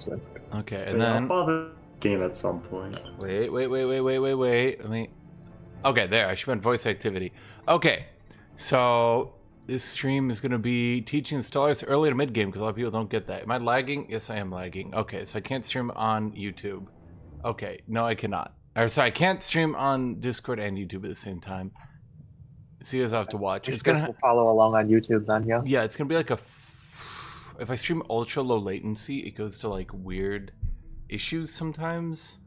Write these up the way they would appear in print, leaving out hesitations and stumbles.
soon. Okay, and Yeah, I'll then bother game at some point. wait. Let me. Okay, there. I should put voice activity. Okay, so this stream is gonna be teaching Stellaris early to mid game because a lot of people don't get that. Am I lagging? Yes, I am lagging. Okay, so I can't stream on YouTube. Okay, no, I cannot. Or sorry, I can't stream on Discord and YouTube at the same time. So you guys have to watch. It's gonna follow along on YouTube then, yeah. yeah, it's gonna be like if I stream ultra low latency, it goes to like weird issues sometimes.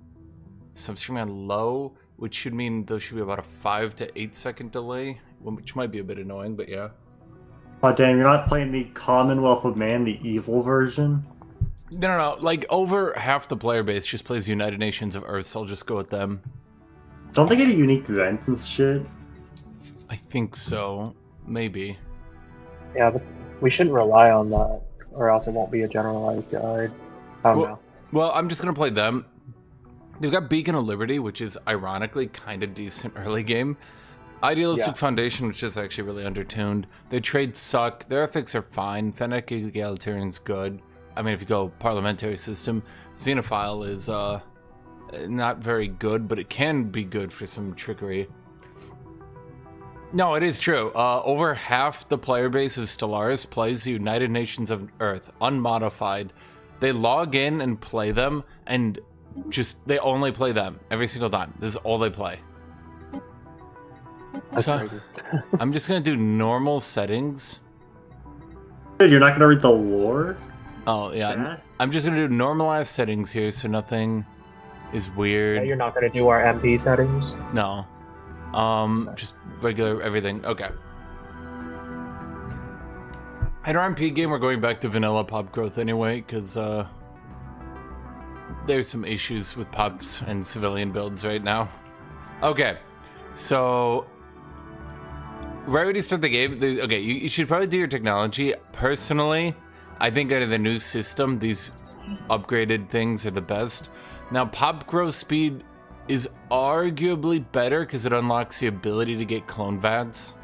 So I'm streaming on low, which should mean there should be about a 5 to 8 second delay, which might be a bit annoying, but yeah. Oh damn, you're not playing the Commonwealth of Man, the evil version? No. Like over half the player base just plays United Nations of Earth, so I'll just go with them. Don't they get a unique events and shit? I think so. Maybe. Yeah, but we shouldn't rely on that, or else it won't be a generalized guide. I don't know. Well, I'm just gonna play them. They've got Beacon of Liberty, which is ironically kind of decent early game. Idealistic Foundation, which is actually really undertuned. Their trades suck. Their ethics are fine. Fennec Egalitarian's good. I mean, if you go parliamentary system, Xenophile is not very good, but it can be good for some trickery. No, it is true. Over half the player base of Stellaris plays the United Nations of Earth, unmodified. They log in and play them, and they only play them every single time. This is all they play. That's So crazy. I'm just gonna do normal settings. Dude, you're not gonna read the lore? Oh yeah, Fast? I'm just gonna do normalized settings here, so nothing is weird. Yeah, you're not going to do our MP settings? No. Just regular everything. Okay. In our MP game, we're going back to vanilla pop growth anyway, because there's some issues with pops and civilian builds right now. Okay, so right when you start the game, okay, you should probably do your technology. Personally, I think out of the new system, these upgraded things are the best. Now, pop growth speed is arguably better because it unlocks the ability to get clone VADs.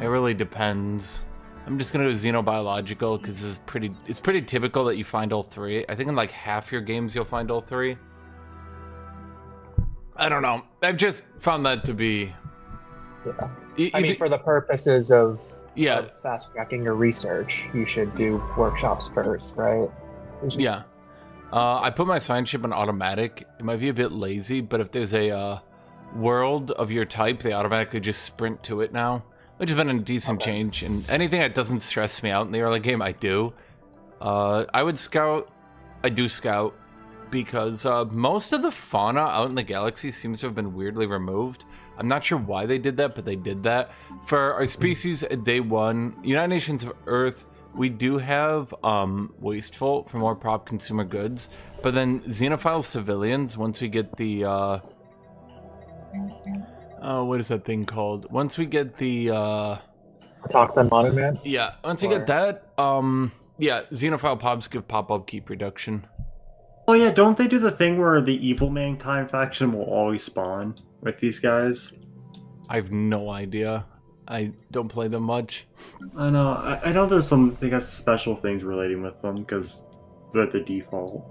It really depends. I'm just gonna do xenobiological because it's pretty typical that you find all three. I think in like half your games you'll find all three. I don't know. I've just found that to be. Yeah. I mean, for the purposes of fast tracking your research, you should do workshops first, right? Yeah. I put my science ship on automatic. It might be a bit lazy, but if there's a world of your type, they automatically just sprint to it now, which has been a decent change. And anything that doesn't stress me out in the early game, I do. I would scout. I do scout because most of the fauna out in the galaxy seems to have been weirdly removed. I'm not sure why they did that, but they did that. For our species at day 1, United Nations of Earth, we do have Wasteful for more prop consumer goods, but then Xenophile civilians, once we get the what is that thing called? Once we get the Toxin Monument? Yeah, once you get that, yeah, Xenophile pops give pop-up keep reduction. Oh yeah, don't they do the thing where the evil mankind faction will always spawn with these guys? I have no idea. I don't play them much. I know. I know there's some, they got special things relating with them because they're the default.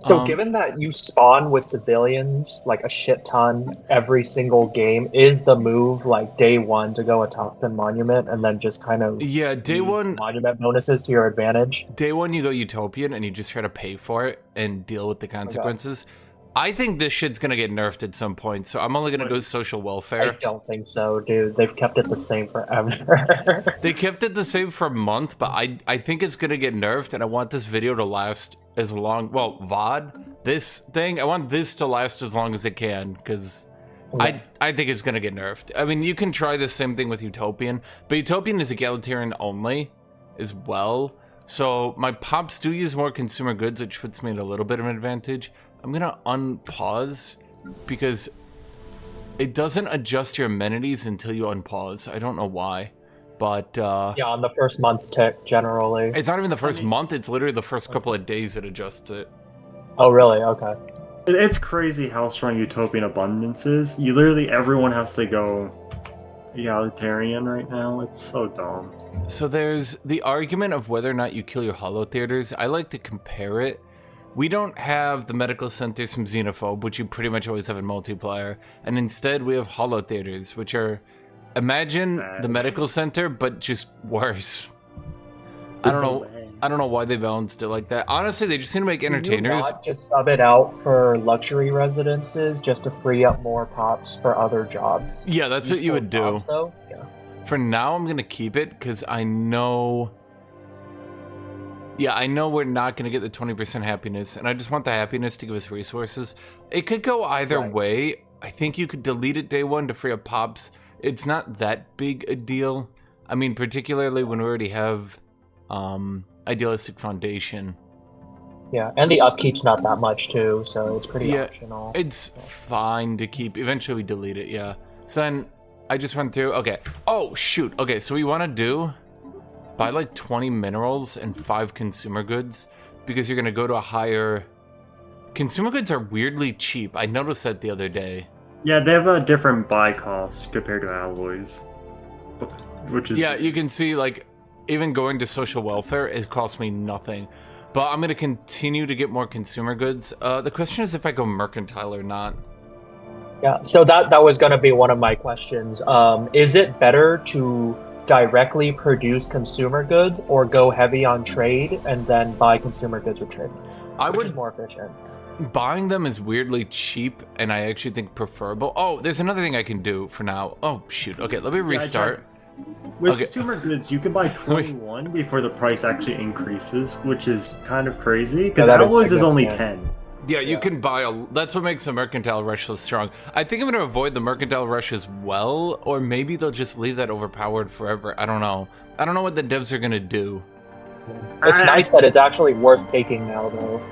So given that you spawn with civilians like a shit ton every single game, is the move like day 1 to go attack the monument and then just kind of day 1 monument bonuses to your advantage? Day 1 you go utopian and you just try to pay for it and deal with the consequences. Okay. I think this shit's gonna get nerfed at some point, so I'm only gonna go social welfare. I don't think so, dude. They've kept it the same forever. They kept it the same for a month, but I think it's gonna get nerfed, and I want this video to last as long. Well, VOD, this thing, I want this to last as long as it can, because I think it's gonna get nerfed. I mean, you can try the same thing with Utopian, but Utopian is egalitarian only as well. So my pops do use more consumer goods, which puts me at a little bit of an advantage. I'm gonna unpause because it doesn't adjust your amenities until you unpause. I don't know why, but yeah, on the first month tick generally. It's not even the first month. It's literally the first couple of days it adjusts it. Oh really? Okay. It's crazy how strong Utopian abundance is. You literally, everyone has to go egalitarian right now. It's so dumb. So there's the argument of whether or not you kill your holo theaters. I like to compare it we don't have the medical centers from Xenophobe, which you pretty much always have in multiplayer, and instead we have holo theaters, which are, imagine the medical center, but just worse. I don't know why they balanced it like that. Honestly, they just need to make entertainers. Can you not just sub it out for luxury residences just to free up more pops for other jobs? Yeah, that's what you would do. Yeah. For now, I'm gonna keep it because I know. Yeah, I know we're not gonna get the 20% happiness, and I just want the happiness to give us resources. It could go either way. I think you could delete it day one to free up pops. It's not that big a deal. I mean, particularly when we already have Idealistic Foundation. Yeah, and the upkeep's not that much too, so it's pretty optional. It's fine to keep. Eventually we delete it, yeah. So then I just went through. Okay. Oh, shoot. Okay, so we want to do buy like 20 minerals and 5 consumer goods because you're going to go to a higher... Consumer goods are weirdly cheap. I noticed that the other day. Yeah, they have a different buy cost compared to alloys. Which is... Yeah, you can see like even going to social welfare, it costs me nothing. But I'm going to continue to get more consumer goods. The question is if I go mercantile or not. Yeah, so that was going to be one of my questions. Is it better to directly produce consumer goods or go heavy on trade and then buy consumer goods with trade? Which is more efficient? Buying them is weirdly cheap, and I actually think preferable. Oh, there's another thing I can do for now. Oh, shoot. Okay, let me restart. With consumer goods, you can buy 21 before the price actually increases, which is kind of crazy, because alloys is only 10. Yeah, you can buy that's what makes the mercantile rush so strong. I think I'm going to avoid the mercantile rush as well, or maybe they'll just leave that overpowered forever. I don't know. I don't know what the devs are going to do. It's nice that it's actually worth taking now, though.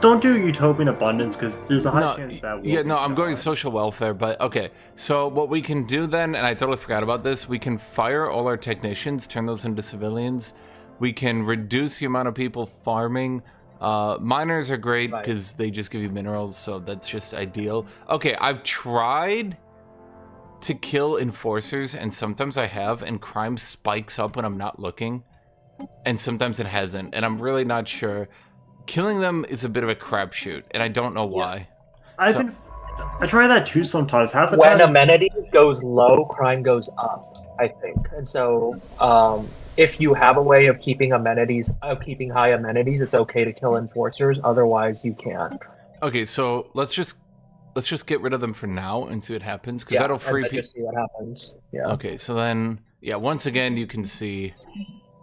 Don't do Utopian Abundance, because there's a high chance that will Yeah, no, I'm going social welfare, but okay. So what we can do then, and I totally forgot about this, we can fire all our technicians, turn those into civilians. We can reduce the amount of people farming. Miners are great because they just give you minerals, so that's just ideal. Okay, I've tried to kill enforcers, and sometimes I have, and crime spikes up when I'm not looking, and sometimes it hasn't, and I'm really not sure. Killing them is a bit of a crapshoot, and I don't know why. I try that too sometimes. Half the when time, amenities goes low, crime goes up, I think. And so, if you have a way of keeping keeping high amenities, it's okay to kill enforcers. Otherwise, you can't. Okay, so let's just get rid of them for now and see what happens, because that'll free people. Just see what happens. Yeah. Okay, so then, yeah, once again, you can see.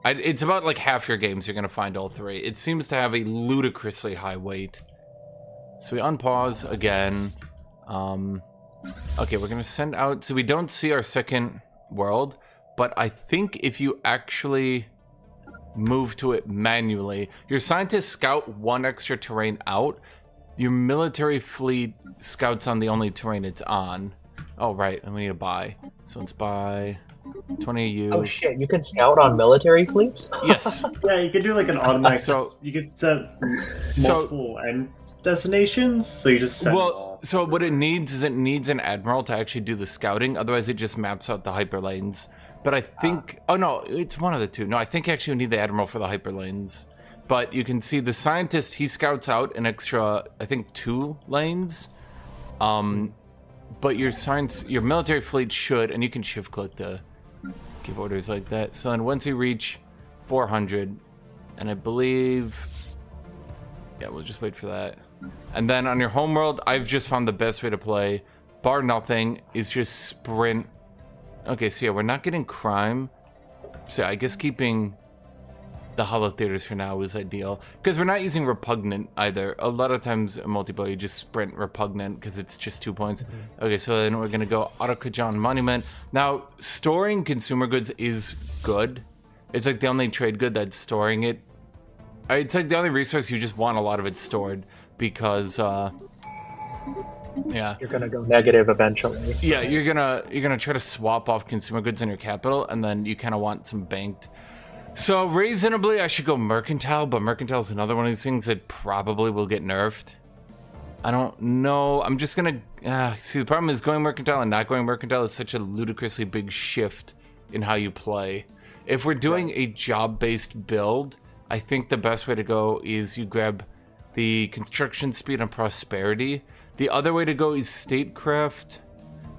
It's about like half your games you're going to find all 3. It seems to have a ludicrously high weight. So we unpause again. Okay, we're going to send out... So we don't see our second world, but I think if you actually move to it manually, your scientists scout 1 extra terrain out. Your military fleet scouts on the only terrain it's on. Oh, right. And we need to buy. So let's buy... 20 EU. Oh shit, you can scout on military fleets? Yes. Yeah, you can do like an automatic. So you can set multiple end destinations. So you just set. Well, so what it needs is an admiral to actually do the scouting. Otherwise, it just maps out the hyperlanes. But I think, oh no, it's one of the two. No, I think actually we need the admiral for the hyperlanes. But you can see the scientist, he scouts out an extra, I think 2 lanes. But your military fleet should, and you can shift click to give orders like that. So then once you reach 400, and I believe, yeah, we'll just wait for that. And then on your homeworld, I've just found the best way to play, bar nothing, is just sprint. Okay, so yeah, we're not getting crime. So I guess keeping the holo theaters for now is ideal, because we're not using repugnant either. A lot of times in multiplayer you just sprint repugnant because it's just 2 points. Okay, so then we're gonna go Autokajan Monument. Now storing consumer goods is good. It's like the only trade good that's storing it. It's like the only resource you just want a lot of it stored, because yeah, you're gonna go negative eventually. Yeah, you're gonna try to swap off consumer goods in your capital, and then you kind of want some banked. So reasonably, I should go mercantile, but mercantile is another one of these things that probably will get nerfed. I don't know. I'm just gonna see. The problem is going mercantile and not going mercantile is such a ludicrously big shift in how you play. If we're doing a job-based build, I think the best way to go is you grab the construction speed and prosperity. The other way to go is statecraft.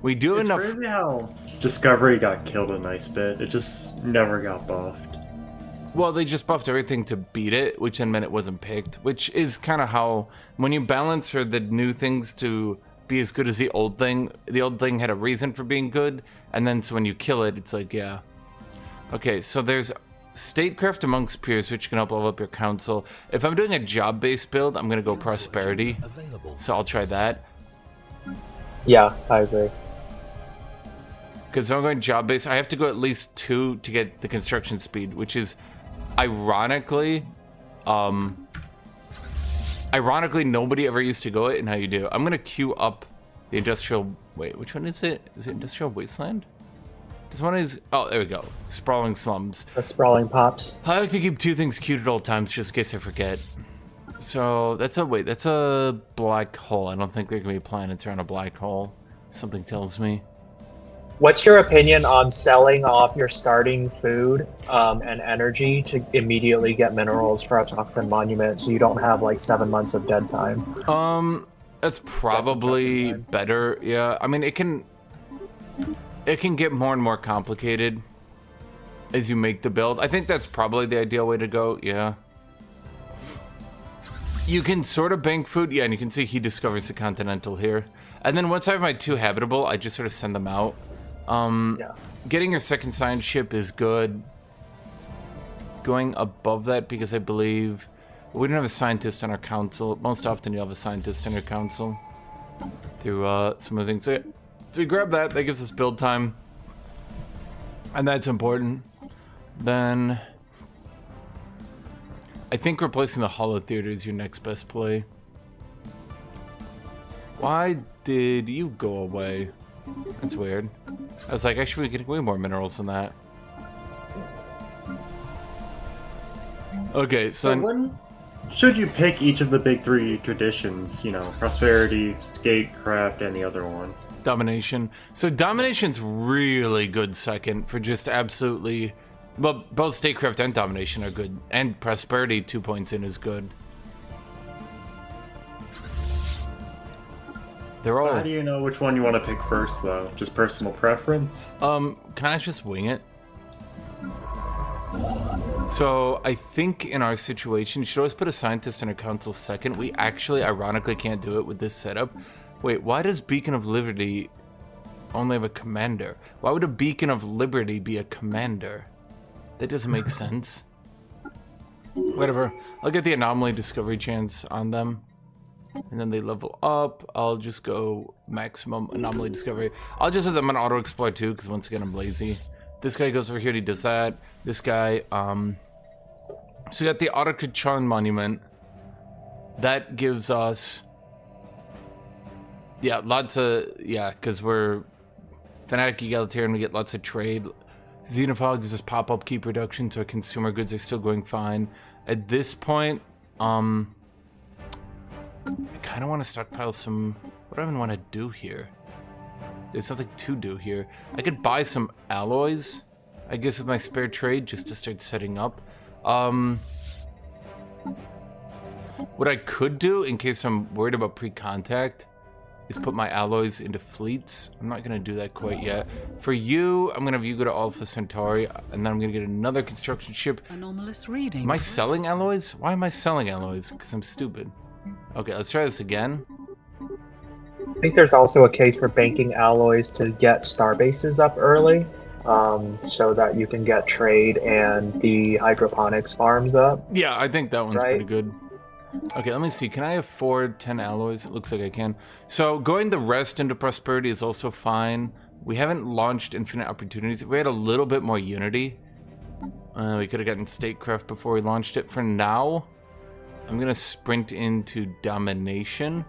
We do It's enough. crazy how Discovery got killed a nice bit. It just never got buffed. Well, they just buffed everything to beat it, which then meant it wasn't picked, which is kind of how, when you balance for the new things to be as good as the old thing had a reason for being good, and then so when you kill it, it's like, yeah. Okay, so there's statecraft amongst peers, which can help level up your council. If I'm doing a job-based build, I'm going to go prosperity, so I'll try that. Yeah, I agree. Because if I'm going job-based, I have to go at least 2 to get the construction speed, which is, ironically, nobody ever used to go it, and how you do. I'm going to queue up the industrial... Wait, which one is it? Is it industrial wasteland? This one is... Oh, there we go. Sprawling slums. The sprawling pops. I like to keep 2 things queued at all times, just in case I forget. So, that's a black hole. I don't think there can be planets around a black hole. Something tells me. What's your opinion on selling off your starting food and energy to immediately get minerals for a toxin monument so you don't have like 7 months of dead time? That's probably better. Yeah, I mean, it can get more and more complicated as you make the build. I think that's probably the ideal way to go. Yeah. You can sort of bank food. Yeah, and you can see he discovers the Continental here. And then once I have my 2 habitable, I just sort of send them out. Yeah. Getting your second science ship is good. Going above that, because I believe we don't have a scientist on our council. Most often you have a scientist in your council through some of the things. So, yeah. So we grab that. That gives us build time. And that's important. Then I think replacing the Holo Theater is your next best play. Why did you go away? That's weird. I was like, I should be getting way more minerals than that. Okay, so when should you pick each of the big 3 traditions? You know, prosperity, statecraft, and the other one. domination. So domination's really good second for just absolutely... Well, both statecraft and domination are good. And prosperity 2 points in is good. They're all... How do you know which one you want to pick first, though? Just personal preference? Can I just wing it? So, I think in our situation, you should always put a scientist in a council second. We actually, ironically, can't do it with this setup. Wait, why does Beacon of Liberty only have a commander? Why would a Beacon of Liberty be a commander? That doesn't make sense. Whatever. I'll get the anomaly discovery chance on them. And then they level up. I'll just go maximum anomaly discovery. I'll just have them on auto explore too, because once again I'm lazy. This guy goes over here and he does that. This guy, so we got the auto Kachan monument. That gives us, yeah, lots of, yeah, because we're fanatic egalitarian, we get lots of trade. Xenophile gives us pop-up key production, so our consumer goods are still going fine. At this point, I kind of want to stockpile some... What do I even want to do here? There's nothing to do here. I could buy some alloys, I guess, with my spare trade, just to start setting up. What I could do, in case I'm worried about pre-contact, is put my alloys into fleets. I'm not going to do that quite yet. For you, I'm going to have you go to Alpha Centauri, and then I'm going to get another construction ship. Anomalous reading. Am I selling alloys? Why am I selling alloys? Because I'm stupid. Okay, let's try this again. I think there's also a case for banking alloys to get star bases up early, so that you can get trade and the hydroponics farms up. Yeah, I think that one's Right. pretty good. Okay, let me see. Can I afford 10 alloys? It looks like I can. So going the rest into prosperity is also fine. We haven't launched infinite opportunities. If we had a little bit more unity, we could have gotten statecraft before we launched it. For now, I'm going to sprint into domination,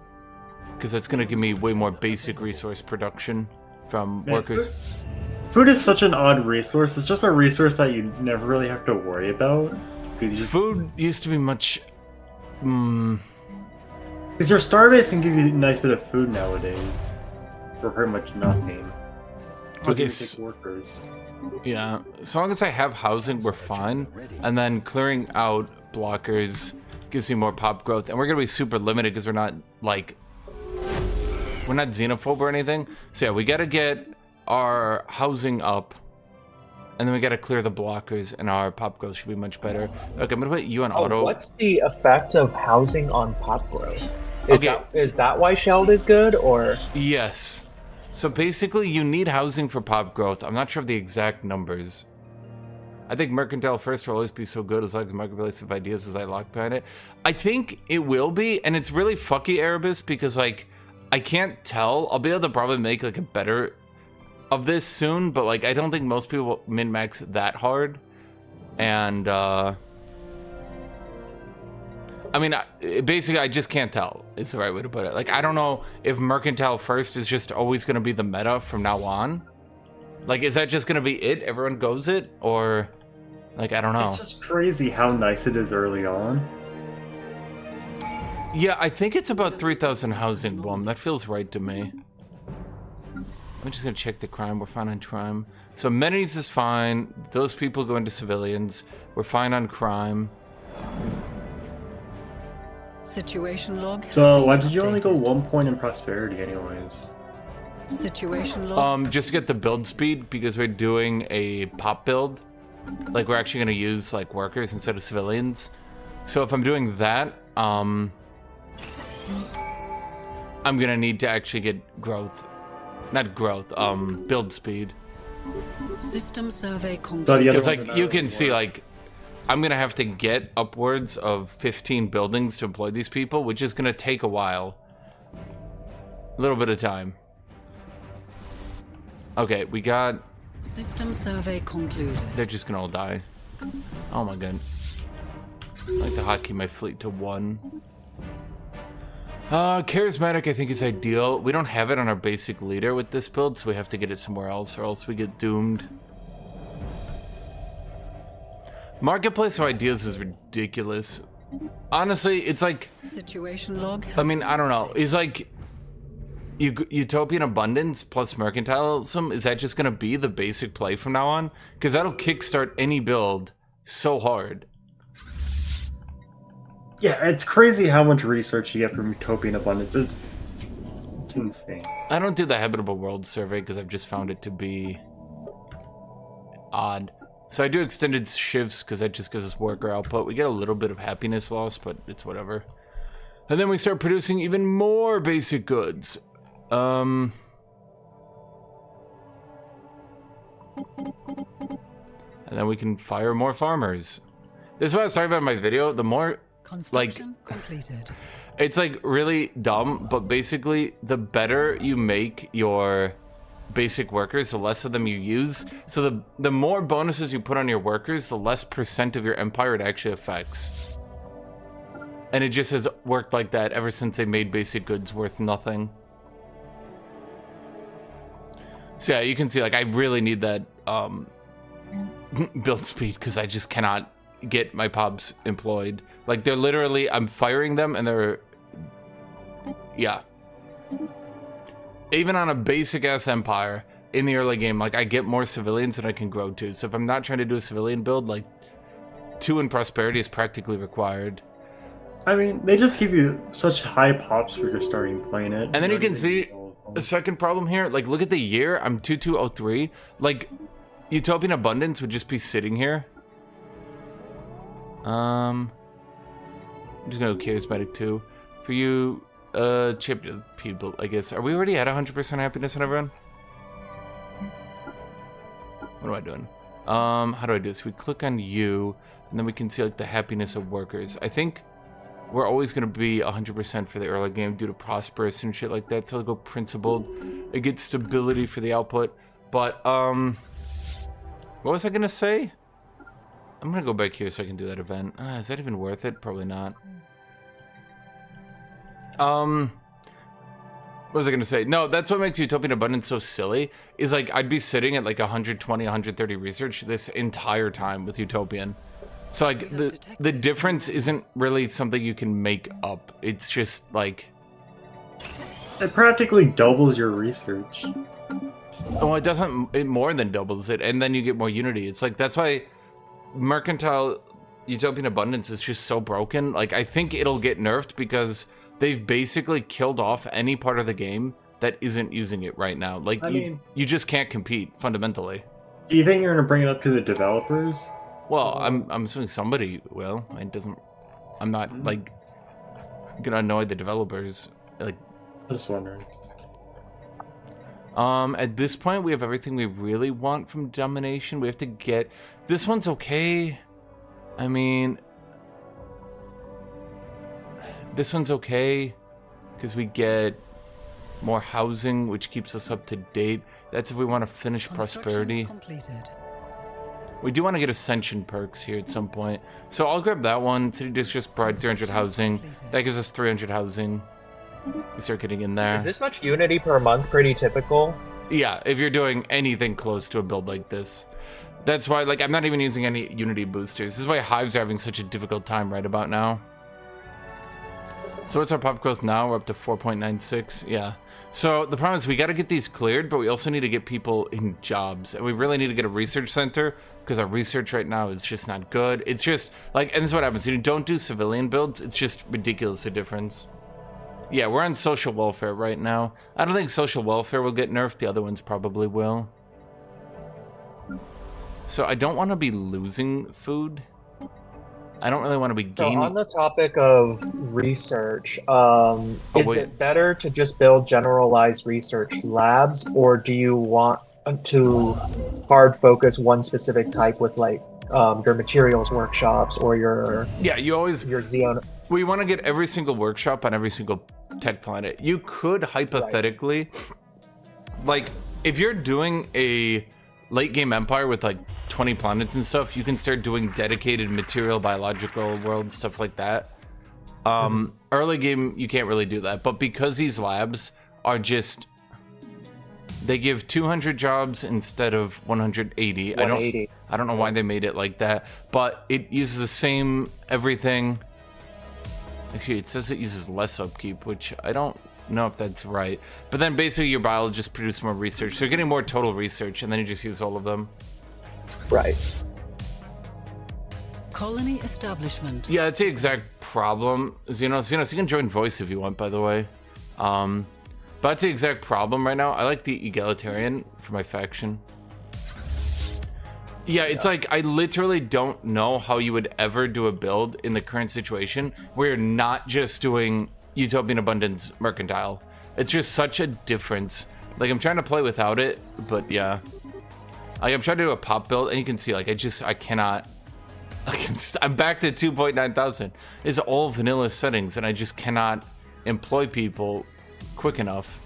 because that's going to give me way more basic resource production from workers. Food is such an odd resource. It's just a resource that you never really have to worry about. Because you just... Food used to be much... Because your starbase can give you a nice bit of food nowadays. For pretty much nothing. Okay, Take workers. yeah, as long as I have housing, we're fine. And then clearing out blockers gives me more pop growth. And we're going to be super limited because we're not, like, we're not xenophobe or anything. So yeah, we got to get our housing up. And then we got to clear the blockers, and our pop growth should be much better. Okay, I'm going to put you on auto. What's the effect of housing on pop growth? Is that why shelled is good, or? Yes. So basically, you need housing for pop growth. I'm not sure of the exact numbers. I think Mercantile First will always be so good as long as the marketplace of ideas as I lock behind it. I think it will be, and it's really fucky Erebus because, like, I can't tell. I'll be able to probably make, like, a better of this soon, but, like, I don't think most people min-max that hard. And, I mean, basically, I just can't tell is the right way to put it. Like, I don't know if Mercantile First is just always going to be the meta from now on. Like, is that just going to be it? Everyone goes it? Or, like, I don't know. It's just crazy how nice it is early on. Yeah, I think it's about 3,000 housing. Boom, that feels right to me. I'm just going to check the crime. We're fine on crime. So amenities is fine. Those people go into civilians. We're fine on crime. Situation log. So why did you only go 1 point in prosperity anyways? Situation log. Just to get the build speed because we're doing a pop build. Like we're actually going to use like workers instead of civilians. So if I'm doing that, I'm going to need to actually get growth. Not growth, build speed. System survey complete. Because like you can see, like I'm gonna have to get upwards of 15 buildings to employ these people, which is gonna take a while. A little bit of time. Okay, we got system survey concluded. They're just gonna all die. Oh my god. I like to hotkey my fleet to 1. Charismatic I think is ideal. We don't have it on our basic leader with this build, so we have to get it somewhere else or else we get doomed. Marketplace of ideas is ridiculous. Honestly, it's like... Situation log. I mean, I don't know. Is like... Utopian Abundance plus Mercantilism, is that just going to be the basic play from now on? Because that'll kickstart any build so hard. Yeah, it's crazy how much research you get from Utopian Abundance. It's insane. I don't do the Habitable World survey because I've just found it to be odd. So I do extended shifts because that just gives us worker output. We get a little bit of happiness loss, but it's whatever. And then we start producing even more basic goods. And then we can fire more farmers. This is what I was talking about in my video. The more... Construction completed. It's like really dumb, but basically the better you make your basic workers, the less of them you use. So the more bonuses you put on your workers, the less % of your empire it actually affects. And it just has worked like that ever since they made basic goods worth nothing. So yeah, you can see like I really need that build speed because I just cannot get my pobs employed. Like they're literally, I'm firing them and they're, yeah. Even on a basic ass empire in the early game, like I get more civilians than I can grow to. So if I'm not trying to do a civilian build, like 2 in prosperity is practically required. I mean, they just give you such high pops for just starting playing it. And then you can see a second problem here. Like look at the year, I'm 2203. Like Utopian Abundance would just be sitting here. I'm just gonna go charismatic too. For you, chip people, I guess. Are we already at 100% happiness on everyone? What am I doing? How do I do this? We click on you, and then we can see like the happiness of workers. I think we're always gonna be 100% for the early game due to prosperous and shit like that. So I'll go principled. It gets stability for the output. But what was I gonna say? I'm gonna go back here so I can do that event. Is that even worth it? Probably not. What was I gonna say? No, that's what makes Utopian Abundance so silly. Is like I'd be sitting at like 120, 130 research this entire time with Utopian. So like the difference isn't really something you can make up. It's just like it practically doubles your research. Oh, it doesn't. It more than doubles it, and then you get more unity. It's like that's why. Mercantile Utopian Abundance is just so broken. Like, I think it'll get nerfed because they've basically killed off any part of the game that isn't using it right now. Like, you just can't compete, fundamentally. Do you think you're going to bring it up to the developers? Well, I'm assuming somebody will. It doesn't... I'm not, like, gonna annoy the developers. Like... Just wondering. At this point, we have everything we really want from Domination. We have to get... This one's okay. I mean... This one's okay. Because we get more housing, which keeps us up to date. That's if we want to finish Prosperity. Completed. We do want to get Ascension perks here at some point. So I'll grab that one. City District Pride, 300 housing. Completed. That gives us 300 housing. We start getting in there. Is this much Unity per month pretty typical? Yeah, if you're doing anything close to a build like this. That's why, like, I'm not even using any Unity boosters. This is why Hives are having such a difficult time right about now. So what's our pop growth now? We're up to 4.96. Yeah. So the problem is we got to get these cleared, but we also need to get people in jobs. And we really need to get a research center because our research right now is just not good. It's just, like, and this is what happens. You don't do civilian builds. It's just ridiculous a difference. Yeah, we're on social welfare right now. I don't think social welfare will get nerfed. The other ones probably will. So I don't want to be losing food. I don't really want to be gaining... So on the topic of research, is it better to just build generalized research labs, or do you want to hard focus one specific type with, like, your materials workshops or your... Yeah, you always... Your Xeon... We want to get every single workshop on every single tech planet. You could hypothetically, like, if you're doing a late game empire with like 20 planets and stuff, you can start doing dedicated material, biological world, stuff like that. Early game, you can't really do that. But because these labs are just, they give 200 jobs instead of 180. 180. I don't know why they made it like that, but it uses the same everything. Actually, it says it uses less upkeep, which I don't know if that's right. But then basically your biologists produce more research. So you're getting more total research, and then you just use all of them. Right. Colony establishment. Yeah, that's the exact problem. Xenos, you can join voice if you want, by the way. But that's the exact problem right now. I like the egalitarian for my faction. Yeah, it's like, I literally don't know how you would ever do a build in the current situation where you're not just doing Utopian Abundance Mercantile. It's just such a difference. Like, I'm trying to play without it, but yeah. Like, I'm trying to do a pop build, and you can see, like, I cannot... I'm back to 2.9 thousand. It's all vanilla settings, and I just cannot employ people quick enough.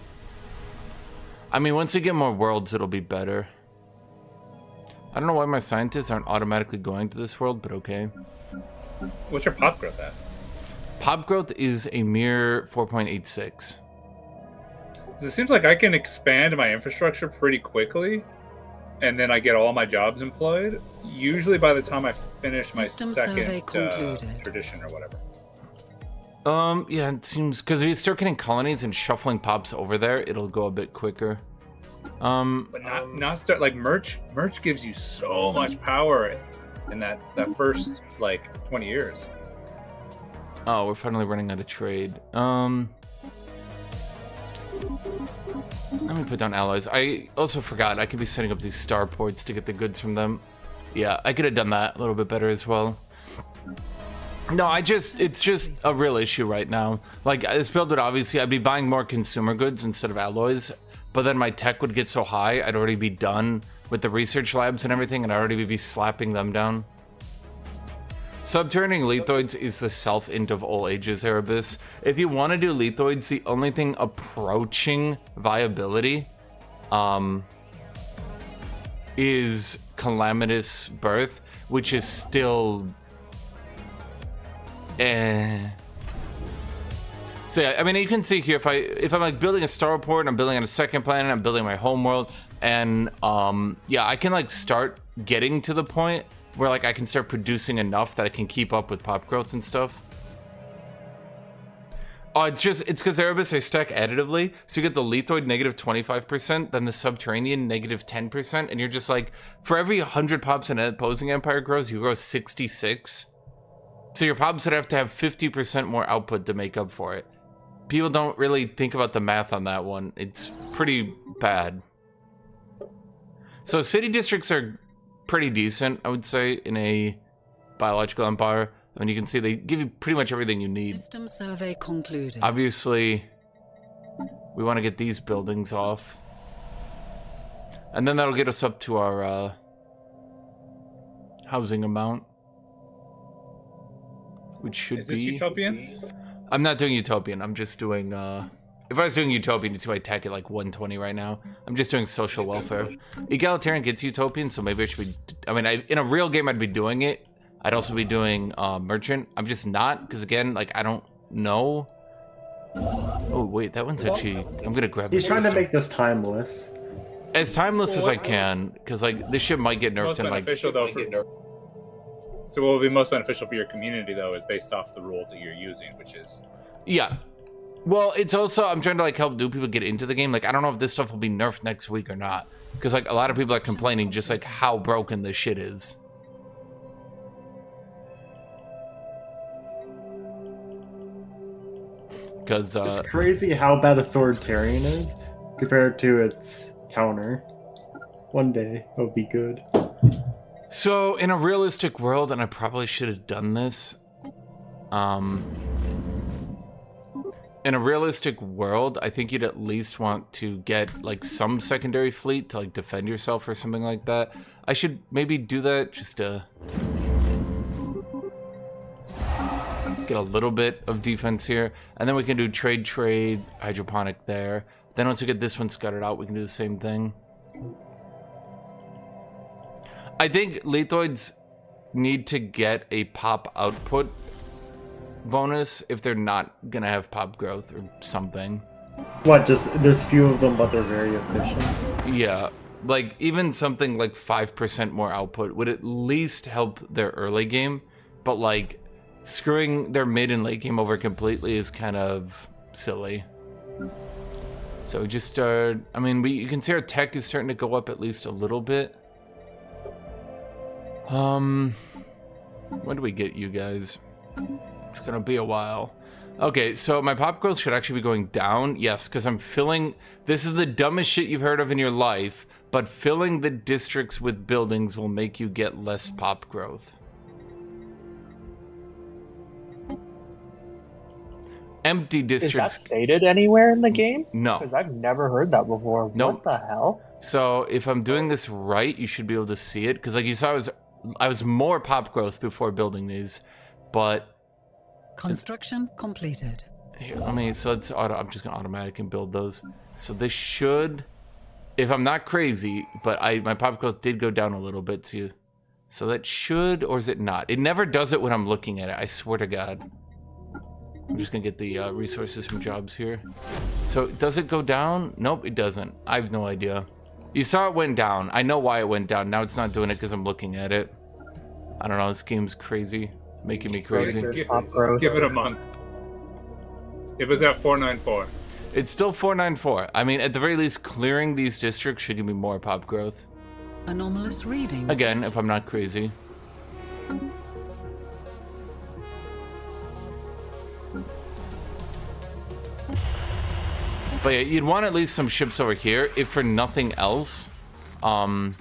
I mean, once we get more worlds, it'll be better. I don't know why my scientists aren't automatically going to this world, but okay. What's your pop growth at? Pop growth is a mere 4.86. It seems like I can expand my infrastructure pretty quickly, and then I get all my jobs employed. Usually by the time I finish my System survey second concluded. tradition or whatever. Yeah, it seems, because if you start getting colonies and shuffling pops over there, it'll go a bit quicker. But not start like merch gives you so much power in that first like 20 years. Oh, we're finally running out of trade. Let me put down allies. I also forgot I could be setting up these starports to get the goods from them. Yeah, I could have done that a little bit better as well. No, it's just a real issue right now. Like, this build would obviously, I'd be buying more consumer goods instead of alloys, but then my tech would get so high, I'd already be done with the research labs and everything, and I'd already be slapping them down. Subterranean lethoids is the self-int of all ages, Erebus. If you want to do lethoids, the only thing approaching viability is Calamitous Birth, which is still... So yeah, I mean, you can see here, if I'm like building a starport and I'm building on a second planet, I'm building my homeworld, and yeah, I can like start getting to the point where like I can start producing enough that I can keep up with pop growth and stuff. Oh, it's because Erebus I stack additively, so you get the lethoid negative 25%, then the subterranean negative 10%, and you're just like, for every 100 pops an opposing empire grows, you grow 66. So your pobs would have to have 50% more output to make up for it. People don't really think about the math on that one. It's pretty bad. So city districts are pretty decent, I would say, in a biological empire. I mean, you can see they give you pretty much everything you need. System survey concluded. Obviously, we want to get these buildings off. And then that'll get us up to our housing amount. Which should Is this be... Utopian? I'm not doing Utopian. I'm just doing... If I was doing Utopian, you'd see my tech at like 120 right now. I'm just doing social welfare. Egalitarian gets Utopian, so maybe I should be... I mean, in a real game, I'd be doing it. I'd also be doing Merchant. I'm just not, because again, like, I don't know. Oh, wait, that one's actually... I'm going to grab He's this trying to system. make this timeless. As timeless as I can, because, like, this shit might get nerfed Most in, like... beneficial, though, so what will be most beneficial for your community, though, is based off the rules that you're using, which is... Yeah. Well, it's also, I'm trying to, like, help new people get into the game. Like, I don't know if this stuff will be nerfed next week or not. Because, like, a lot of people are complaining just, like, how broken this shit is. Because, It's crazy how bad authoritarian is compared to its counter. One day it'll be good. So, in a realistic world, and I probably should have done this, in a realistic world, I think you'd at least want to get, like, some secondary fleet to, like, defend yourself or something like that. I should maybe do that just to get a little bit of defense here. And then we can do trade, hydroponic there. Then once we get this one scattered out, we can do the same thing. I think Lethoids need to get a pop output bonus if they're not gonna have pop growth or something. What, just there's few of them, but they're very efficient? Yeah, like even something like 5% more output would at least help their early game, but like screwing their mid and late game over completely is kind of silly. So we just start, I mean, you can see our tech is starting to go up at least a little bit. When do we get you guys? It's gonna be a while. Okay, so my pop growth should actually be going down. Yes, because I'm filling... This is the dumbest shit you've heard of in your life, but filling the districts with buildings will make you get less pop growth. Empty districts... Is that stated anywhere in the game? No. Because I've never heard that before. Nope. What the hell? So if I'm doing this right, you should be able to see it. Because like you saw, I was more pop growth before building these, but... Construction completed. Here, let me, so it's auto, I'm just gonna automatic and build those. So this should, if I'm not crazy, but my pop growth did go down a little bit too. So that should, or is it not? It never does it when I'm looking at it, I swear to God. I'm just gonna get the resources from jobs here. So does it go down? Nope, it doesn't. I have no idea. You saw it went down. I know why it went down. Now it's not doing it because I'm looking at it. I don't know, this game's crazy. Making me crazy. Give it a month. It was at 494. It's still 494. I mean, at the very least, clearing these districts should give me more pop growth. Anomalous readings. Again, if I'm not crazy. But yeah, you'd want at least some ships over here, if for nothing else. Blocker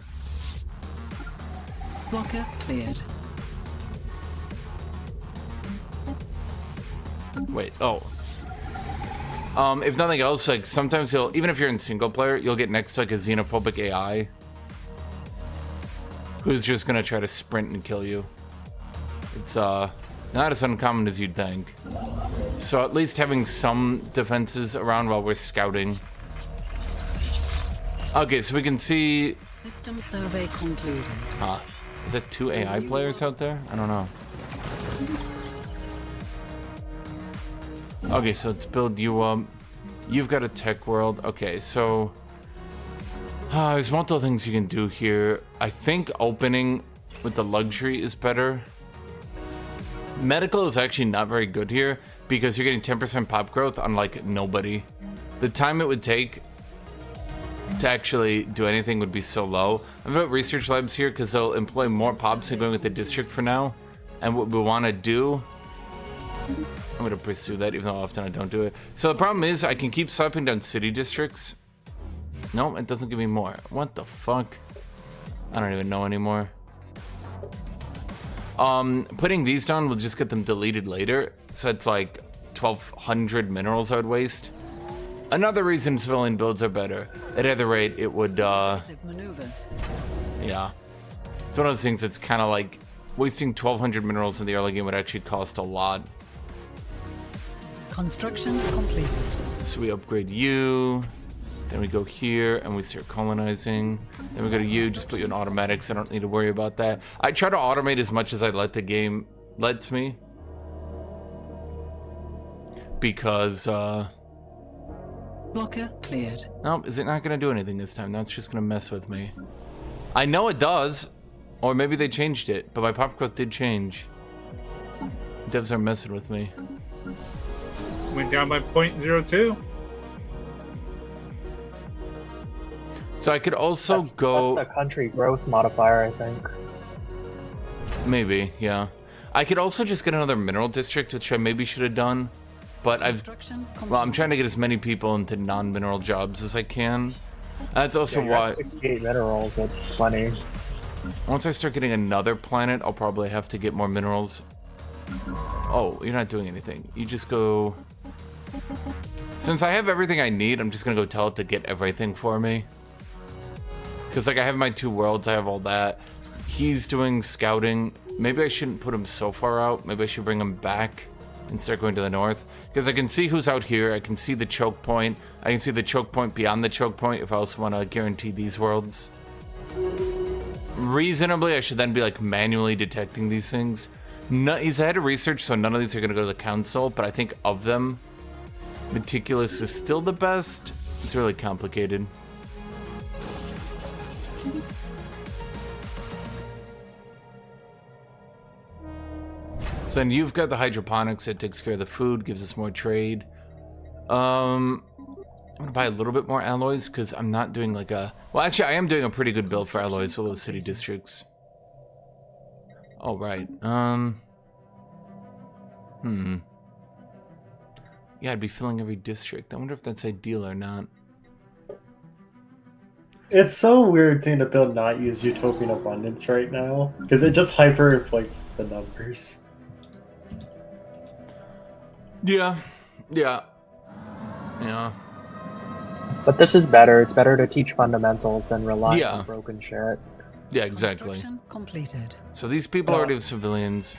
cleared. Wait, oh. If nothing else, like, sometimes even if you're in single player, you'll get next to, like, a xenophobic AI who's just gonna try to sprint and kill you. It's, not as uncommon as you'd think. So at least having some defenses around while we're scouting. Okay, so we can see... System survey concluded. Is that 2 AI players out there? I don't know. Okay, so let's build you up. You've got a tech world. Okay, so there's multiple things you can do here. I think opening with the luxury is better. Medical is actually not very good here because you're getting 10% pop growth on like nobody. The time it would take to actually do anything would be so low. I'm about research labs here because they'll employ more pops than going with the district for now. And what we want to do, I'm going to pursue that even though often I don't do it. So the problem is I can keep swiping down city districts. No, it doesn't give me more. What the fuck? I don't even know anymore. Putting these down will just get them deleted later. So it's like 1,200 minerals I would waste. Another reason civilian builds are better. At either rate, it would, Maneuvers. yeah. It's one of those things that's kind of like wasting 1,200 minerals in the early game would actually cost a lot. Construction completed. So we upgrade you. Then we go here and we start colonizing. Then we go to you, just put you in automatics. I don't need to worry about that. I try to automate as much as I let the game lets me. Because, Blocker cleared. no, is it not going to do anything this time? No, it's just going to mess with me. I know it does. Or maybe they changed it, but my pop growth did change. Devs are messing with me. Went down by 0.02. So I could also That's the country growth modifier, I think. Maybe, yeah. I could also just get another mineral district, which I maybe should have done. But well, I'm trying to get as many people into non-mineral jobs as I can. That's also why 68 minerals, that's plenty. once I start getting another planet, I'll probably have to get more minerals. Oh, you're not doing anything. You just go... Since I have everything I need, I'm just gonna go tell it to get everything for me. Because, like, I have my 2 worlds, I have all that. He's doing scouting. Maybe I shouldn't put him so far out. Maybe I should bring him back and start going to the north. Because I can see who's out here. I can see the choke point. I can see the choke point beyond the choke point if I also want to guarantee these worlds. Reasonably, I should then be, like, manually detecting these things. No, he's ahead of research, so none of these are going to go to the council. But I think of them, Meticulous is still the best. It's really complicated. So then you've got the hydroponics that takes care of the food, gives us more trade. I'm gonna buy a little bit more alloys because I'm not doing like a... Well, actually, I am doing a pretty good build for alloys for those city districts. All right. Yeah, I'd be filling every district. I wonder if that's ideal or not. It's so weird seeing a build not use Utopian Abundance right now, because it just hyperinflates the numbers. Yeah. But this is better. It's better to teach fundamentals than rely Yeah. on broken shit. Yeah, exactly. Construction completed. So these people already have civilians.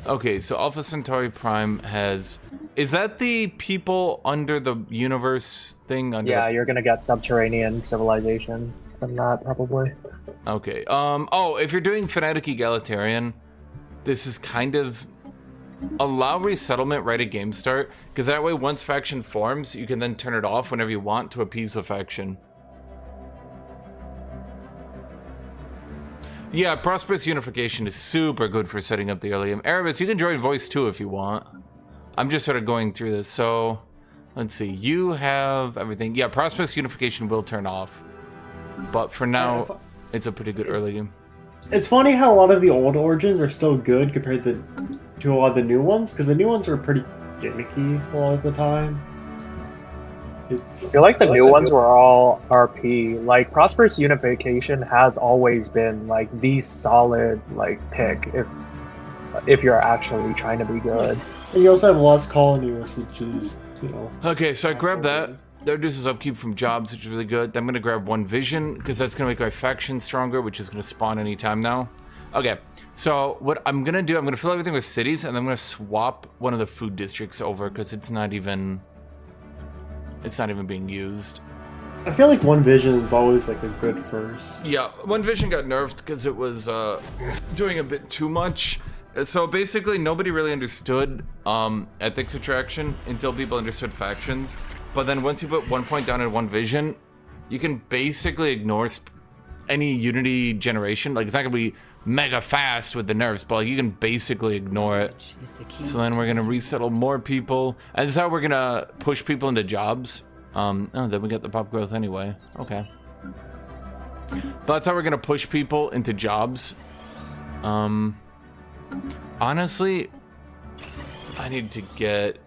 Okay, so Alpha Centauri Prime has... Is that the people under the universe thing? Under Yeah, you're gonna get subterranean civilization from that, probably. Okay. Oh, if you're doing Fanatic Egalitarian, this is kind of... Allow resettlement right at game start, because that way once faction forms, you can then turn it off whenever you want to appease the faction. Yeah, Prosperous Unification is super good for setting up the early game. Erebus, you can join voice too if you want. I'm just sort of going through this. So, let's see. You have everything. Yeah, Prosperous Unification will turn off. But for now, it's a pretty good early game. It's funny how a lot of the old Origins are still good compared to a lot of the new ones, because the new ones are pretty gimmicky a lot of the time. I feel like the new ones were all RP. Like, Prosperous Unification has always been, like, the solid, like, pick if you're actually trying to be good. And you also have Lost Colony, which is, you know... Okay, so I grabbed that. That reduces upkeep from jobs, which is really good. Then I'm going to grab one vision, because that's going to make my faction stronger, which is going to spawn anytime now. Okay, so what I'm going to do, I'm going to fill everything with cities, and then I'm going to swap one of the food districts over, because it's not even being used. I feel like One Vision is always like a good first. Yeah, One Vision got nerfed because it was doing a bit too much. So basically, nobody really understood ethics attraction until people understood factions. But then once you put 1 point down in One Vision, you can basically ignore any Unity generation. Like, it's not going to be mega fast with the nerfs, but like, you can basically ignore it. So then we're going to resettle more people. And this is how we're going to push people into jobs. Oh, then we get the pop growth anyway. Okay. But that's how we're going to push people into jobs. Honestly, I need to get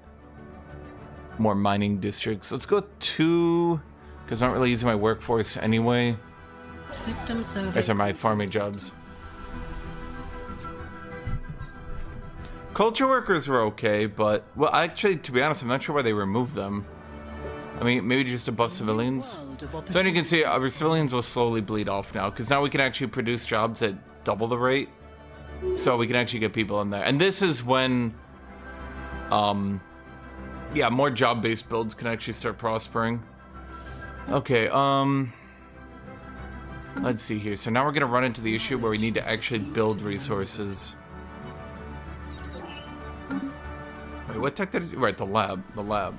more mining districts. Let's go with 2, because I'm not really using my workforce anyway. System survey. These are my farming jobs. Culture workers were okay, but... Well, actually, to be honest, I'm not sure why they removed them. I mean, maybe just above civilians. So you can see, our civilians will slowly bleed off now, because now we can actually produce jobs at double the rate. So we can actually get people in there. And this is when... yeah, more job-based builds can actually start prospering. Okay, let's see here. So now we're going to run into the issue where we need to actually build resources. Wait, what tech did it... Right, the lab. The lab.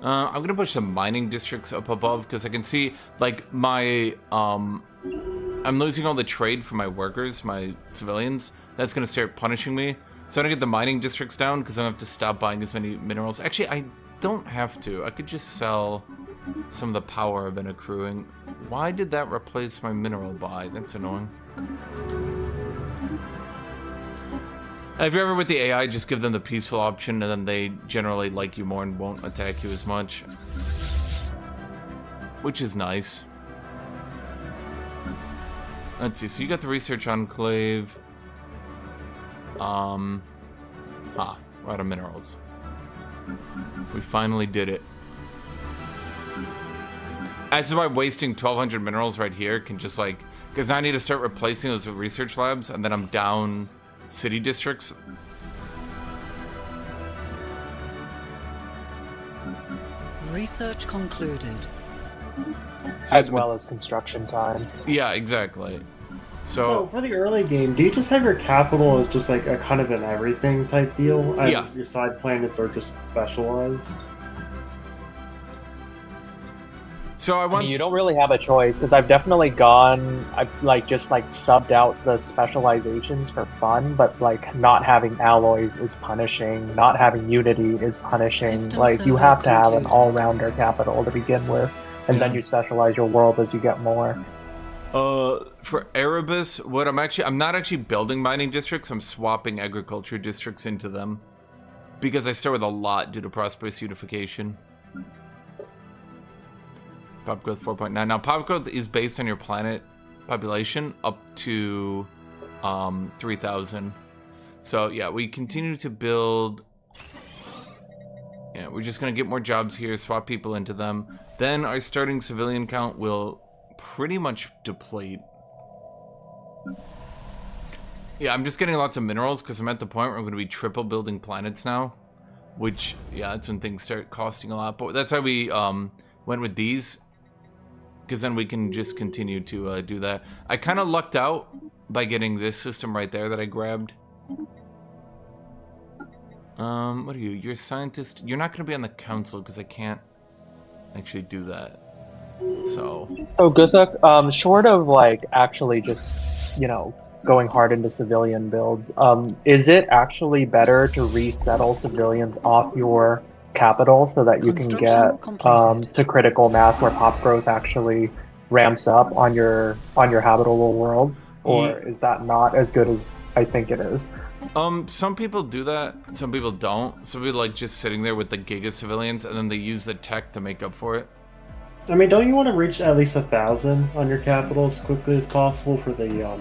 I'm going to push some mining districts up above, because I can see, like, my... I'm losing all the trade for my workers, my civilians. That's going to start punishing me. So I'm going to get the mining districts down, because I don't have to stop buying as many minerals. Actually, I don't have to. I could just sell some of the power I've been accruing. Why did that replace my mineral buy? That's annoying. If you're ever with the AI, just give them the peaceful option, and then they generally like you more and won't attack you as much. Which is nice. Let's see, so you got the research enclave. We're out of minerals. We finally did it. That's why wasting 1,200 minerals right here can just like... Because I need to start replacing those with research labs, and then I'm down city districts. Research concluded. So As well as construction time. Yeah, exactly. So for the early game, do you just have your capital as just like a kind of an everything type deal? And Yeah. your side planets are just specialized? So I I want... mean, you don't really have a choice, because I've definitely gone, I've just subbed out the specializations for fun, but like not having alloys is punishing, not having unity is punishing. System Like you survey have to have an concluded. all-rounder capital to begin with, and then Yeah. you specialize your world as you get more. For Erebus, I'm not actually building mining districts, I'm swapping agriculture districts into them. Because I start with a lot due to prosperous unification. Pop growth 4.9. Now, pop growth is based on your planet population up to 3,000. So, yeah, we continue to build... Yeah, we're just going to get more jobs here, swap people into them. Then our starting civilian count will pretty much deplete. Yeah, I'm just getting lots of minerals because I'm at the point where I'm going to be triple building planets now. Which, yeah, that's when things start costing a lot. But that's why we went with these. Because then we can just continue to do that. I kind of lucked out by getting this system right there that I grabbed. What are you? You're a scientist. You're not going to be on the council because I can't actually do that. So Guthuk, short of like actually just, going hard into civilian builds, is it actually better to resettle civilians off your capital so that you can get completed. to critical mass where pop growth actually ramps up on your habitable world, or is that not as good as I think it is? Some people do that, some people don't. Some people like just sitting there with the giga civilians and then they use the tech to make up for it. I mean, don't you want to reach at least 1,000 on your capital as quickly as possible for the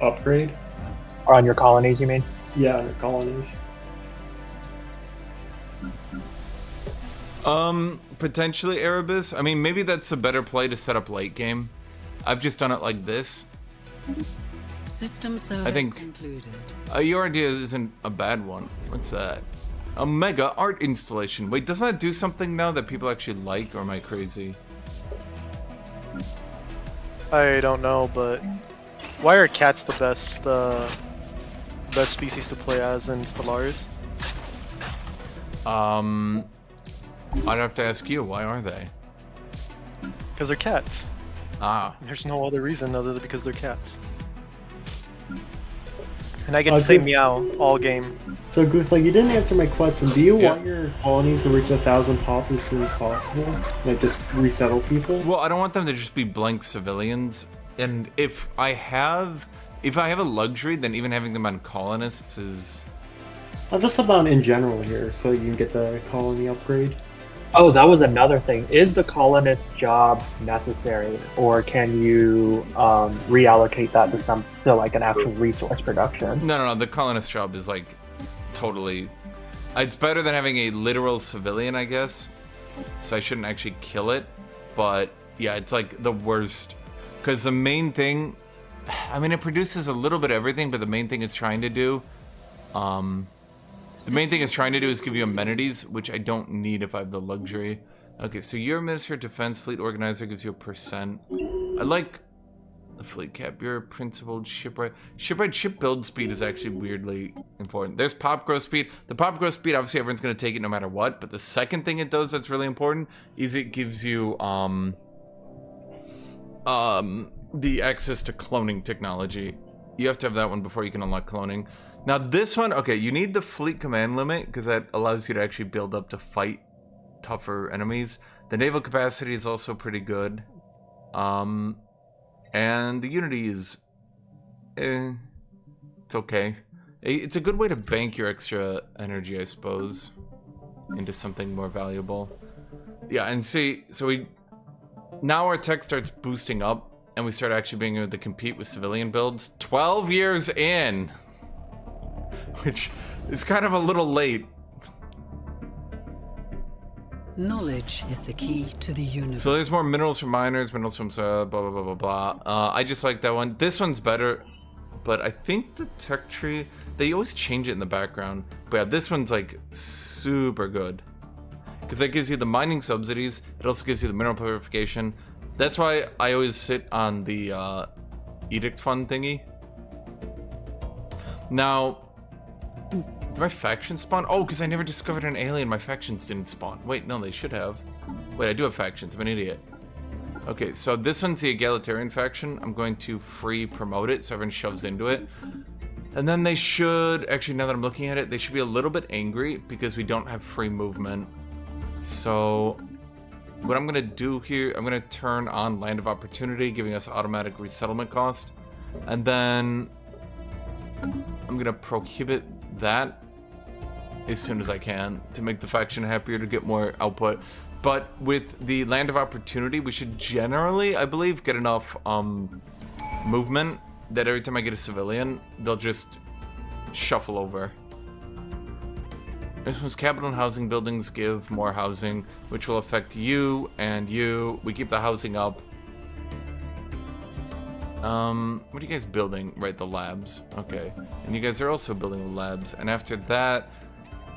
upgrade? Or on your colonies, you mean? Yeah, on your colonies. Potentially Erebus. I mean, maybe that's a better play to set up late game. I've just done it like this. System survey I think concluded. your idea isn't a bad one. What's that? A mega art installation. Wait, doesn't that do something now that people actually like, or am I crazy? I don't know, but why are cats the best species to play as in Stellaris? I'd have to ask you, why are they? Because they're cats. Ah. There's no other reason other than because they're cats. And I get to say good. meow all game. So, Guthuk, you didn't answer my question. Do you Yeah. want your colonies to reach 1,000 pop as soon as possible? Like, just resettle people? Well, I don't want them to just be blank civilians. And if I have a luxury, then even having them on colonists is... I'm just about in general here, so you can get the colony upgrade. Oh, that was another thing. Is the colonist job necessary, or can you reallocate that to like an actual resource production? No. The colonist job is like totally... It's better than having a literal civilian, I guess. So I shouldn't actually kill it. But yeah, it's like the worst. Because the main thing... I mean, it produces a little bit of everything, but the main thing it's trying to do... The main thing it's trying to do is give you amenities, which I don't need if I have the luxury. Okay, so your Minister of Defense Fleet Organizer gives you a %. I like the fleet cap. Your principled shipwright. Ship build speed is actually weirdly important. There's pop growth speed. The pop growth speed, obviously everyone's going to take it no matter what, but the second thing it does that's really important is it gives you the access to cloning technology. You have to have that one before you can unlock cloning. Now this one, okay, you need the fleet command limit because that allows you to actually build up to fight tougher enemies. The naval capacity is also pretty good. And the unity is, it's okay. It's a good way to bank your extra energy, I suppose, into something more valuable. Yeah, and see, so now our tech starts boosting up and we start actually being able to compete with civilian builds 12 years in. Which is kind of a little late. Knowledge is the key to the universe. So there's more minerals from miners, minerals from blah, blah, blah, blah, blah. I just like that one. This one's better, but I think the tech tree, they always change it in the background. But yeah, this one's like super good. Because that gives you the mining subsidies. It also gives you the mineral purification. That's why I always sit on the edict fund thingy. Now, did my faction spawn? Oh, because I never discovered an alien. My factions didn't spawn. Wait, no, they should have. Wait, I do have factions. I'm an idiot. Okay, so this one's the egalitarian faction. I'm going to free promote it so everyone shoves into it. And then they should, actually now that I'm looking at it, they should be a little bit angry because we don't have free movement. So what I'm going to do here, I'm going to turn on Land of Opportunity, giving us automatic resettlement cost. And then I'm going to prohibit that as soon as I can to make the faction happier, to get more output. But with the Land of Opportunity, we should generally, I believe, get enough movement that every time I get a civilian, they'll just shuffle over. This one's capital and housing buildings give more housing, which will affect you and you. We keep the housing up. What are you guys building? Right, the labs. Okay. And you guys are also building the labs. And after that,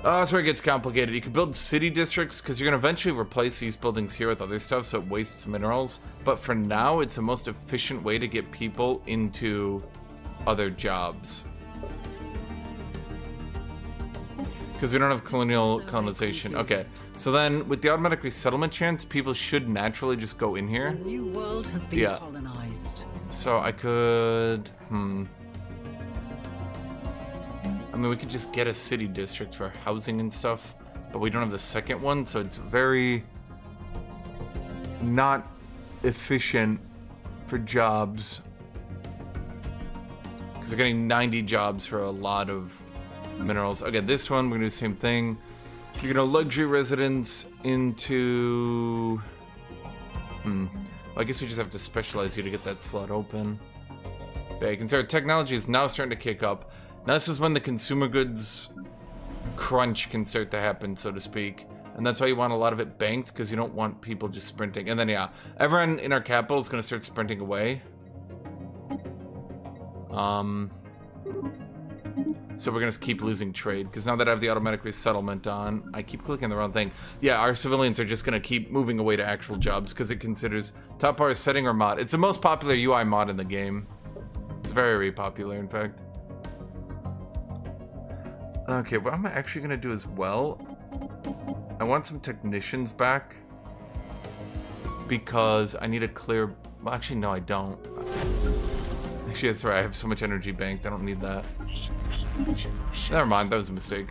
that's where it gets complicated. You can build city districts because you're going to eventually replace these buildings here with other stuff, so it wastes minerals. But for now, it's the most efficient way to get people into other jobs. Because we don't have colonization. Okay, so then with the automatic resettlement chance, people should naturally just go in here. A new world has been colonized. So I could, I mean, we could just get a city district for housing and stuff, but we don't have the second one, so it's very not efficient for jobs. Because they're getting 90 jobs for a lot of minerals. Okay, this one, we're gonna do the same thing. You're gonna luxury residence into... Well, I guess we just have to specialize you to get that slot open. Yeah, you can see our technology is now starting to kick up. Now this is when the consumer goods crunch can start to happen, so to speak. And that's why you want a lot of it banked, because you don't want people just sprinting. And then, yeah, everyone in our capital is going to start sprinting away. So we're going to keep losing trade, because now that I have the automatic resettlement on, I keep clicking the wrong thing. Yeah, our civilians are just going to keep moving away to actual jobs, because it considers top power setting or mod. It's the most popular UI mod in the game. It's very popular, in fact. Okay, what I'm actually going to do as well, I want some technicians back, because I need a clear... Well, actually, no, I don't. Actually, that's right. I have so much energy banked. I don't need that. Never mind, that was a mistake.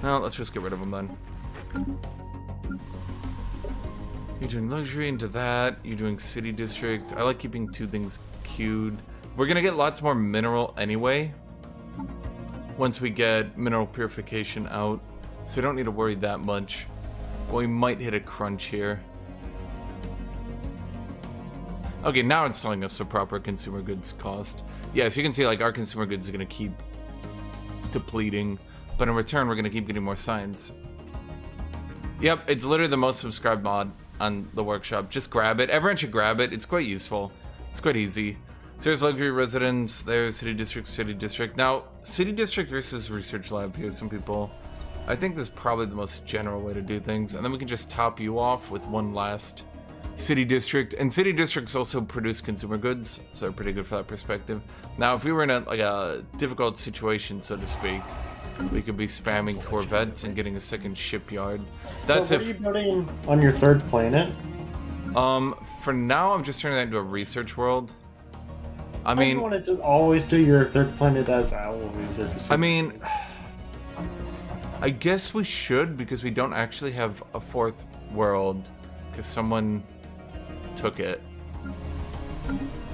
No, let's just get rid of them then. You're doing luxury into that. You're doing city district. I like keeping two things queued. We're gonna get lots more mineral anyway. Once we get mineral purification out. So we don't need to worry that much. But we might hit a crunch here. Okay, now it's telling us the proper consumer goods cost. Yeah, so you can see like our consumer goods are gonna keep depleting. But in return, we're gonna keep getting more science. Yep, it's literally the most subscribed mod on the workshop. Just grab it. Everyone should grab it. It's quite useful. It's quite easy. So there's luxury residence, there's city district, city district. Now, city district versus research lab here, some people. I think this is probably the most general way to do things. And then we can just top you off with one last city district. And city districts also produce consumer goods, so they're pretty good for that perspective. Now, if we were in a difficult situation, so to speak, we could be spamming corvettes and getting a second shipyard. That's so what are you building on your third planet? For now, I'm just turning that into a research world. I mean, you want to always do your third planet as alloys, or just... I mean, I guess we should, because we don't actually have a fourth world, because someone took it.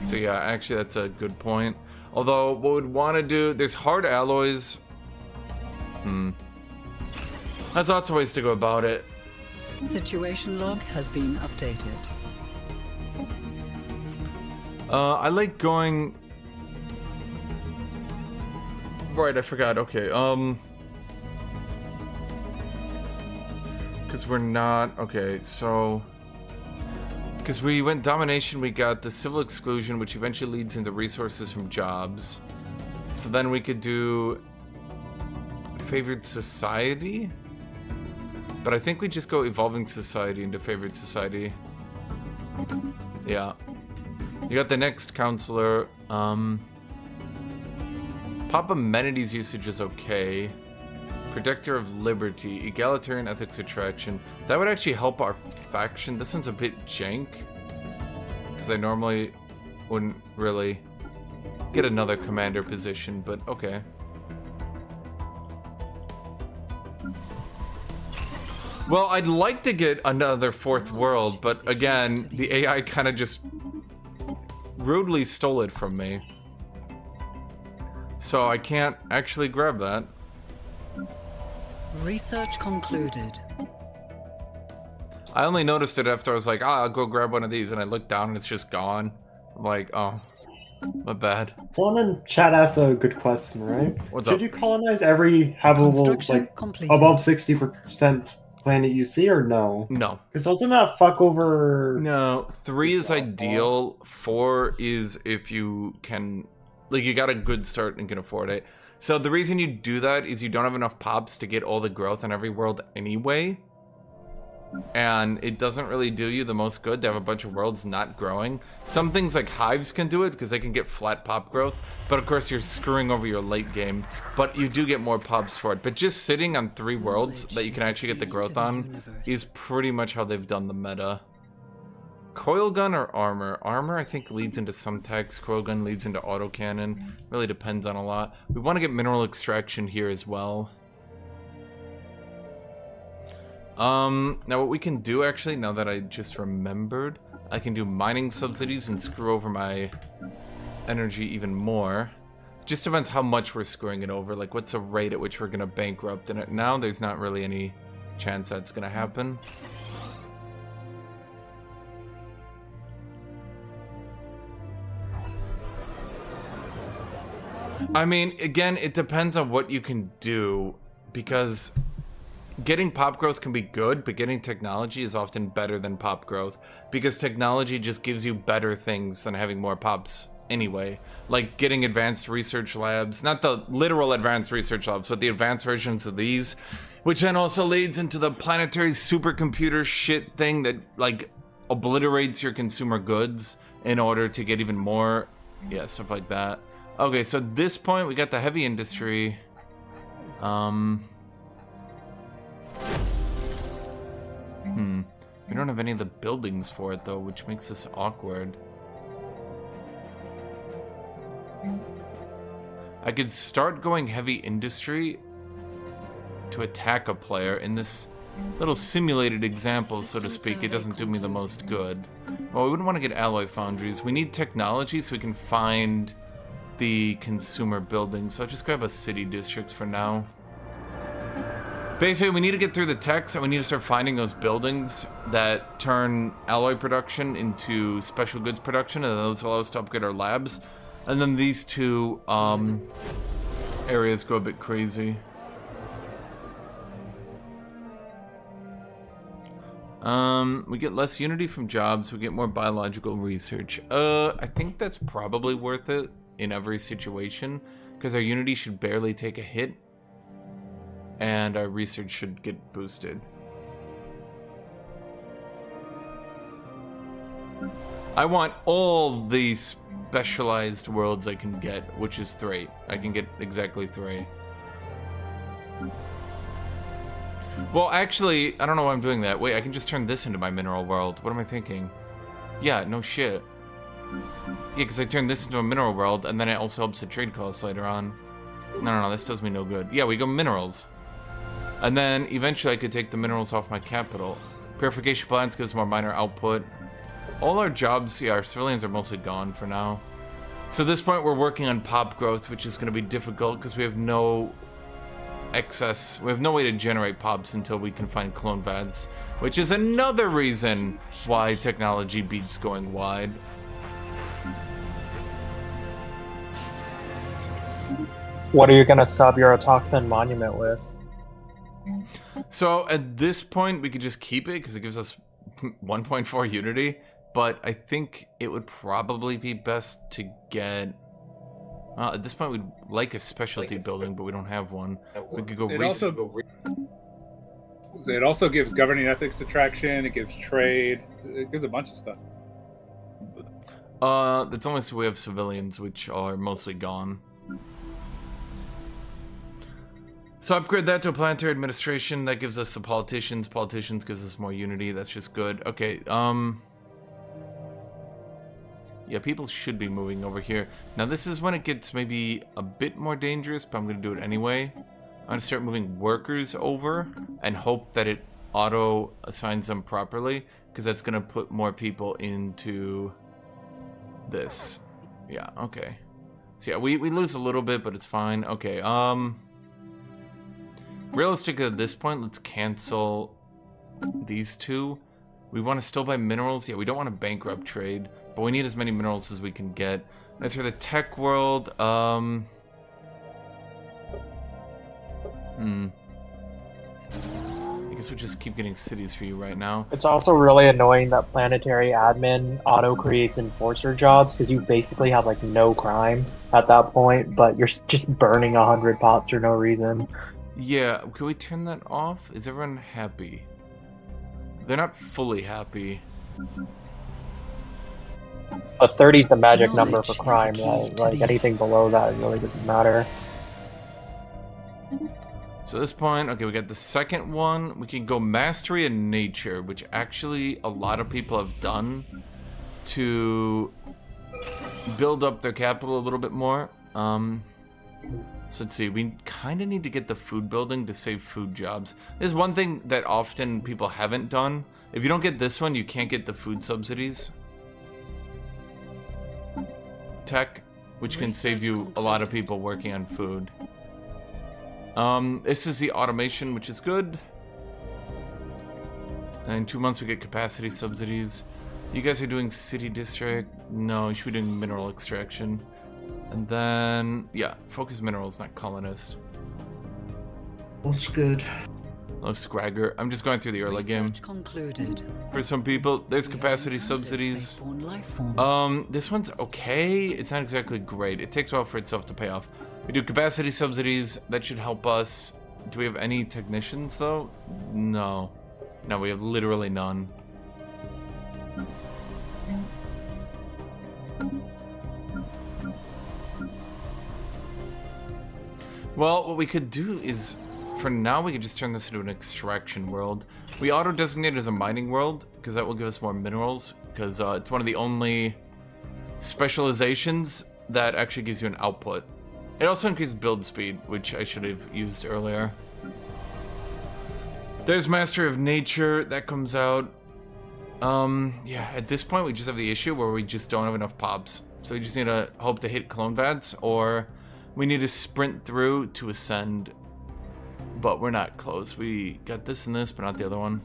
So yeah, actually that's a good point. Although, what we'd want to do, there's hard alloys. There's lots of ways to go about it. Situation log has been updated. I like going... Right, I forgot. Okay, because we're not... Okay, so... Because we went domination, we got the civil exclusion, which eventually leads into resources from jobs. So then we could do... Favored society? But I think we just go evolving society into favored society. Yeah. You got the next counselor. Pop amenities usage is okay. Protector of liberty. Egalitarian ethics attraction. That would actually help our faction. This one's a bit jank. Because I normally wouldn't really get another commander position, but okay. Well, I'd like to get another fourth world, but again, the AI kind of just rudely stole it from me. So I can't actually grab that. Research concluded. I only noticed it after I was like, I'll go grab one of these, and I looked down and it's just gone. I'm like, oh, my bad. Someone in chat asked a good question, right? What's Should up? you colonize every habitable, like, completed. above 60% planet you see, or no? No. Because doesn't that fuck over... No. 3 is ideal. 4 is if you can... Like, you got a good start and can afford it. So the reason you do that is you don't have enough pops to get all the growth in every world anyway. And it doesn't really do you the most good to have a bunch of worlds not growing. Some things like hives can do it because they can get flat pop growth, but of course you're screwing over your late game. But you do get more pops for it. But just sitting on 3 worlds that you can actually get the growth on is pretty much how they've done the meta. Coil gun or armor? Armor I think leads into some techs. Coil gun leads into autocannon. Really depends on a lot. We want to get mineral extraction here as well. Now what we can do actually, now that I just remembered, I can do mining subsidies and screw over my energy even more. Just depends how much we're screwing it over, like what's the rate at which we're gonna bankrupt, and now there's not really any chance that's gonna happen. I mean, again, it depends on what you can do, because getting pop growth can be good, but getting technology is often better than pop growth, because technology just gives you better things than having more pops anyway. Like getting advanced research labs, not the literal advanced research labs, but the advanced versions of these, which then also leads into the planetary supercomputer shit thing that like obliterates your consumer goods in order to get even more, yeah, stuff like that. Okay, so at this point we got the heavy industry. We don't have any of the buildings for it though, which makes this awkward. I could start going heavy industry to attack a player. In this little simulated example, so to speak, it doesn't do me the most good. Well, we wouldn't want to get alloy foundries. We need technology so we can find the consumer buildings. So I'll just grab a city district for now. Basically, we need to get through the techs, and we need to start finding those buildings that turn alloy production into special goods production, and those allow us to upgrade our labs. And then these two areas go a bit crazy. We get less unity from jobs, we get more biological research. I think that's probably worth it in every situation, because our unity should barely take a hit. And our research should get boosted. I want all the specialized worlds I can get, which is 3. I can get exactly 3. Well, actually, I don't know why I'm doing that. Wait, I can just turn this into my mineral world. What am I thinking? Yeah, no shit. Yeah, because I turned this into a mineral world, and then it also helps the trade costs later on. No, this does me no good. Yeah, we go minerals. And then eventually I could take the minerals off my capital. Purification plants gives more minor output. All our jobs, yeah, our civilians are mostly gone for now. So at this point we're working on pop growth, which is going to be difficult because we have no excess. We have no way to generate pops until we can find clone VADs, which is another reason why technology beats going wide. What are you going to sub your autochthon monument with? So at this point we could just keep it because it gives us 1.4 unity, but I think it would probably be best to get at this point we'd like a specialty building, but we don't have one, so we could go it also gives governing ethics attraction, it gives trade, it gives a bunch of stuff. That's only so we have civilians, which are mostly gone. So upgrade that to a planetary administration. That gives us the politicians. Politicians gives us more unity. That's just good. Okay, yeah, people should be moving over here. Now this is when it gets maybe a bit more dangerous, but I'm going to do it anyway. I'm going to start moving workers over and hope that it auto assigns them properly, because that's going to put more people into this. Yeah, okay. So yeah, we lose a little bit, but it's fine. Okay, realistically, at this point, let's cancel these two. We want to still buy minerals. Yeah, we don't want to bankrupt trade, but we need as many minerals as we can get. As for the tech world, I guess we just keep getting cities for you right now. It's also really annoying that planetary admin auto creates enforcer jobs, because you basically have like no crime at that point, but you're just burning 100 pops for no reason. Yeah, can we turn that off? Is everyone happy? They're not fully happy. But 30 is the magic number for crime, right? Like anything below that really doesn't matter. So at this point, okay, we got the second one. We can go mastery in nature, which actually a lot of people have done to build up their capital a little bit more. So let's see, we kind of need to get the food building to save food jobs. There's one thing that often people haven't done. If you don't get this one, you can't get the food subsidies. Tech, which can save you a lot of people working on food. This is the automation, which is good. And in 2 months we get capacity subsidies. You guys are doing city district. No, you should be doing mineral extraction. And then, yeah, focus minerals, not colonist. That's good. Love Scragger. I'm just going through the early game. Concluded. For some people, there's capacity subsidies. This one's okay. It's not exactly great. It takes a while for itself to pay off. We do capacity subsidies. That should help us. Do we have any technicians, though? No. No, we have literally none. Well, what we could do is, for now, we could just turn this into an extraction world. We auto-designate it as a mining world, because that will give us more minerals, because it's one of the only specializations that actually gives you an output. It also increased build speed, which I should have used earlier. There's Master of Nature, that comes out. Yeah, at this point we just have the issue where we just don't have enough pops. So we just need to hope to hit clone vats, or we need to sprint through to ascend. But we're not close. We got this and this, but not the other one.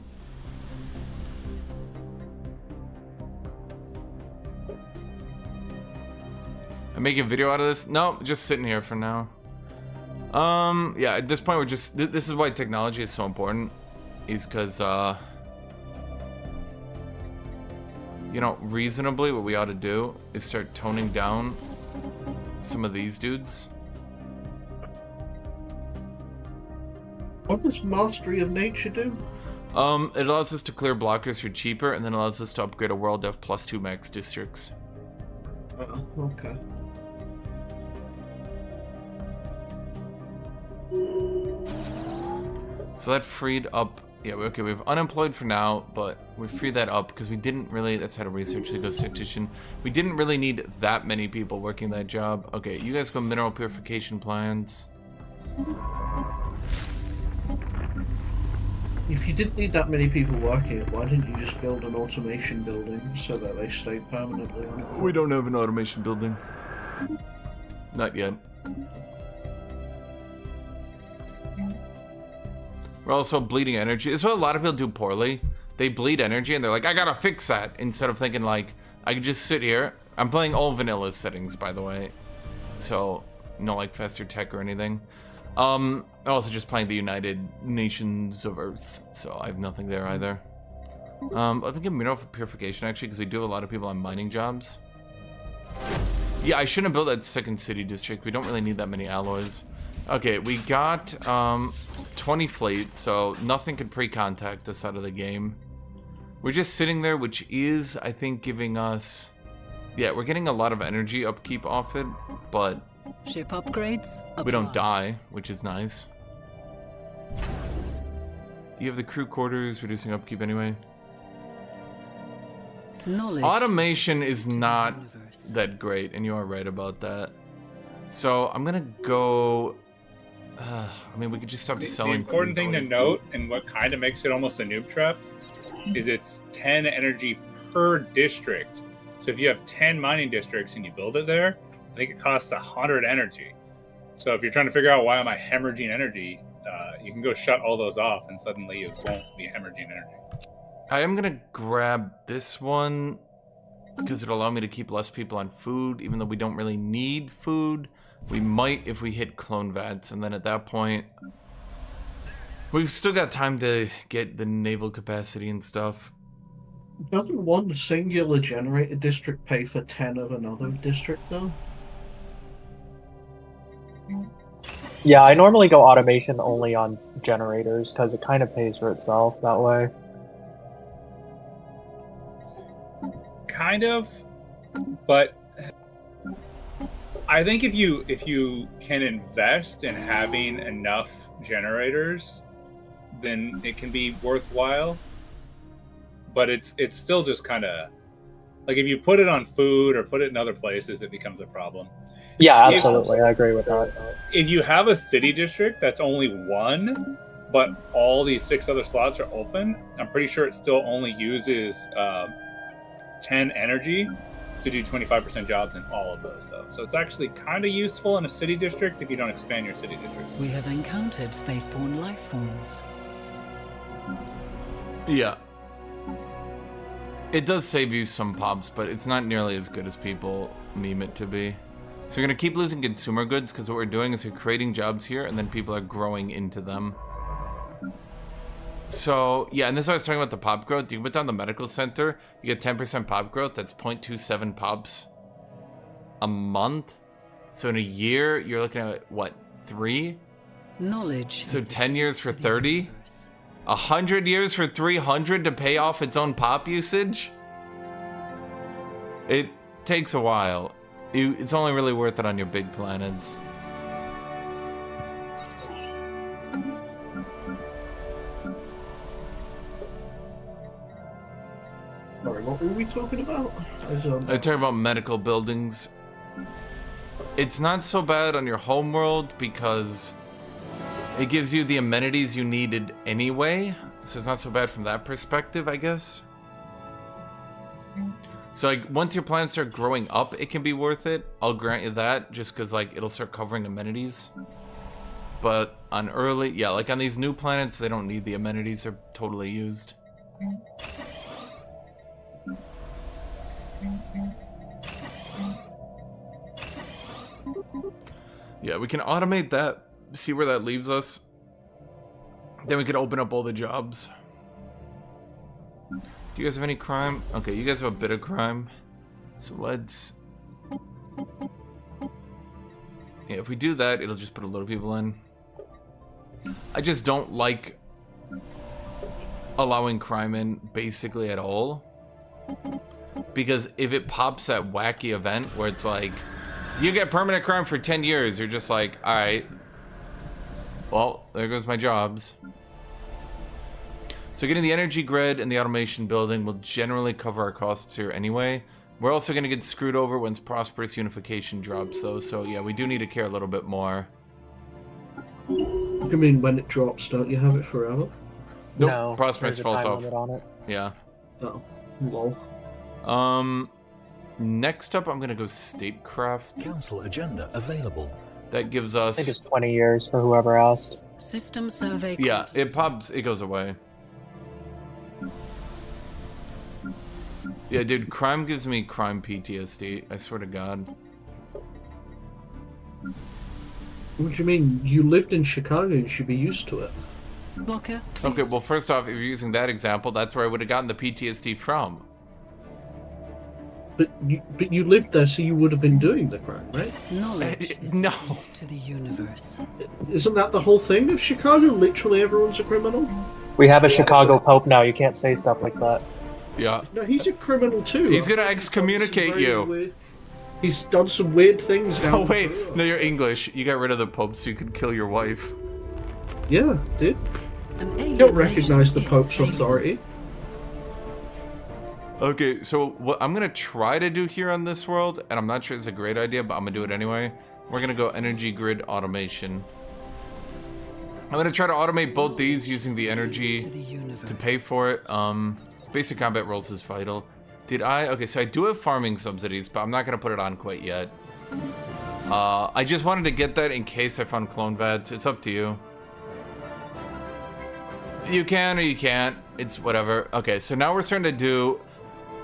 I'm making a video out of this? No, just sitting here for now. Yeah, at this point we're just... This is why technology is so important. Is because, you know, reasonably what we ought to do is start toning down some of these dudes. What does Mastery of Nature do? It allows us to clear blockers for cheaper, and then allows us to upgrade a world to have +2 max districts. Oh, okay. So that freed up... Yeah, okay, we have unemployed for now, but we freed that up because we didn't really... That's how to research the ghost tactician. We didn't really need that many people working that job. Okay, you guys go mineral purification plans. If you didn't need that many people working it, why didn't you just build an automation building so that they stayed permanently on it? We don't have an automation building. Not yet. We're also bleeding energy. This is what a lot of people do poorly. They bleed energy and they're like, I gotta fix that. Instead of thinking like, I can just sit here. I'm playing all vanilla settings, by the way. So, no like faster tech or anything. I'm also just playing the United Nations of Earth. So I have nothing there either. I think a mineral for purification actually, because we do have a lot of people on mining jobs. Yeah, I shouldn't have built that second city district. We don't really need that many alloys. Okay, we got 20 fleet, so nothing could pre-contact us out of the game. We're just sitting there, which is, I think, giving us... Yeah, we're getting a lot of energy upkeep off it, but... Ship upgrades. We don't die, which is nice. You have the crew quarters, reducing upkeep anyway. Knowledge. Automation is not that great, and you are right about that. So I'm gonna go... I mean, we could just stop selling. The important thing to note, and what kind of makes it almost a noob trap, is it's 10 energy per district. So if you have 10 mining districts and you build it there, I think it costs 100 energy. So if you're trying to figure out why am I hemorrhaging energy, you can go shut all those off, and suddenly it won't be hemorrhaging energy. I am gonna grab this one because it'll allow me to keep less people on food, even though we don't really need food. We might if we hit clone vats, and then at that point, we've still got time to get the naval capacity and stuff. Doesn't one singular generator district pay for 10 of another district, though? Yeah, I normally go automation only on generators because it kind of pays for itself that way. Kind of, but I think if you can invest in having enough generators, then it can be worthwhile. But it's still just kind of like if you put it on food or put it in other places, it becomes a problem. Yeah, absolutely. I agree with that. If you have a city district that's only one, but all these 6 other slots are open, I'm pretty sure it still only uses 10 energy to do 25% jobs in all of those, though. So it's actually kind of useful in a city district if you don't expand your city district. We have encountered spaceborne life forms. Yeah. It does save you some pops, but it's not nearly as good as people meme it to be. So we're going to keep losing consumer goods because what we're doing is we're creating jobs here and then people are growing into them. So, yeah, and this is what I was talking about the pop growth. You put down the medical center, you get 10% pop growth. That's 0.27 pops a month. So in a year, you're looking at, what, 3? Knowledge. So 10 years for 30? 100 years for 300 to pay off its own pop usage? It takes a while. It's only really worth it on your big planets. Sorry, what were we talking about? I talk about medical buildings. It's not so bad on your home world because it gives you the amenities you needed anyway. So it's not so bad from that perspective, I guess. So like once your plants start growing up, it can be worth it. I'll grant you that, just because like it'll start covering amenities. But on early, yeah, like on these new planets, they don't need the amenities. They're totally used. Yeah, we can automate that, see where that leaves us. Then we can open up all the jobs. Do you guys have any crime? Okay, you guys have a bit of crime. So let's... Yeah, if we do that, it'll just put a lot of people in. I just don't like allowing crime in basically at all. Because if it pops that wacky event where it's like, you get permanent crime for 10 years, you're just like, alright. Well, there goes my jobs. So getting the energy grid and the automation building will generally cover our costs here anyway. We're also going to get screwed over once prosperous unification drops though, so yeah, we do need to care a little bit more. I mean, when it drops, don't you have it forever? Nope, No, prosperous there's a falls time off. limit on it. Yeah. Oh, lol. Next up I'm going to go statecraft. Council agenda available. That gives I us... think it's 20 years for whoever asked. System survey. Yeah, complete. it pops, it goes away. Yeah, dude, crime gives me crime PTSD, I swear to God. What do you mean? You lived in Chicago, you should be used to it. Blocker. Okay, well, first off, if you're using that example, that's where I would have gotten the PTSD from. But you lived there, so you would have been doing the crime, right? Knowledge is no. the key to the universe. Isn't that the whole thing of Chicago? Literally everyone's a criminal? We have a Chicago Pope now. You can't say stuff like that. Yeah. No, he's a criminal too. He's gonna I think excommunicate done some you. very weird- He's done some weird things down Oh, wait, the road. no, you're English. You got rid of the Pope so you could kill your wife. Yeah, dude. An alien don't recognize the nation Pope's is aliens. authority. Okay, so what I'm gonna try to do here on this world, and I'm not sure it's a great idea, but I'm gonna do it anyway. We're gonna go energy grid automation. I'm gonna try to automate both these using the energy To the universe. to pay for it. Basic combat rolls is vital. Did I? Okay, so I do have farming subsidies, but I'm not gonna put it on quite yet. I just wanted to get that in case I found clone VADs. It's up to you. You can or you can't. It's whatever. Okay, so now we're starting to do...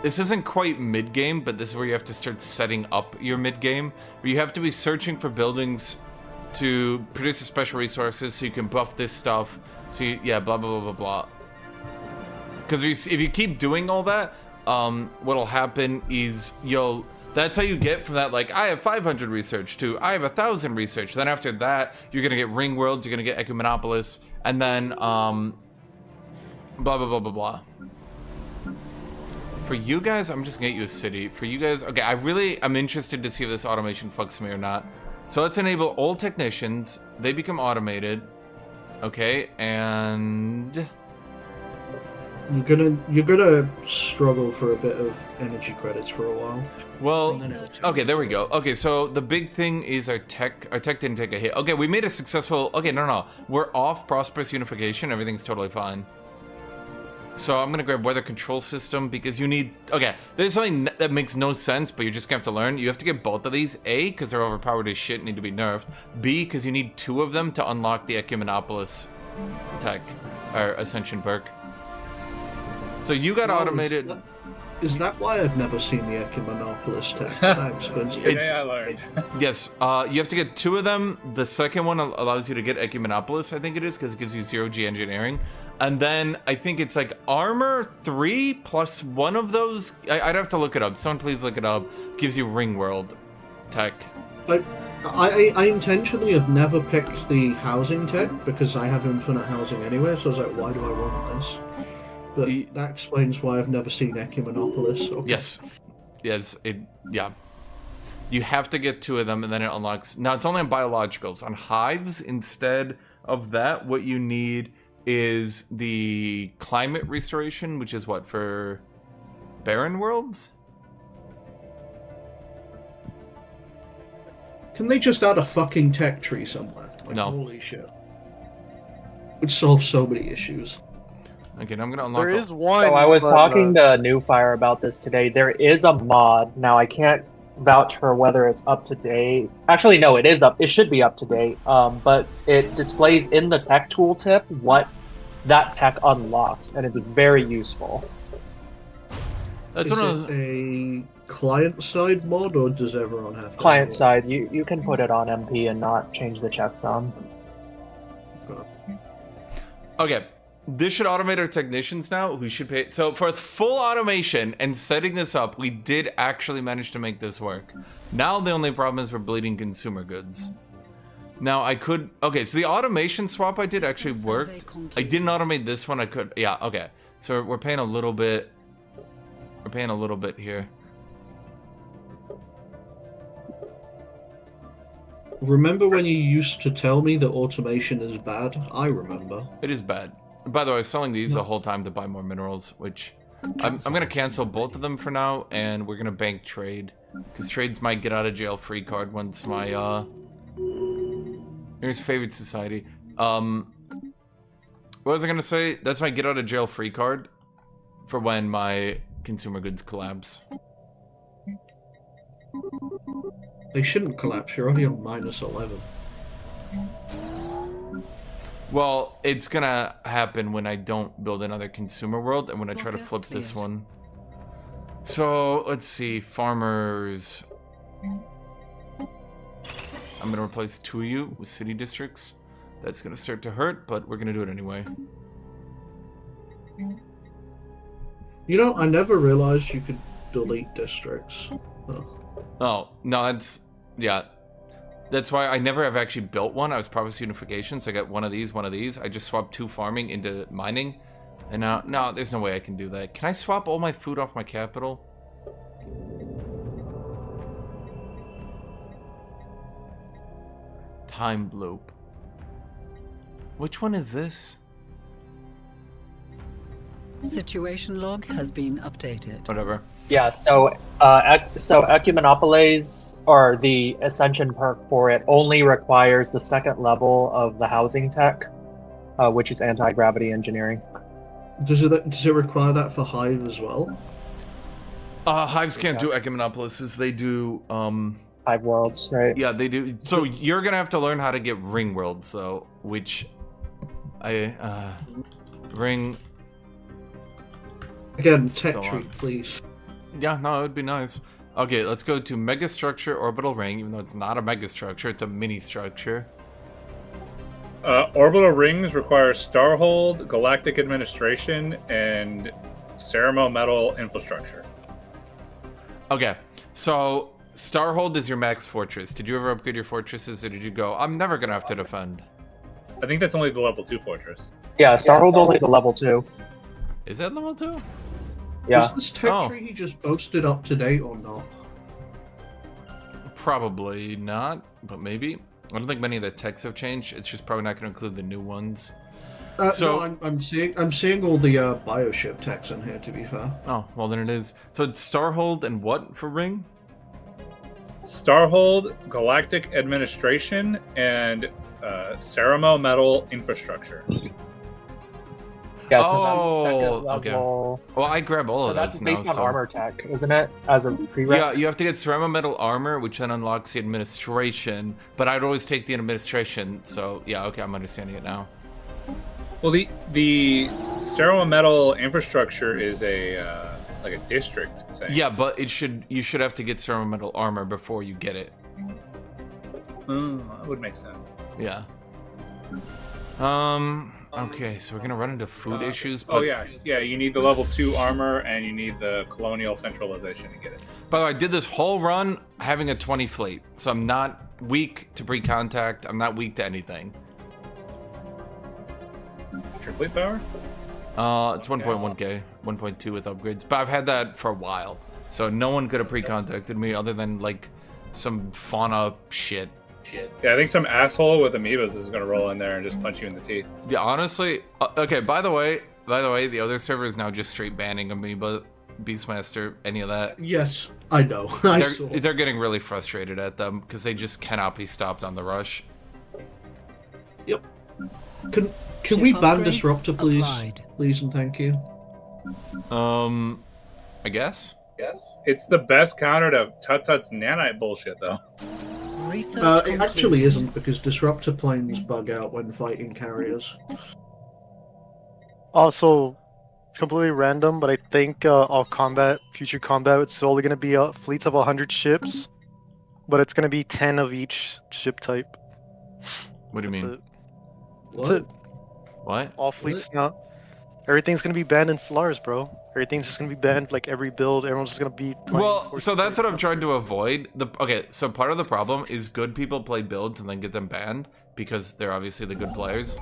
This isn't quite mid-game, but this is where you have to start setting up your mid-game. Where you have to be searching for buildings to produce the special resources so you can buff this stuff. So you, yeah, blah, blah, blah, blah, blah. Because if you keep doing all that, what'll happen is you'll... That's how you get from that, like, I have 500 research to I have 1,000 research. Then after that, you're going to get Ring Worlds, you're going to get Ecumenopolis, and then, blah, blah, blah, blah, blah. For you guys, I'm just going to get you a city. For you guys, okay, I'm interested to see if this automation fucks me or not. So let's enable all technicians. They become automated. Okay, and... You're gonna struggle for a bit of energy credits for a while. Well, okay, there we go. Okay, so the big thing is our tech didn't take a hit. Okay, we made a successful, okay, no. We're off prosperous unification, everything's totally fine. So I'm gonna grab weather control system because you need, okay, there's something that makes no sense, but you're just gonna have to learn. You have to get both of these. A, because they're overpowered as shit, need to be nerfed. B, because you need 2 of them to unlock the Ecumenopolis tech, or Ascension perk. So you got automated. Is that why I've never seen the Ecumenopolis tech? That explains it. Today I learned. Yes, you have to get 2 of them. The second one allows you to get Ecumenopolis, I think it is, because it gives you 0G engineering. And then I think it's like armor 3 plus 1 of those. I'd have to look it up. Someone please look it up. Gives you Ring World tech. I intentionally have never picked the housing tech because I have infinite housing anyway, so I was like, why do I want this? But that explains why I've never seen Ecumenopolis. Okay. Yes. Yeah. You have to get 2 of them and then it unlocks. Now it's only on biologicals. On hives, instead of that, what you need is the climate restoration, which is what, for barren worlds? Can they just add a fucking tech tree somewhere? Like, No. holy shit. Would solve so many issues. Okay, now I'm gonna unlock. There is one. So I was but, talking to New Fire about this today. There is a mod. Now I can't vouch for whether it's up to date. Actually, no, it is up. It should be up to date. But it displays in the tech tooltip what that tech unlocks, and it's very useful. That's Is one of it those. a client-side mod, or does everyone have to Client have it? side, you can put it on MP and not change the checksum. Okay, this should automate our technicians now, who should pay. So for full automation and setting this up, we did actually manage to make this work. Now the only problem is we're bleeding consumer goods. Now I could, okay, so the automation swap I did actually worked. I didn't automate this one, I could, yeah, okay. So we're paying a little bit, here. Remember when you used to tell me that automation is bad? I remember. It is bad. By the way, I was selling these the whole time to buy more minerals, which I'm gonna cancel both of them for now, and we're gonna bank trade, because trades might get out of jail free card once my here's favorite society. What was I gonna say? That's my get out of jail free card for when my consumer goods collapse. They shouldn't collapse. You're already on -11. Well, it's gonna happen when I don't build another consumer world and when I try to Blocker flip this cleared. one. So, let's see. Farmers. I'm gonna replace 2 of you with city districts. That's gonna start to hurt, but we're gonna do it anyway. You know, I never realized you could delete districts. Oh. Oh, no, that's... Yeah. That's why I never have actually built one. I was province unification, so I got one of these, one of these. I just swapped 2 farming into mining. And now, no, there's no way I can do that. Can I swap all my food off my capital? Time loop. Which one is this? Situation log has been updated. Whatever. Yeah, so Ecumenopolis, or the Ascension perk for it, only requires the 2nd level of the housing tech, which is anti-gravity engineering. Does it require that for Hive as well? Hives can't do Ecumenopolises. They do, Hive worlds, right? yeah, they do. So you're gonna have to learn how to get ring worlds, though, which ring. Again, Still tech tree, on. please. Yeah, no, it would be nice. Okay, let's go to megastructure orbital ring, even though it's not a megastructure, it's a mini structure. Orbital rings require Starhold, Galactic Administration, and Ceramo Metal Infrastructure. Okay, so Starhold is your max fortress. Did you ever upgrade your fortresses, or did you go, I'm never gonna have to defend? I think that's only the level 2 fortress. Yeah, Starhold's only the level 2. Is that level 2? Yeah. Is this tech Oh. tree he just posted up to date or not? Probably not, but maybe. I don't think many of the techs have changed. It's just probably not going to include the new ones. So- No, I'm seeing all the bioship techs in here. To be fair, Oh, well then it is. So it's Starhold and what for ring? Starhold, Galactic Administration, and Ceramo Metal Infrastructure. Yeah, so Oh, that's 2nd okay. level. Well, I grab all So of that's those now. based on So. armor tech, isn't it? As a prereq? Yeah, you have to get ceramic metal armor, which then unlocks the administration. But I'd always take the administration. So yeah, okay, I'm understanding it now. Well, the Ceramo Metal Infrastructure is a like a district thing. Yeah, but you should have to get ceramic metal armor before you get it. That would make sense. Yeah. Okay, so we're gonna run into food issues. But Oh yeah, you need the level 2 armor and you need the colonial centralization to get it. By the way, I did this whole run having a 20 fleet, so I'm not weak to pre-contact. I'm not weak to anything. What's your fleet power? It's 1.1k, 1.2 with upgrades, but I've had that for a while, so no one could have pre-contacted me other than like some fauna shit. Yeah, I think some asshole with amoebas is gonna roll in there and just punch you in the teeth. Yeah, honestly. Okay. By the way, the other server is now just straight banning amoeba Beastmaster, any of that. Yes, I know. I saw. They're getting really frustrated at them because they just cannot be stopped on the rush. Yep. Can we ban Disruptor, please? Please and thank you. I guess. Yes. It's the best counter to Tut-Tut's nanite bullshit, though. It actually isn't, because Disruptor planes bug out when fighting carriers. Also, completely random, but I think all combat, future combat, it's only going to be fleets of 100 ships, but it's going to be 10 of each ship type. What do you mean? That's it. What? All fleets now. Everything's going to be banned in Stellaris, bro. Everything's just going to be banned, like every build. Everyone's just going to be... Well, so that's what I'm trying to avoid. Okay, so part of the problem is good people play builds and then get them banned because they're obviously the good players.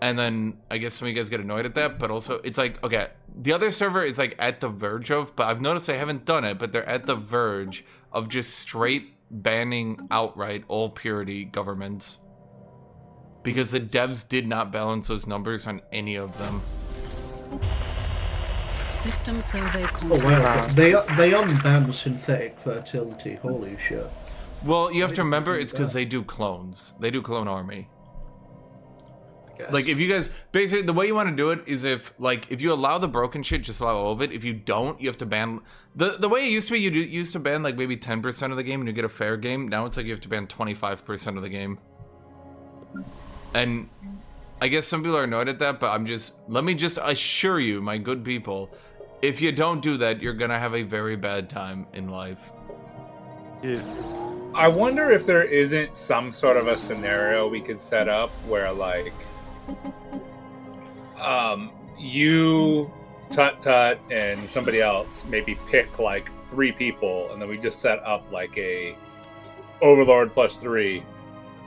And then I guess some of you guys get annoyed at that, but also it's like, okay, the other server is like at the verge of, but I've noticed they haven't done it, but they're at the verge of just straight banning outright all purity governments. Because the devs did not balance those numbers on any of them. System survey complete. Oh wow, they unbanned synthetic fertility, holy shit. Well, you have to remember it's because they do clones. They do clone army. Like, if you guys, basically, the way you want to do it is if you allow the broken shit, just allow all of it. If you don't, you have to ban, the way it used to be, you used to ban, like, maybe 10% of the game and you get a fair game. Now it's like you have to ban 25% of the game. And I guess some people are annoyed at that, but let me just assure you, my good people, if you don't do that, you're gonna have a very bad time in life. Yeah. I wonder if there isn't some sort of a scenario we could set up where, like, you, Tut-Tut, and somebody else maybe pick, like, 3 people, and then we just set up, like, a Overlord +3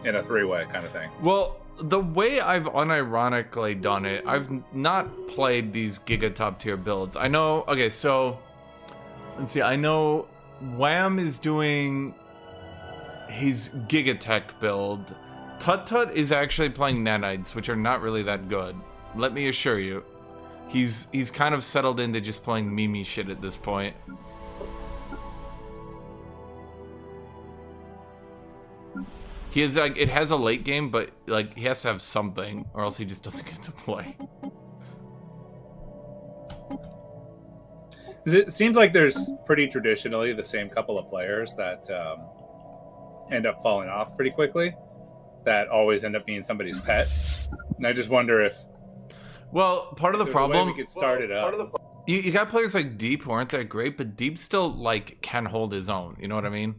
in a 3-way kind of thing. Well, the way I've unironically done it, I've not played these Giga top tier builds. I know, okay, so, let's see, I know Wham is doing his Gigatech build. Tut-Tut is actually playing nanites, which are not really that good. Let me assure you. He's kind of settled into just playing Mimi shit at this point. He is like, it has a late game, but like he has to have something, or else he just doesn't get to play. It seems like there's pretty traditionally the same couple of players that end up falling off pretty quickly. That always end up being somebody's pet, and I just wonder if. Well, part of the problem. We could start it up. You got players like Deep who aren't that great, but Deep still like can hold his own. You know what I mean?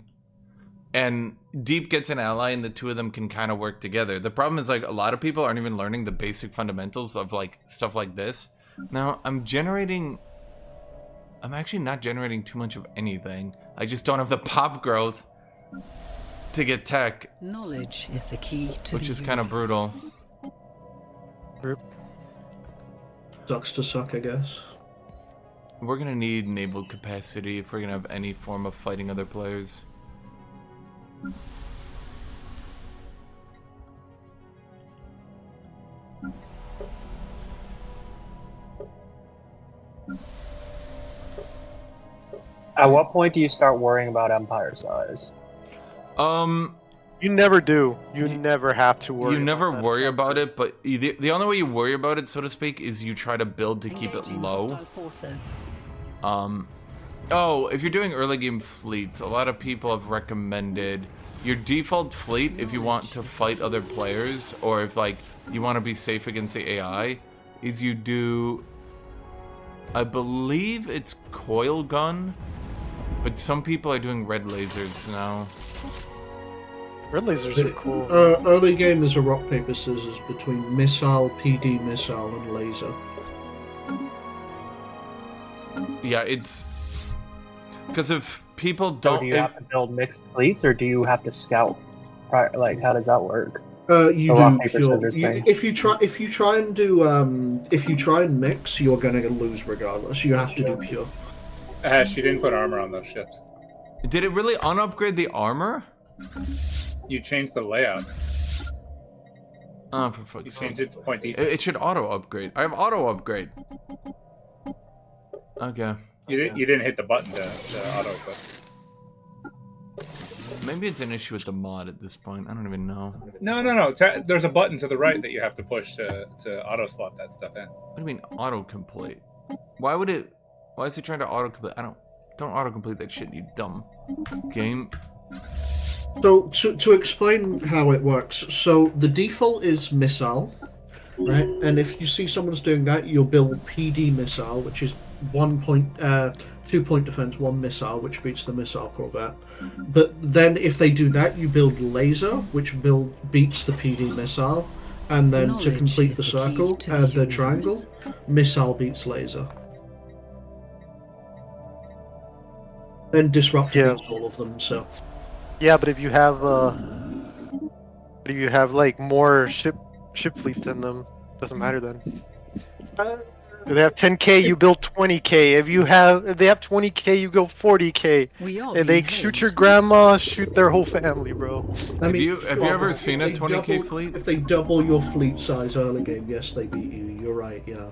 And Deep gets an ally, and the two of them can kind of work together. The problem is, like, a lot of people aren't even learning the basic fundamentals of, like, stuff like this. Now, I'm actually not generating too much of anything. I just don't have the pop growth to get tech. Knowledge is the key to which is kind of brutal. Sucks to suck, I guess. We're gonna need naval capacity if we're gonna have any form of fighting other players. At what point do you start worrying about empire size? You never do. You never have to worry. You never worry about it, but the only way you worry about it, so to speak, is you try to build to keep it low. Oh, if you're doing early game fleets, a lot of people have recommended your default fleet if you want to fight other players, or if like you want to be safe against the AI, is you do, I believe it's coil gun, but some people are doing red lasers now. Red lasers are cool. Early game is a rock, paper, scissors between missile, PD missile, and laser. Yeah, it's because if people don't. So do you have to build mixed fleets, or do you have to scout? Like, how does that work? You do pure. If you try and mix, you're gonna lose regardless. You have to do pure. Ash, you didn't put armor on those ships. Did it really unupgrade the armor? You changed the layout. Oh, for fuck's sake. You changed it to point defense. It should auto upgrade. I have auto upgrade. Okay. You didn't hit the button to auto equip. Maybe it's an issue with the mod at this point. I don't even know. No. There's a button to the right that you have to push to auto slot that stuff in. What do you mean autocomplete? Why would it? Why is it trying to autocomplete? Don't autocomplete that shit, you dumb game. So to explain how it works, so the default is missile, right? And if you see someone's doing that, you'll build PD missile, which is 2-point defense, 1 missile, which beats the missile corvette. But then if they do that, you build laser, which beats the PD missile, and then to Knowledge complete is the the key circle, to the the universe. triangle, missile beats laser. Then disruptor beats all of them. So Yeah, but if you have like more ship fleet than them, doesn't matter then. If they have 10k, you build 20k. If they have 20k, you go 40k. We are If they being shoot hailed. your grandma, shoot their whole family, bro. I mean, Have you ever seen a if they 20k double- fleet? If they double your fleet size early game, yes, they beat you. You're right. Yeah.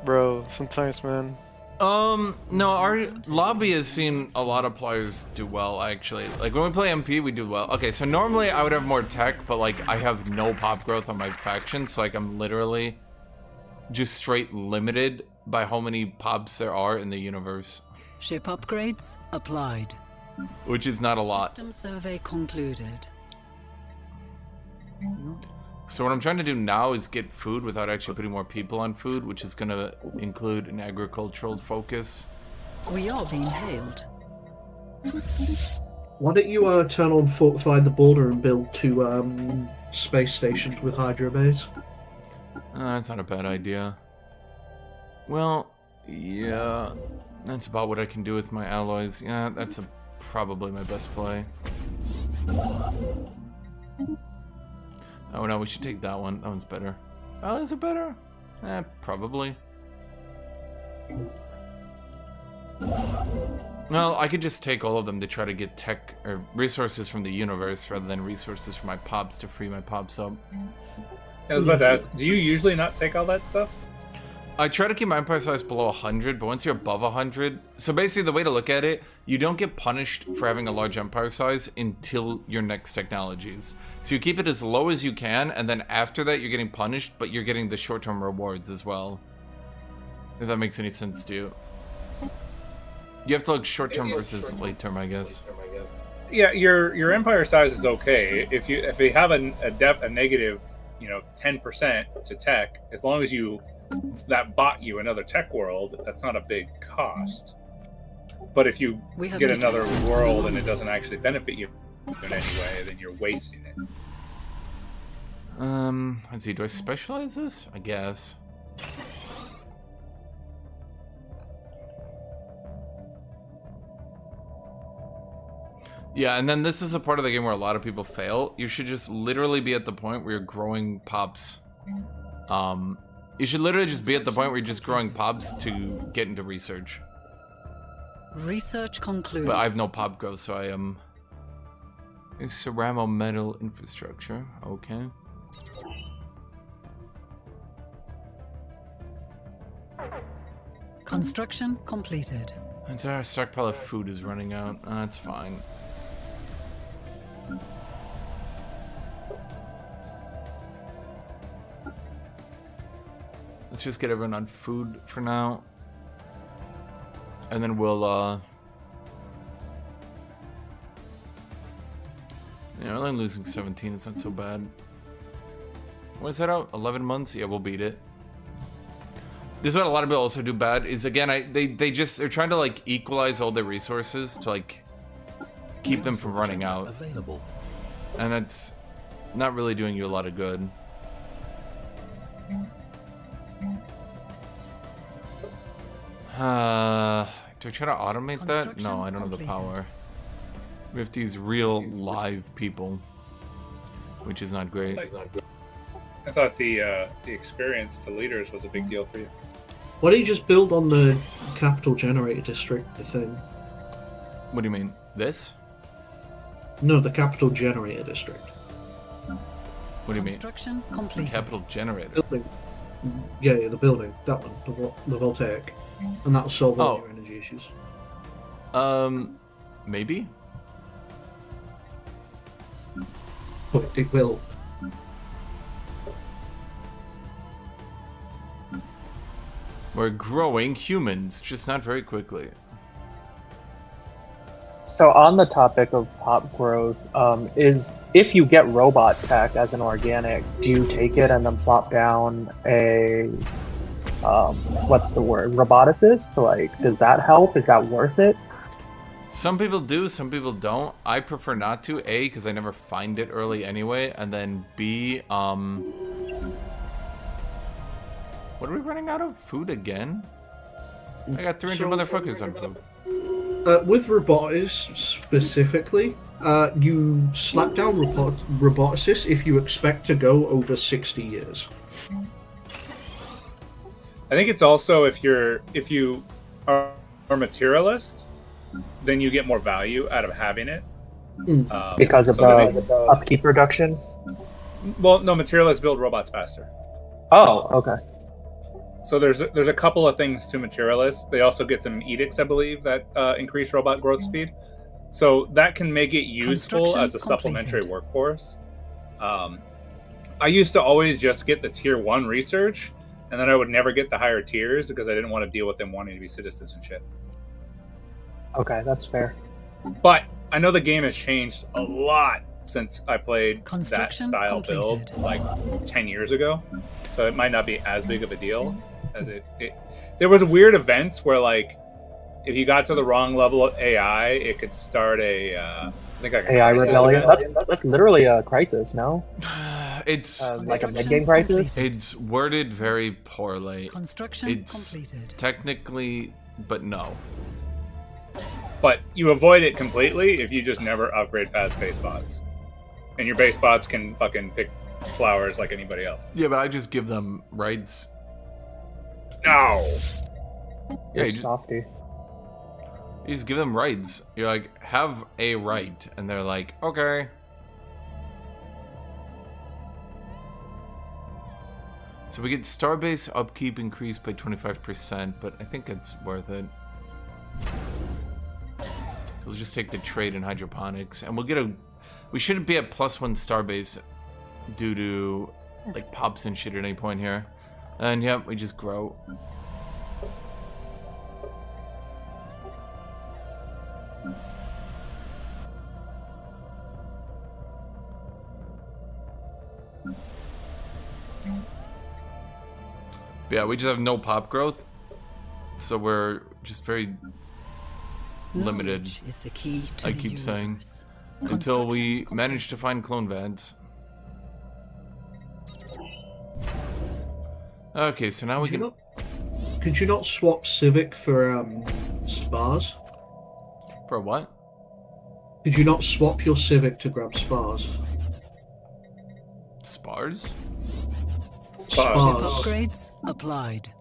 Bro, sometimes, man. No, our lobby has seen a lot of players do well, actually. Like, when we play MP, we do well. Okay, so normally I would have more tech, but, like, I have no pop growth on my faction, so, like, I'm literally just straight limited by how many pops there are in the universe, Ship upgrades applied. which is not a lot. System survey concluded. So what I'm trying to do now is get food without actually putting more people on food, which is going to include an agricultural focus. We are being hailed. Why don't you turn on fortify the border and build 2 space stations with hydro bays? That's not a bad idea. Well, yeah, that's about what I can do with my alloys. Yeah, that's probably my best play. Oh no, we should take that one. That one's better. Oh, is it better? Probably. Well, I could just take all of them to try to get tech or resources from the universe rather than resources for my pops to free my pops up. I was about to ask, do you usually not take all that stuff? I try to keep my empire size below 100, but once you're above 100... So basically, the way to look at it, you don't get punished for having a large empire size until your next technologies. So you keep it as low as you can, and then after that, you're getting punished, but you're getting the short-term rewards as well. If that makes any sense to you. You have to look short-term versus late-term, I guess. Yeah, your empire size is okay. If you have a negative, 10% to tech, as long as that bought you another tech world, that's not a big cost. But if you get another world and it doesn't actually benefit you in any way, then you're wasting it. Let's see, do I specialize this? I guess. Yeah, and then this is a part of the game where a lot of people fail. You should just literally be at the point where you're growing pops. You should literally just be at the point where you're just growing pops to get into research. Research concluded. But I have no pop growth, so I am... Ceramo metal infrastructure, okay. Construction completed. And our stockpile of food is running out. That's fine. Let's just get everyone on food for now. And then we'll, yeah, we're only losing 17. It's not so bad. What is that out? 11 months? Yeah, we'll beat it. This is what a lot of people also do bad, is again, they're trying to like equalize all their resources to like keep them from running out. Available. And that's not really doing you a lot of good. Do I try to automate that? No, I don't have the power. We have to use real live people, which is not great. I thought the experience to leaders was a big deal for you. Why don't you just build on the capital generator district, the thing? What do you mean? This? No, the capital generator district. What do you mean? Construction completed. Capital generator. Building. Yeah, the building, that one, the voltaic, and that'll solve all Oh. your energy issues. Maybe? But it will. We're growing humans, just not very quickly. So on the topic of pop growth, is if you get robot tech as an organic, do you take it and then plop down a what's the word, roboticist? Like, does that help? Is that worth it? Some people do, some people don't. I prefer not to, A, because I never find it early anyway, and then B, what are we running out of? Food again? I got 300 motherfuckers on food. With robotics specifically, you slap down roboticists if you expect to go over 60 years. I think it's also if you are a materialist, then you get more value out of having it. Because of the upkeep reduction? Well, no, materialists build robots faster. Oh, okay. So there's a couple of things to materialists. They also get some edicts, I believe, that increase robot growth speed. So that can make it useful as a supplementary workforce. I used to always just get the tier 1 research, and then I would never get the higher tiers because I didn't want to deal with them wanting to be citizens and shit. Okay, that's fair. But I know the game has changed a lot since I played that style build like 10 years ago. So it might not be as big of a deal as it there was weird events where, like, if you got to the wrong level of AI, it could start I think like AI rebellion. That's literally a crisis, no? It's like a mid-game crisis? It's worded very poorly. Construction completed. Technically, but no. But you avoid it completely if you just never upgrade past base bots. And your base bots can fucking pick flowers like anybody else. Yeah, but I just give them rights. No! Yeah, You're softy. You just give them rights. You're like, have a right. And they're like, okay. So we get starbase upkeep increased by 25%, but I think it's worth it. We'll just take the trade in hydroponics, and we'll get we shouldn't be at +1 starbase due to like pops and shit at any point here. And yeah, we just grow. But yeah, we just have no pop growth, so we're just very limited. Knowledge is the key to I the keep saying, universe. until we Construction manage to find clone vads. Okay, so now we can. Could you not swap Civic for Spars? For what? Could you not swap your Civic to grab Spars? Spars? Spars. Upgrades applied.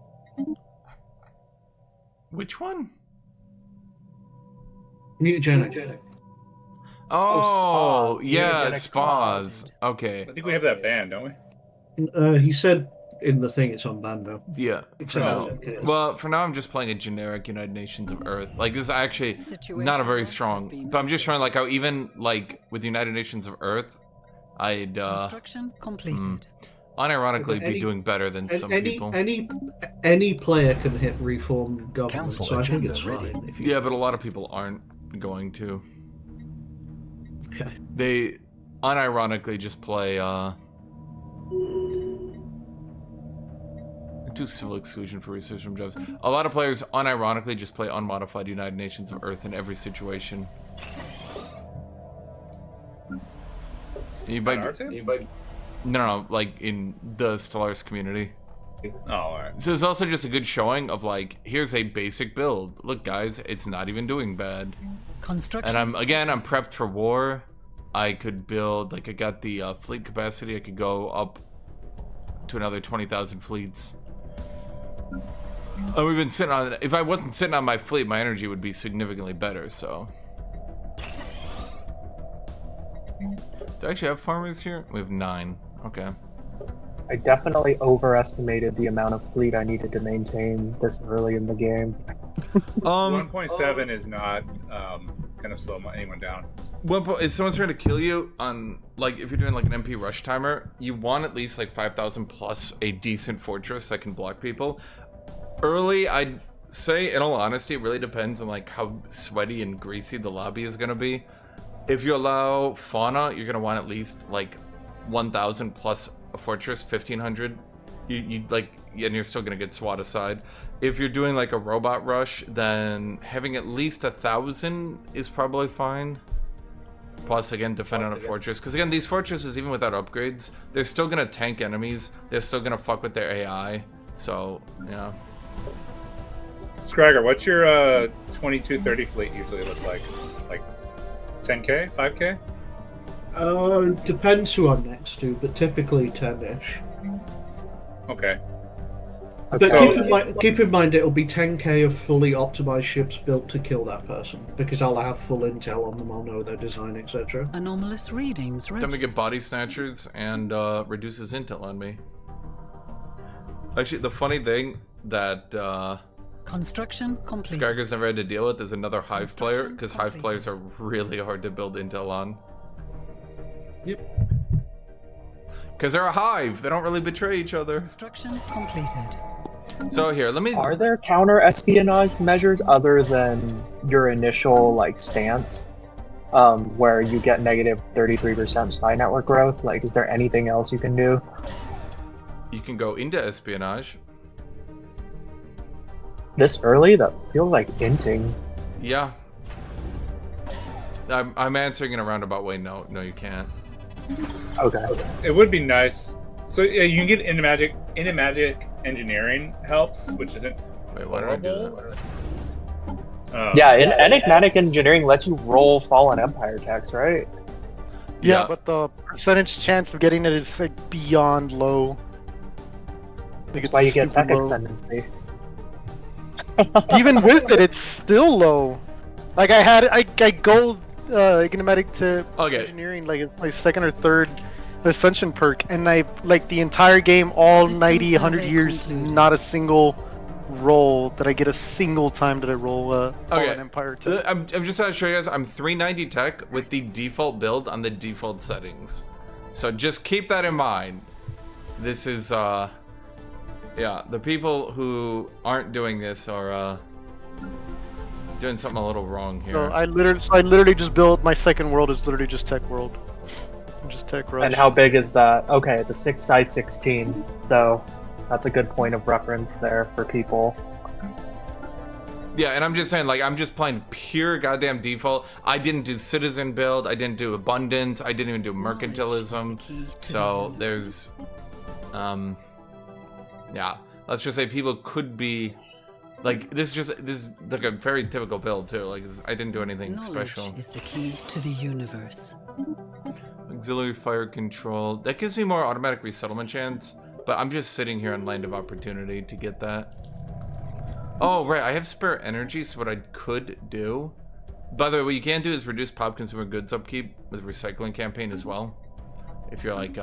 Which one? Mutagenic. Oh, spas. yeah, Mutagenic spas. spas. Okay. I think we have that banned, don't we? He said in the thing it's on banned though. Yeah. For Except now. it is. Well, for now I'm just playing a generic United Nations of Earth. Like, this is actually Situation not a very has strong. been But I'm just trying, like, how even, like, with United Nations of Earth, I'd, Construction completed. unironically Any- be doing better than some people. Any player can hit reform government, Council so I think agenda it's ready. fine. If you... Yeah, but a lot of people aren't going to. Okay. They unironically just play, do civil exclusion for research from jobs. A lot of players unironically just play unmodified United Nations of Earth in every situation. No, like in the Stellaris community. Oh, alright. So it's also just a good showing of, like, here's a basic build. Look, guys, it's not even doing bad. Construction. And I'm prepped for war. I could build, like, I got the fleet capacity. I could go up to another 20,000 fleets. And we've been sitting on. If I wasn't sitting on my fleet, my energy would be significantly better. So, do I actually have farmers here? We have 9. Okay. I definitely overestimated the amount of fleet I needed to maintain this early in the game. 1.7 is not gonna slow anyone down. Well, if someone's trying to kill you on, like, if you're doing like an MP rush timer, you want at least like 5,000 plus a decent fortress that can block people. Early, I'd say, in all honesty, it really depends on like how sweaty and greasy the lobby is gonna be. If you allow fauna, you're gonna want at least like 1,000 plus a fortress, 1,500. You like, and you're still gonna get SWAT aside. If you're doing like a robot rush, then having at least 1,000 is probably fine. Plus, again, defend on a fortress. Because, again, these fortresses, even without upgrades, they're still going to tank enemies. They're still going to fuck with their AI. So, yeah. Scragger, what's your 2230 fleet usually look like? Like 10k? 5k? Depends who I'm next to, but typically 10-ish. Okay. But So- keep in mind it'll be 10k of fully optimized ships built to kill that person, because I'll have full intel on them, I'll know their design, etc. Anomalous readings Then we registered. get body snatchers and reduces intel on me. Actually, the funny thing that Construction complete. Skarger's never had to deal with is another Hive player, Construction because Hive completed. players are really hard to build intel on. Yep. Because they're a Hive. They don't really betray each other. Construction completed. So here, let me... Are there counter espionage measures other than your initial like stance, where you get negative 33% spy network growth? Like, is there anything else you can do? You can go into espionage. This early? That feels like inting. Yeah. I'm answering in a roundabout way. No, you can't. Okay. It would be nice. So yeah, you can get enigmatic engineering helps, which isn't Wait, why did I do horrible. that? Yeah, enigmatic engineering lets you roll Fallen Empire text, right? Yeah, Yeah. but the percentage chance of getting it is like beyond low. Like, That's why you get tech super low. ascendancy. Even with it, it's still low. Like I go enigmatic to Okay. engineering like it's my second or third ascension perk, and I like the entire game, all System 90, 100 survey years, concluded. not a single roll that I get a single time that I roll Okay. Fallen Empire to. I'm just gonna show you guys. I'm 390 tech with the default build on the default settings. So just keep that in mind. This is yeah, the people who aren't doing this are doing something a little wrong here. So I literally just built my second world is literally just tech world. Just tech rush. And how big is that? Okay, it's a 6x16, so that's a good point of reference there for people. Yeah, and I'm just saying, like, I'm just playing pure goddamn default. I didn't do citizen build. I didn't do abundance. I didn't even do mercantilism. So there's, yeah. Let's just say people could be, like, this is like a very typical build too. Like, I didn't do anything Knowledge special. is the key to the universe. Auxiliary fire control. That gives me more automatic resettlement chance. But I'm just sitting here on Land of Opportunity to get that. Oh, right. I have spare energy, so what I could do... By the way, what you can do is reduce pop consumer goods upkeep with recycling campaign as well. If you're like,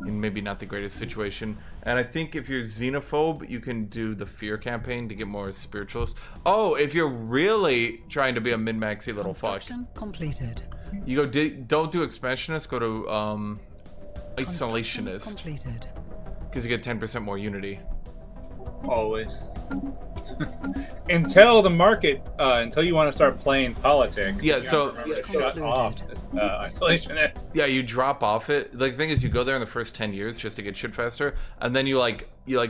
in maybe not the greatest situation. And I think if you're xenophobe, you can do the fear campaign to get more spiritualist. Oh, if you're really trying to be a min-maxy little fuck. Construction completed. You go, don't do expansionist, go to, Construction isolationist. completed. Because you get 10% more unity. Always. Until the market, until you want to start playing politics. Yeah, you so- have to remember to Concluded. shut off this, isolationist. Yeah, you drop off it. The thing is, you go there in the first 10 years just to get shit faster, and then you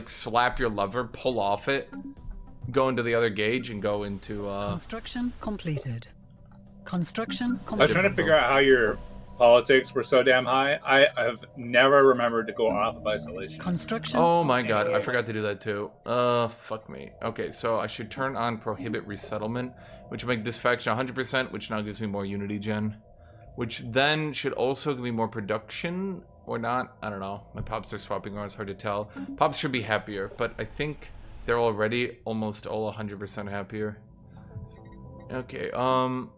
slap your lever, pull off it, go into the other gauge, and go into Construction completed. Construction I was trying completed. to figure out how your politics were so damn high. I have never remembered to go off of isolation. Construction. Oh my god, I forgot to do that too. Fuck me. Okay, so I should turn on prohibit resettlement, which will make this faction 100%, which now gives me more unity gen, which then should also give me more production, or not. I don't know. My pops are swapping around, it's hard to tell. Pops should be happier, but I think they're already almost all 100% happier. Okay, hold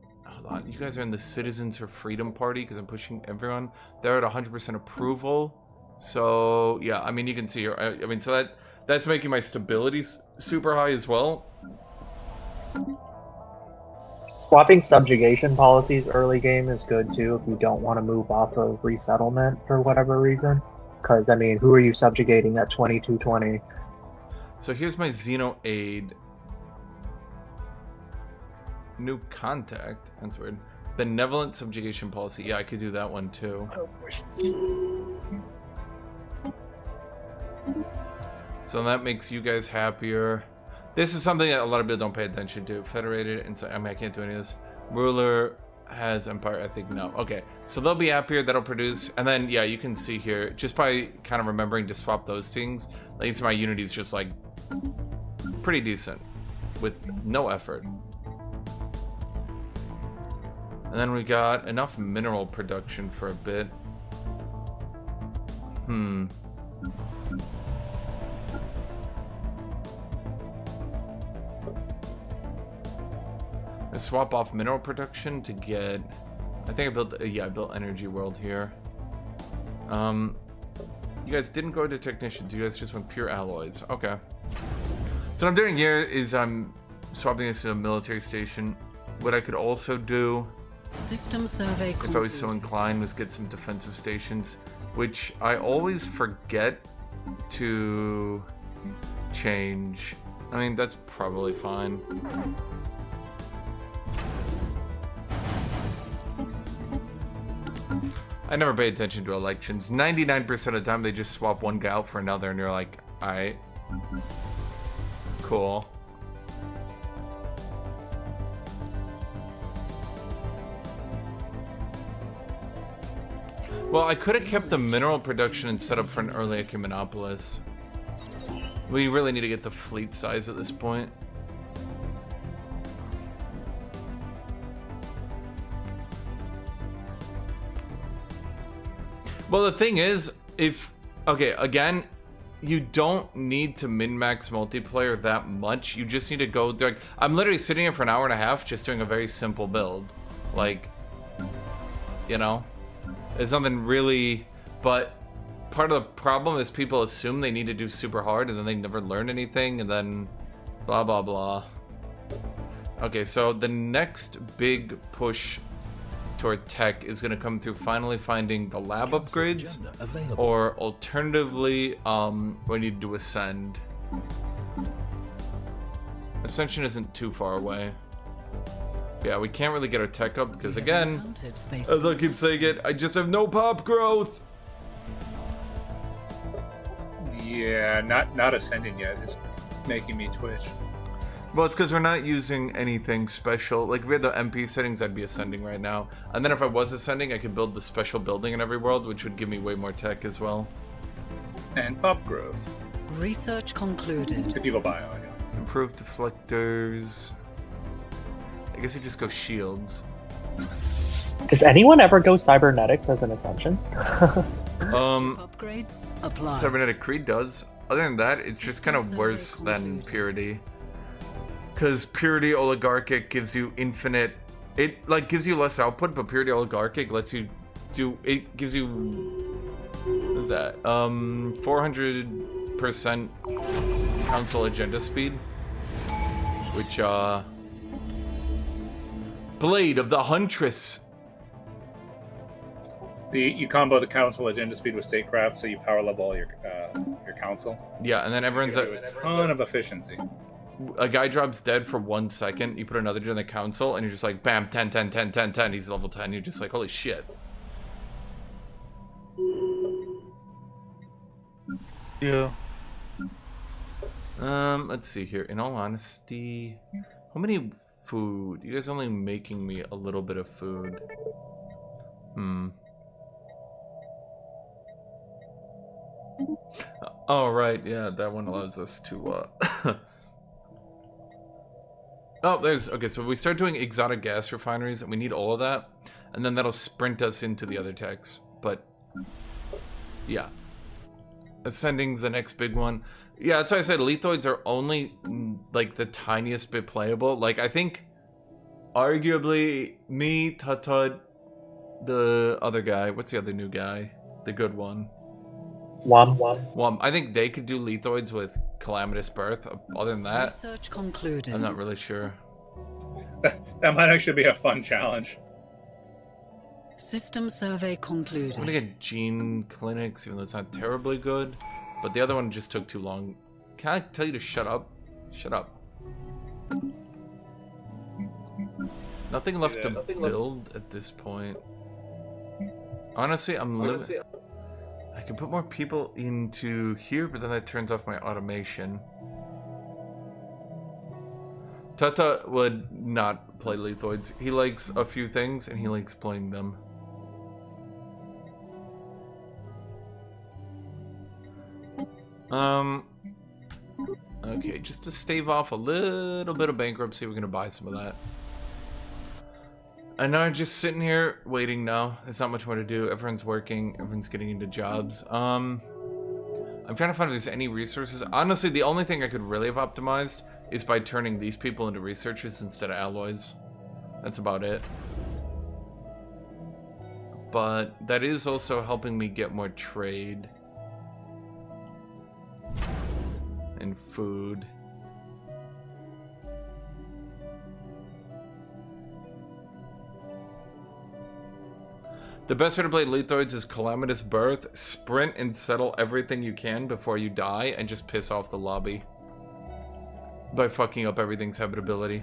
on. You guys are in the Citizens for Freedom party because I'm pushing everyone. They're at 100% approval. So yeah, I mean you can see here. I mean, so that's making my stability super high as well. Swapping subjugation policies early game is good too if you don't want to move off of resettlement for whatever reason. Because, I mean, who are you subjugating at 2220? So here's my Xeno aid. New contact. That's weird. Benevolent subjugation policy. Yeah, I could do that one too. So that makes you guys happier. This is something that a lot of people don't pay attention to. Federated, and so I mean I can't do any of this. Ruler has empire. I think no. Okay, so they'll be happier. That'll produce, and then yeah, you can see here just by kind of remembering to swap those things. Leads to my unity's just like pretty decent with no effort. And then we got enough mineral production for a bit. I swap off mineral production to get. I think I built. Yeah, I built energy world here. You guys didn't go to technicians. You guys just went pure alloys. Okay. So what I'm doing here is I'm swapping this to a military station. What I could also do, System survey if I was so inclined, was get some defensive stations, which I always forget to change. I mean, that's probably fine. I never pay attention to elections. 99% of the time, they just swap one guy out for another, and you're like, alright. Cool. Well, I could have kept the mineral production and set up for an early ecumenopolis. We really need to get the fleet size at this point. Well, the thing is, okay, again, you don't need to min-max multiplayer that much. You just need to go, like, I'm literally sitting here for an hour and a half just doing a very simple build. Like, you know, there's nothing really, but part of the problem is people assume they need to do super hard and then they never learn anything and then blah, blah, blah. Okay, so the next big push toward tech is going to come through finally finding the lab upgrades, or alternatively we need to ascend. Ascension isn't too far away. Yeah, we can't really get our tech up because again, as I keep saying it, I just have no pop growth. Yeah, not ascending yet. It's making me twitch. Well, it's because we're not using anything special. Like, if we had the MP settings, I'd be ascending right now. And then if I was ascending, I could build the special building in every world, which would give me way more tech as well. And pop growth. Research concluded. If you go bio, I guess. Improved deflectors. I guess you just go shields. Does anyone ever go cybernetics as an ascension? Upgrades apply. Cybernetic Creed does. Other than that, it's just kind of worse than Purity. Because Purity Oligarchic gives you infinite... It, like, gives you less output, but Purity Oligarchic lets you do... It gives you... What is that? 400% Council Agenda speed. Which, Blade of the Huntress. You combo the council agenda speed with statecraft, so you power level all your council. Yeah, and then everyone's at a ton of efficiency. A guy drops dead for 1 second, you put another dude in the council, and you're just like, bam, 10, 10, 10, 10, 10, he's level 10, you're just like, holy shit. Yeah. Let's see here, in all honesty, how many food? You guys are only making me a little bit of food. Oh, right, yeah, that one allows us to, Oh, okay, so we start doing exotic gas refineries, and we need all of that, and then that'll sprint us into the other techs, but, yeah. Ascending's the next big one. Yeah, that's why I said lethoids are only, like, the tiniest bit playable. Like, I think, arguably, me, Tutut, the other guy, what's the other new guy? The good one. One. Well, I think they could do lethoids with calamitous birth. Other than that, Research concluded. I'm not really sure. That might actually be a fun challenge. System survey concluded. I'm gonna get gene clinics, even though it's not terribly good. But the other one just took too long. Can I tell you to shut up? Shut up. Nothing left to build at this point. Honestly, I can put more people into here, but then that turns off my automation. Tata would not play lethoids. He likes a few things, and he likes playing them. Okay, just to stave off a little bit of bankruptcy, we're gonna buy some of that. I know I'm just sitting here waiting now. There's not much more to do. Everyone's working. Everyone's getting into jobs. I'm trying to find if there's any resources. Honestly, the only thing I could really have optimized is by turning these people into researchers instead of alloys. That's about it. But that is also helping me get more trade. And food. The best way to play lethoids is calamitous birth, sprint and settle everything you can before you die, and just piss off the lobby. By fucking up everything's habitability.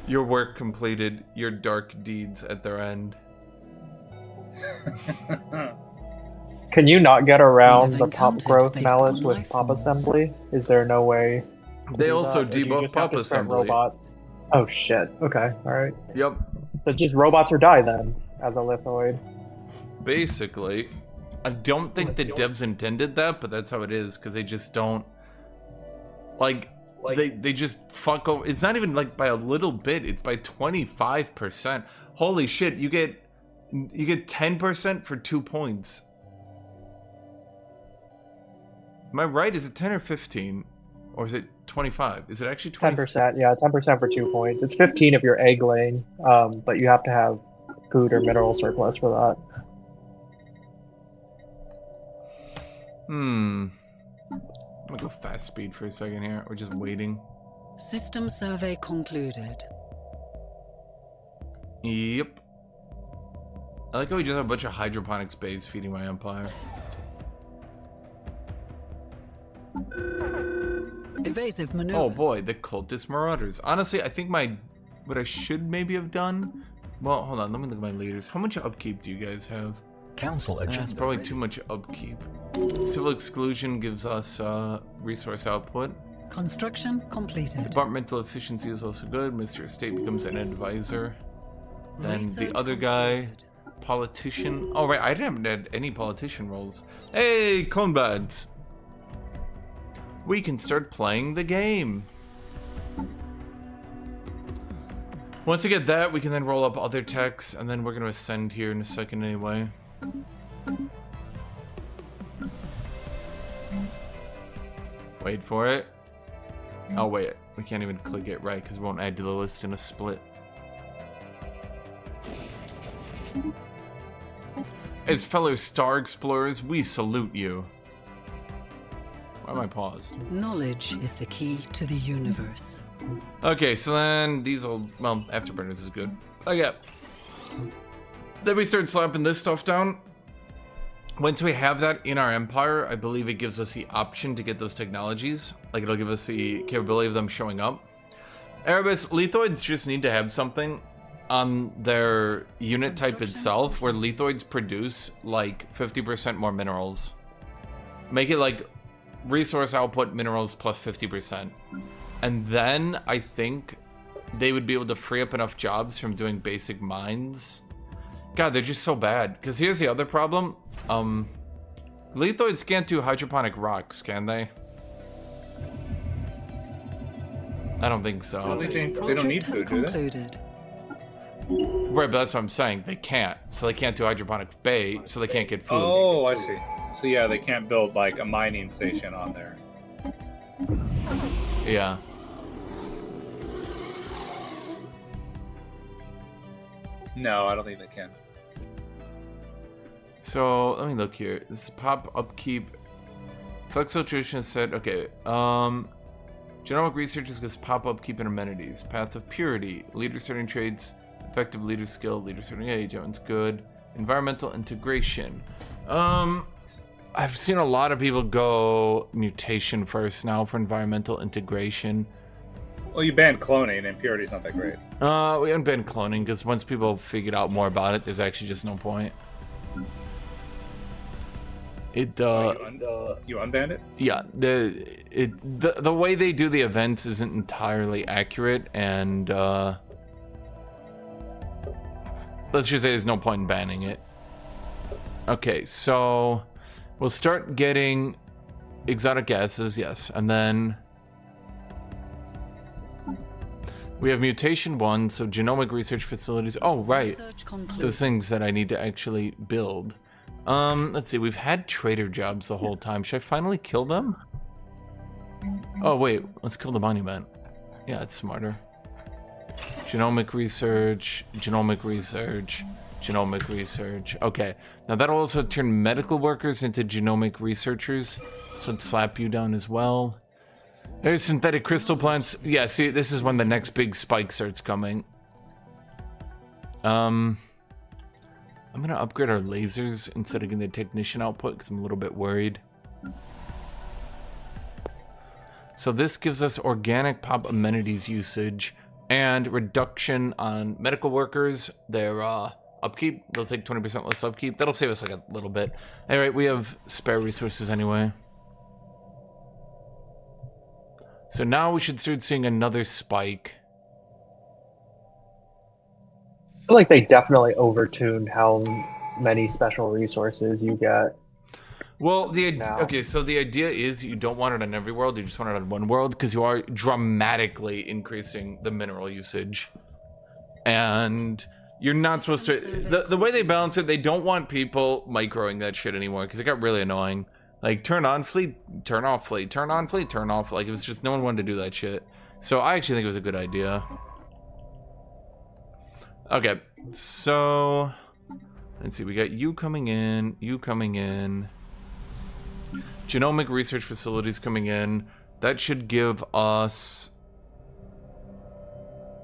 Your work completed, your dark deeds at their end. Can you not get around the pop encountered growth space malice upon with life pop forms. assembly? Is there no way? to They do also that? Or do you debuff just have pop to sprint assembly. robots? Oh shit. Okay. All right. Yep. So it's just robots or die then, as a lithoid. Basically. I don't think the devs intended that, but that's how it is, because they just don't... Like, they just fuck over... It's not even, like, by a little bit. It's by 25%. Holy shit, you get 10% for 2 points. Am I right? Is it 10 or 15? Or is it 25? Is it actually 20? 10%. Yeah, 10% for 2 points. It's 15 if you're egg laying, but you have to have food or mineral surplus for that. I'm gonna go fast speed for a second here. We're just waiting. System survey concluded. Yep. I like how we just have a bunch of hydroponics bays feeding my empire. Evasive maneuvers. Oh boy, the cultist marauders. Honestly, I think what I should maybe have done. Well, hold on, let me look at my leaders. How much upkeep do you guys have? Council agenda. That's probably too much upkeep. Civil exclusion gives us resource output. Construction completed. Departmental efficiency is also good. Mr. Estate becomes an advisor. Then the Research other guy, concluded. politician. Oh right, I haven't had any politician roles. Hey, Clonebads! We can start playing the game. Once we get that, we can then roll up other techs, and then we're going to ascend here in a second anyway. Wait for it. Oh wait, we can't even click it right because it won't add to the list in a split. As fellow star explorers, we salute you. Why am I paused? Knowledge is the key to the universe. Okay, so then these old, well, afterburners is good. Okay. Then we start slapping this stuff down. Once we have that in our empire, I believe it gives us the option to get those technologies. Like, it'll give us the capability of them showing up. Erebus, lethoids just need to have something on their unit type itself where lethoids produce, like, 50% more minerals. Make it, like, resource output minerals plus 50%. And then I think they would be able to free up enough jobs from doing basic mines. God, they're just so bad. Because here's the other problem. Lethoids can't do hydroponic rocks, can they? I don't think so. I don't think they don't Project need has food, do they? concluded. Right, but that's what I'm saying. They can't. So they can't do hydroponic bay, so they can't get food. Oh, I see. So yeah, they can't build like a mining station on there. Yeah. No, I don't think they can. So let me look here. This is pop upkeep Flex Filtration said, okay, genomic researchers gets pop-up keeping amenities. Path of Purity. Leader starting traits. Effective leader skill. Leader starting age. That one's good. Environmental integration. I've seen a lot of people go mutation first now for environmental integration. Well, you banned cloning, and purity's not that great. We haven't banned cloning because once people figured out more about it, there's actually just no point. You unbanned it? Yeah, the way they do the events isn't entirely accurate, and let's just say there's no point in banning it. Okay, so we'll start getting exotic gases, yes, and then we have mutation 1, so genomic research facilities. Oh, right, those things that I need to actually build. Let's see, we've had trader jobs the whole time. Should I finally kill them? Oh, wait, let's kill the monument. Yeah, it's smarter. Genomic research, genomic research, genomic research. Okay, now that'll also turn medical workers into genomic researchers. So it'd slap you down as well. There's synthetic crystal plants. Yeah, see, this is when the next big spike starts coming. I'm gonna upgrade our lasers instead of getting the technician output because I'm a little bit worried. So this gives us organic pop amenities usage and reduction on medical workers. Their upkeep, they'll take 20% less upkeep. That'll save us like a little bit. All right, we have spare resources anyway. So now we should start seeing another spike. I feel like they definitely overtuned how many special resources you get. Well, okay, so the idea is you don't want it on every world, you just want it on one world, because you are dramatically increasing the mineral usage. And you're not supposed to... The way they balance it, they don't want people microing that shit anymore, because it got really annoying. Like, turn on fleet, turn off fleet, turn on fleet, turn off... Like, it was just no one wanted to do that shit. So I actually think it was a good idea. Okay, so let's see, we got you coming in, genomic research facilities coming in. That should give us,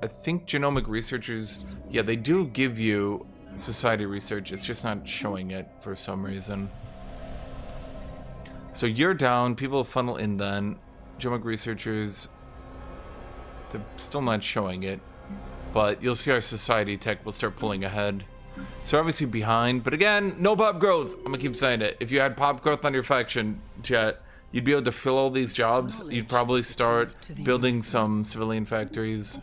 I think genomic researchers, yeah, they do give you society research, it's just not showing it for some reason. So you're down, people funnel in then, genomic researchers, they're still not showing it. But you'll see our society tech will start pulling ahead. So obviously behind, but again, no pop growth. I'm gonna keep saying it. If you had pop growth on your faction, chat, you'd be able to fill all these jobs. You'd probably start building some civilian factories.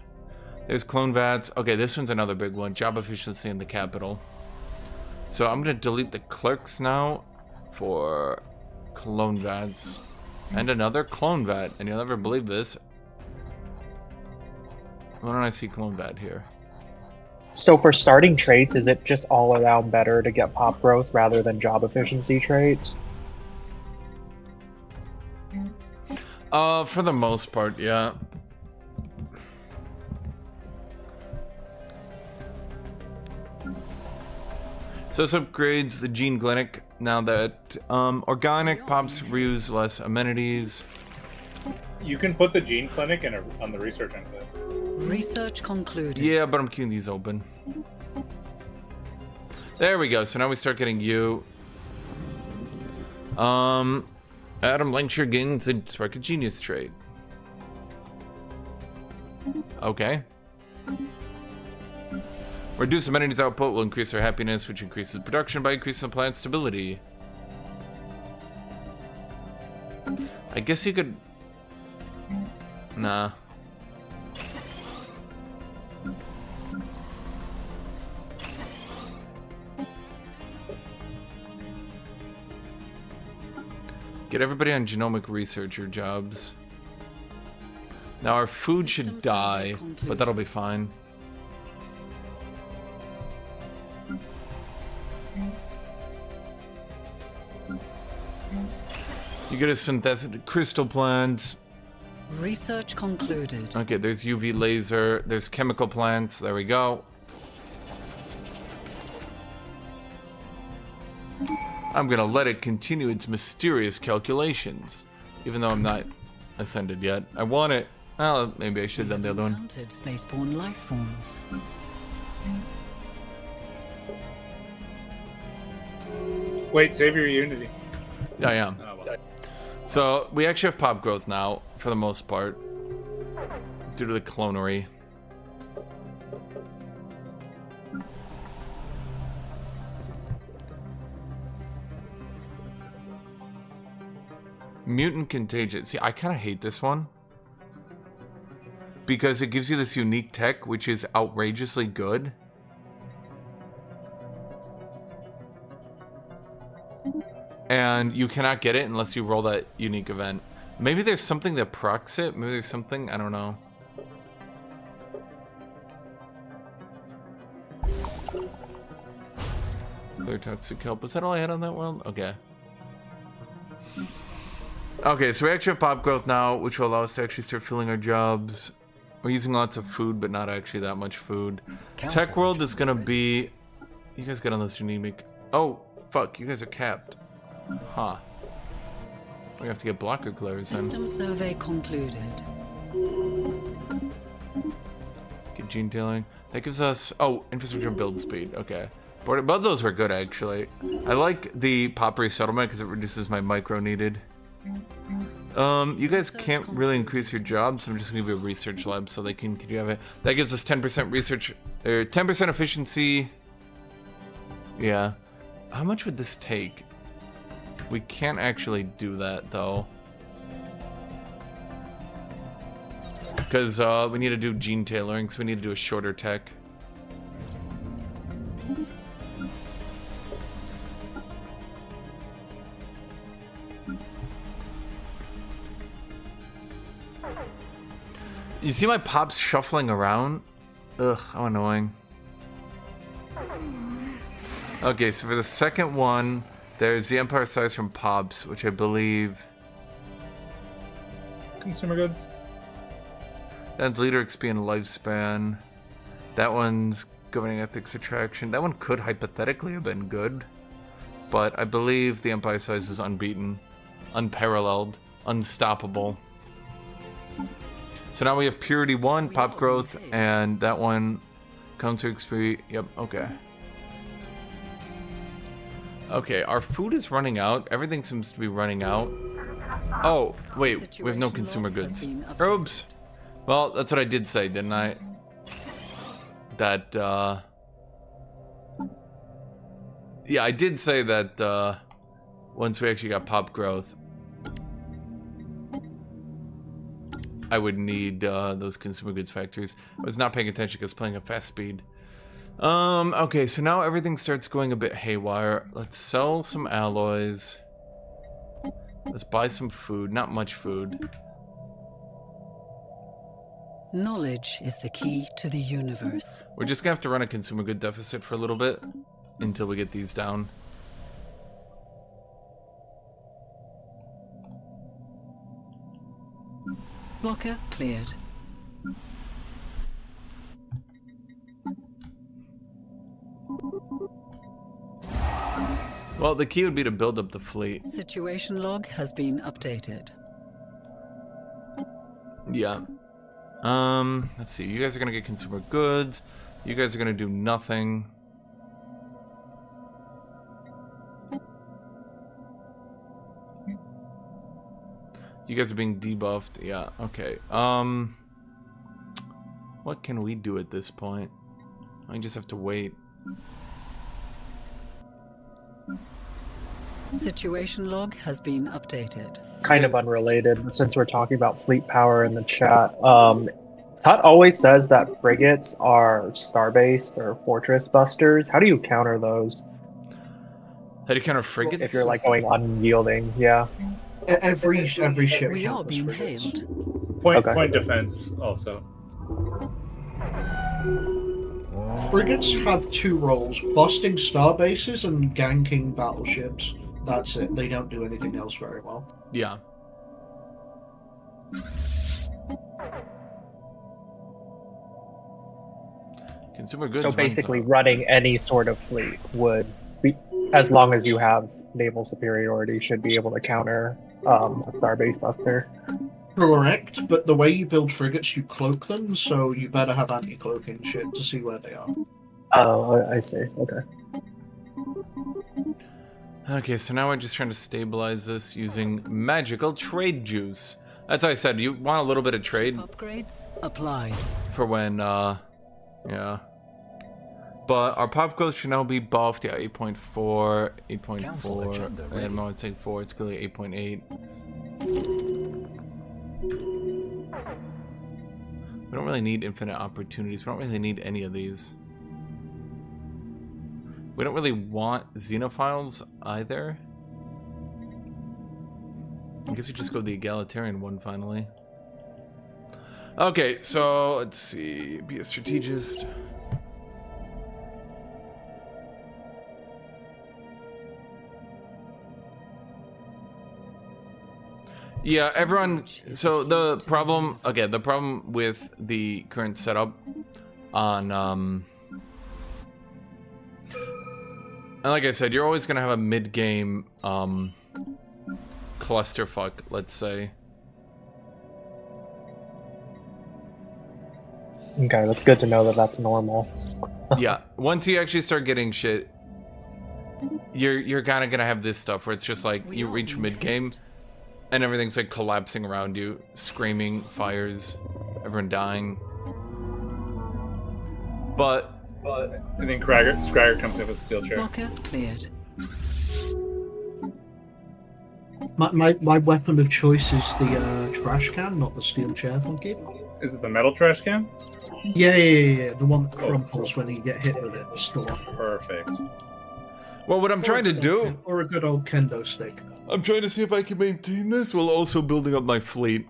There's clone vats. Okay, this one's another big one. Job efficiency in the capital. So I'm gonna delete the clerks now for clone vats. And another clone vat. And you'll never believe this. Why don't I see clone vat here? So for starting traits, is it just all around better to get pop growth rather than job efficiency traits? For the most part, yeah. So this upgrades the gene clinic now that organic pops reuse less amenities. You can put the gene clinic on the research enclave. Research concluded. Yeah, but I'm keeping these open. There we go. So now we start getting you. Adam Lancashire gains a Spark of Genius trait. Okay. Reduce amenities output will increase our happiness, which increases production by increasing plant stability. I guess you could... Nah. Get everybody on genomic researcher jobs. Now our food should die, but that'll be fine. You get a synthetic crystal plant. Research concluded. Okay, there's UV laser, there's chemical plants, there we go. I'm gonna let it continue its mysterious calculations. Even though I'm not ascended yet. I want it. Well, maybe I should have done the other one. Encountered spaceborne life forms. Wait, save your Unity. Yeah, I am. Oh, well. So, we actually have pop growth now, for the most part. Due to the clonery. Mutant Contagion. See, I kind of hate this one. Because it gives you this unique tech, which is outrageously good. And you cannot get it unless you roll that unique event. Maybe there's something that procs it. Maybe there's something, I don't know. Clear toxic help. Was that all I had on that world? Okay. Okay, so we actually have pop growth now, which will allow us to actually start filling our jobs. We're using lots of food, but not actually that much food. Tech world is gonna be... You guys got on this anemic. Oh, fuck, you guys are capped. Huh. We have to get blocker glares then. System survey concluded. Get gene tailoring. That gives us... Oh, infrastructure build speed. Okay. Both those were good, actually. I like the pop resettlement because it reduces my micro needed. You guys can't really increase your jobs. So I'm just gonna give you a research lab so they can you have it. That gives us 10% research, or 10% efficiency. Yeah. How much would this take? We can't actually do that though, because we need to do gene tailoring, so we need to do a shorter tech. You see my pops shuffling around? Ugh, how annoying. Okay, so for the second one, there's the Empire size from pops, which I believe... Consumer goods. That's leader XP and lifespan. That one's governing ethics attraction. That one could hypothetically have been good, but I believe the Empire size is unbeaten, unparalleled, unstoppable. So now we have Purity 1, Pop Growth, and that one counter XP. Yep, okay. Okay, our food is running out. Everything seems to be running out. Oh, wait, we have no consumer goods. Robes! Well, that's what I did say, didn't I? That, yeah, I did say that, once we actually got Pop Growth, I would need those consumer goods factories. I was not paying attention because playing at fast speed. Okay, so now everything starts going a bit haywire. Let's sell some alloys. Let's buy some food. Not much food. Knowledge is the key to the universe. We're just gonna have to run a consumer good deficit for a little bit until we get these down. Blocker cleared. Well, the key would be to build up the fleet. Situation log has been updated. Yeah. Let's see. You guys are gonna get consumer goods. You guys are gonna do nothing. You guys are being debuffed. Yeah, okay. What can we do at this point? I just have to wait. Situation log has been updated. Kind of unrelated, since we're talking about fleet power in the chat. Tut always says that frigates are starbase or fortress busters. How do you counter those? How do you counter frigates? If you're like going unyielding, yeah. Every ship We are counters being frigates. hailed. Point defense also. Frigates have two roles: busting star bases and ganking battleships. That's it. They don't do anything else very well. Yeah. Consumer goods. So basically, running any sort of fleet would as long as you have naval superiority, should be able to counter a Starbase Buster. Correct, but the way you build frigates, you cloak them, so you better have anti-cloaking shit to see where they are. Oh, I see. Okay. Okay, so now we're just trying to stabilize this using magical trade juice. That's how I said, you want a little bit of trade. Upgrades applied. For when, yeah. But our pop growth should now be buffed. Yeah, 8.4, 8.4, and I would say 4, it's clearly 8.8. We don't really need infinite opportunities. We don't really need any of these. We don't really want xenophiles either. I guess we just go the egalitarian one finally. Okay, so let's see. Be a strategist. Yeah, everyone. So the problem, again, the problem with the current setup on, and like I said, you're always gonna have a mid-game clusterfuck, let's say. Okay, that's good to know that that's normal. Yeah, once you actually start getting shit, you're kind of gonna have this stuff where it's just like you reach mid-game. And everything's like collapsing around you, screaming, fires, everyone dying. But and then Scragger comes in with a steel chair. Blocker cleared. My weapon of choice is the trash can, not the steel chair. Thank you. Is it the metal trash can? Yeah. The one that crumples when you get hit with it. Still off. Perfect. well, what I'm trying to do, Or a good old kendo stick. I'm trying to see if I can maintain this while also building up my fleet.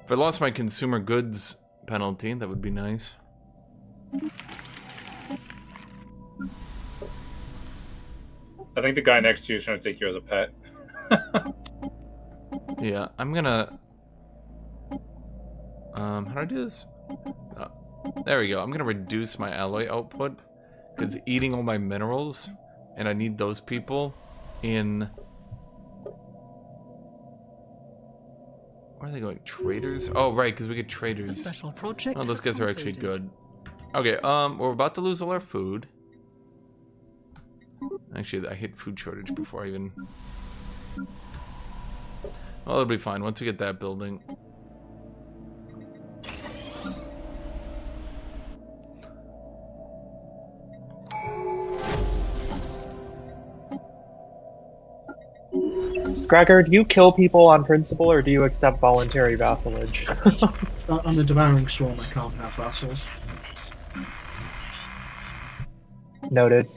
If I lost my consumer goods penalty, that would be nice. I think the guy next to you is trying to take you as a pet. Yeah, I'm gonna... how do I do this? There we go. I'm gonna reduce my alloy output because it's eating all my minerals, and I need those people in... Where are they going? Traders? Oh, right, because we get traders. A special project. Oh, those guys are actually good. Okay, we're about to lose all our food. Actually, I hit food shortage before I even... Well, it'll be fine once we get that building. Gregor, do you kill people on principle, or do you accept voluntary vassalage? On the devouring swarm, I can't have vassals. Noted.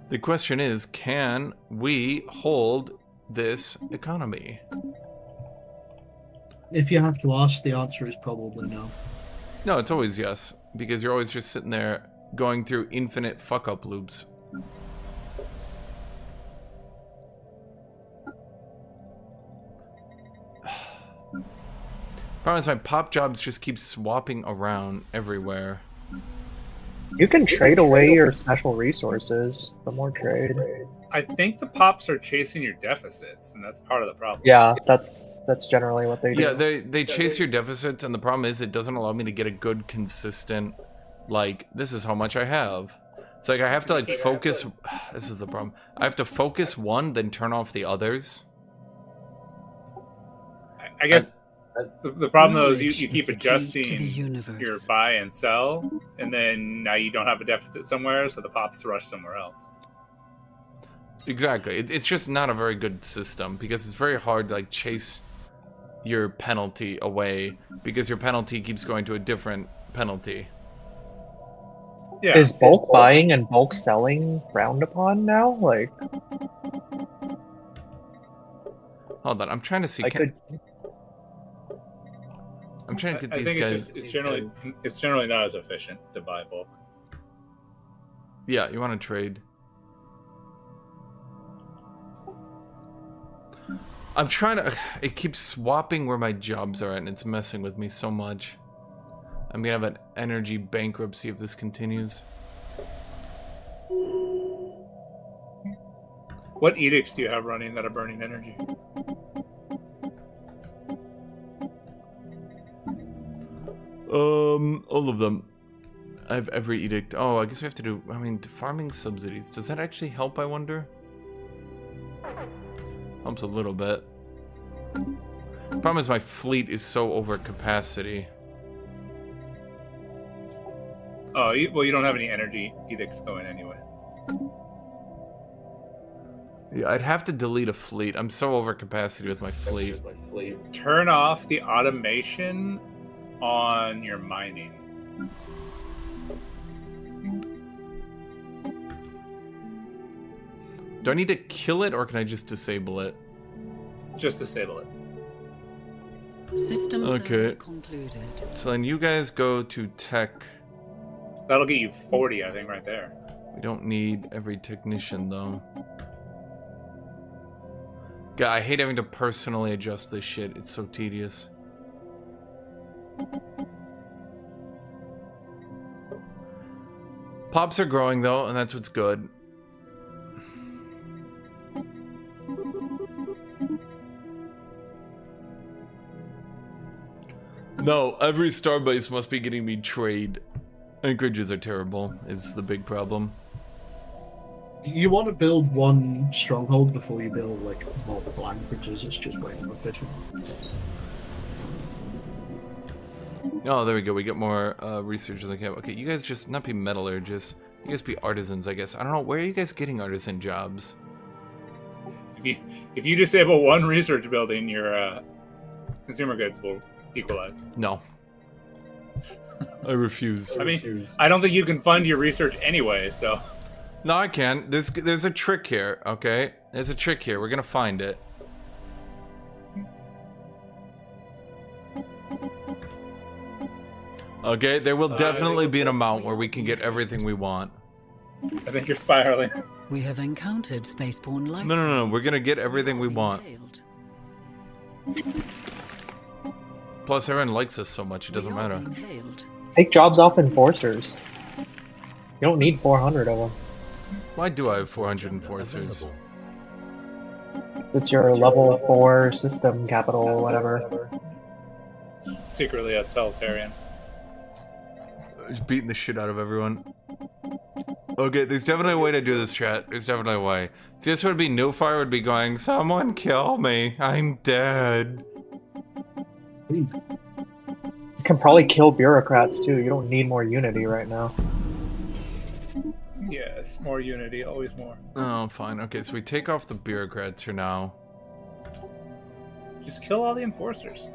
The question is, can we hold this economy? If you have to ask, the answer is probably no. No, it's always yes, because you're always just sitting there going through infinite fuck-up loops. Problem is my pop jobs just keep swapping around everywhere. You can trade away your special resources for more trade. I think the pops are chasing your deficits, and that's part of the problem. Yeah, that's generally what they do. Yeah, they chase your deficits, and the problem is it doesn't allow me to get a good, consistent, like, this is how much I have. It's like I have to, like, focus... This is the problem. I have to focus one, then turn off the others. I guess the problem, though, is you keep the adjusting key to the universe. your buy and sell, and then now you don't have a deficit somewhere, so the pops rush somewhere else. Exactly. It's just not a very good system, because it's very hard to, like, chase your penalty away, because your penalty keeps going to a different penalty. Yeah. Is bulk buying and bulk selling frowned upon now? Like, Hold on, I'm trying to see. I'm trying to get I these think guys. it's generally not as efficient to buy bulk. Yeah, you want to trade. I'm trying to... It keeps swapping where my jobs are at, and it's messing with me so much. I'm gonna have an energy bankruptcy if this continues. What edicts do you have running that are burning energy? All of them. I have every edict. Oh, I guess we have to do, I mean, farming subsidies. Does that actually help, I wonder? Helps a little bit. The problem is my fleet is so over capacity. Oh, well, you don't have any energy edicts going anyway. Yeah, I'd have to delete a fleet. I'm so over capacity with my fleet. Turn off the automation on your mining. Do I need to kill it, or can I just disable it? Just disable it. System Okay. survey concluded. So then you guys go to tech. That'll get you 40, I think, right there. We don't need every technician, though. God, I hate having to personally adjust this shit. It's so tedious. Pops are growing, though, and that's what's good. No, every starbase must be getting me trade. Anchorages are terrible, is the big problem. You want to build one stronghold before you build like multiple anchorages. It's just way more efficient. Oh, there we go. We get more researchers on camp. Okay, you guys just not be metallurgists. You guys be artisans, I guess. I don't know. Where are you guys getting artisan jobs? If you disable one research building, your consumer goods will equalize. No. I refuse. I mean, I don't think you can fund your research anyway, so... No, I can. There's a trick here, okay? There's a trick here. We're gonna find it. Okay, there will definitely be an amount where we can get everything we want. I think you're spiraling. We have encountered spaceborne life. No. We're gonna get everything we want. Plus, everyone likes us so much, it doesn't matter. Take jobs off enforcers. You don't need 400 of them. Why do I have 400 enforcers? It's your level 4 system capital or whatever. Secretly a totalitarian. Just beating the shit out of everyone. Okay, there's definitely a way to do this, chat. There's definitely a way. See, this would be Newfire would be going, someone kill me. I'm dead. You can probably kill bureaucrats too. You don't need more unity right now. Yes, more unity, always more. Oh, fine. Okay, so we take off the bureaucrats for now. Just kill all the enforcers.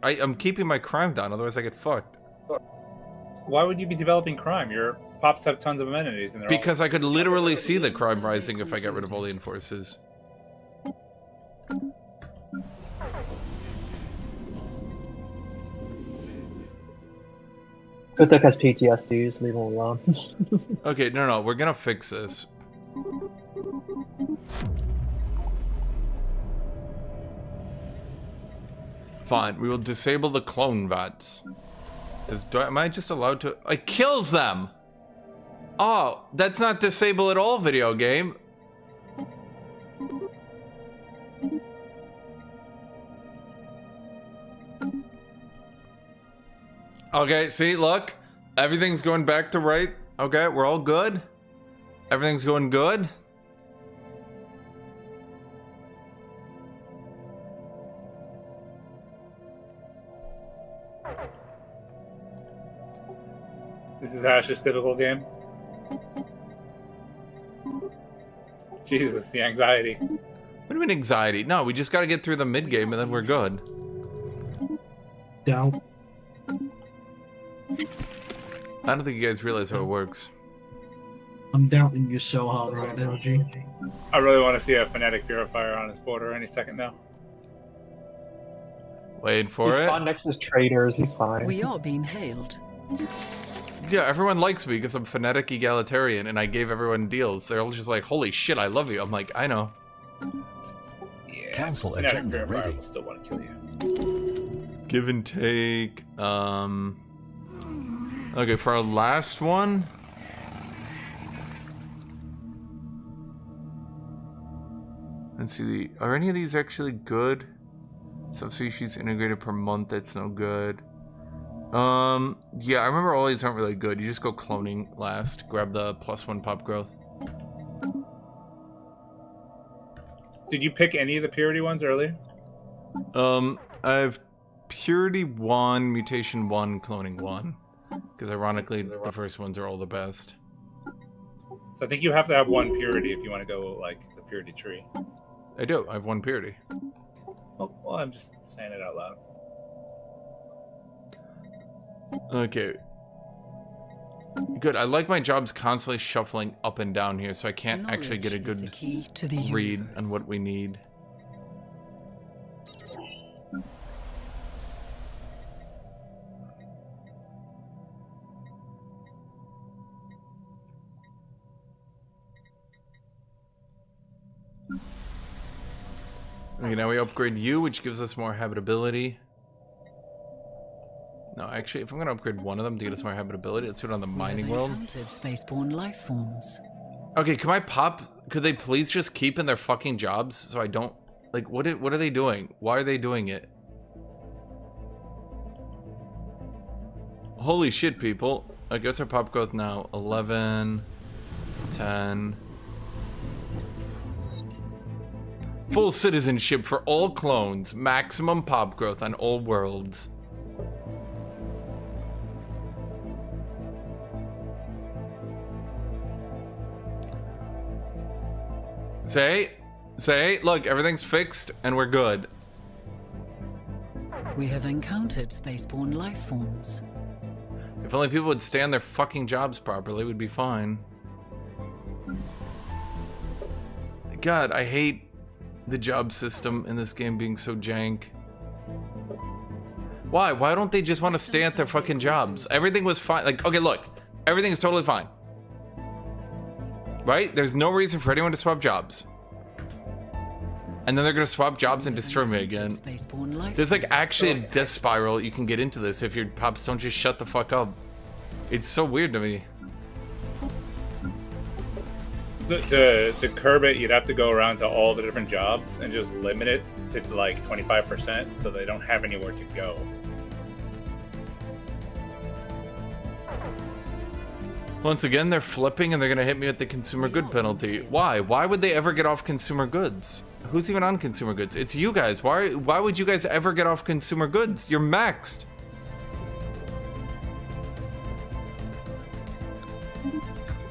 I'm keeping my crime down, otherwise I get fucked. Why would you be developing crime? Your pops have tons of amenities, and they're because I could literally see the crime rising if I got rid of all the enforcers. Guthuk has PTSD, just leave him alone. Okay, no, we're gonna fix this. Fine, we will disable the clone vats. Am I just allowed to? It kills them! Oh, that's not disable at all, video game. Okay, see, look. Everything's going back to right. Okay, we're all good. Everything's going good. This is Ash's typical game. Jesus, the anxiety. What do you mean anxiety? No, we just gotta get through the mid game and then we're good. Down. I don't think you guys realize how it works. I'm doubting you so hard right now, G. I really want to see a phonetic purifier on his border any second now. Wait for He's it. spawned next to traders, he's fine. We are being hailed. Yeah, everyone likes me because I'm phonetic egalitarian and I gave everyone deals. They're all just like, holy shit, I love you. I'm like, I know. Yeah, Council phonetic agenda purifier ready. will still want to kill you. Give and take. Okay, for our last one. Let's see, are any of these actually good? Subspecies integrated per month, that's no good. Yeah, I remember all these aren't really good. You just go cloning last. Grab the +1 pop growth. Did you pick any of the purity ones earlier? I have purity 1, mutation 1, cloning 1. Because ironically, the first ones are all the best. So I think you have to have 1 purity if you want to go like the purity tree. I do. I have 1 purity. Oh, well, I'm just saying it out loud. Okay. Good. I like my jobs constantly shuffling up and down here, so I can't actually get a good read on what we need. Okay, now we upgrade you, which gives us more habitability. No, actually, if I'm going to upgrade one of them to get us more habitability, let's do it on the mining world. Spaceborne life forms. Okay, can I pop... Could they please just keep in their fucking jobs so I don't... Like, what are they doing? Why are they doing it? Holy shit, people. Okay, what's our pop growth now? 11... 10... Full citizenship for all clones. Maximum pop growth on all worlds. Say, look, everything's fixed and we're good. We have encountered spaceborne life forms. If only people would stay on their fucking jobs properly, we'd be fine. God, I hate the job system in this game being so jank. Why? Why don't they just want to stay at their fucking jobs? Everything was fine. Like, okay, look, everything is totally fine. Right? There's no reason for anyone to swap jobs. And then they're gonna swap jobs and destroy me again. There's like actually a death spiral you can get into this if your pops don't just shut the fuck up. It's so weird to me. To curb it, you'd have to go around to all the different jobs and just limit it to like 25% so they don't have anywhere to go. Once again, they're flipping and they're gonna hit me with the consumer good penalty. Why? Why would they ever get off consumer goods? Who's even on consumer goods? It's you guys. Why would you guys ever get off consumer goods? You're maxed.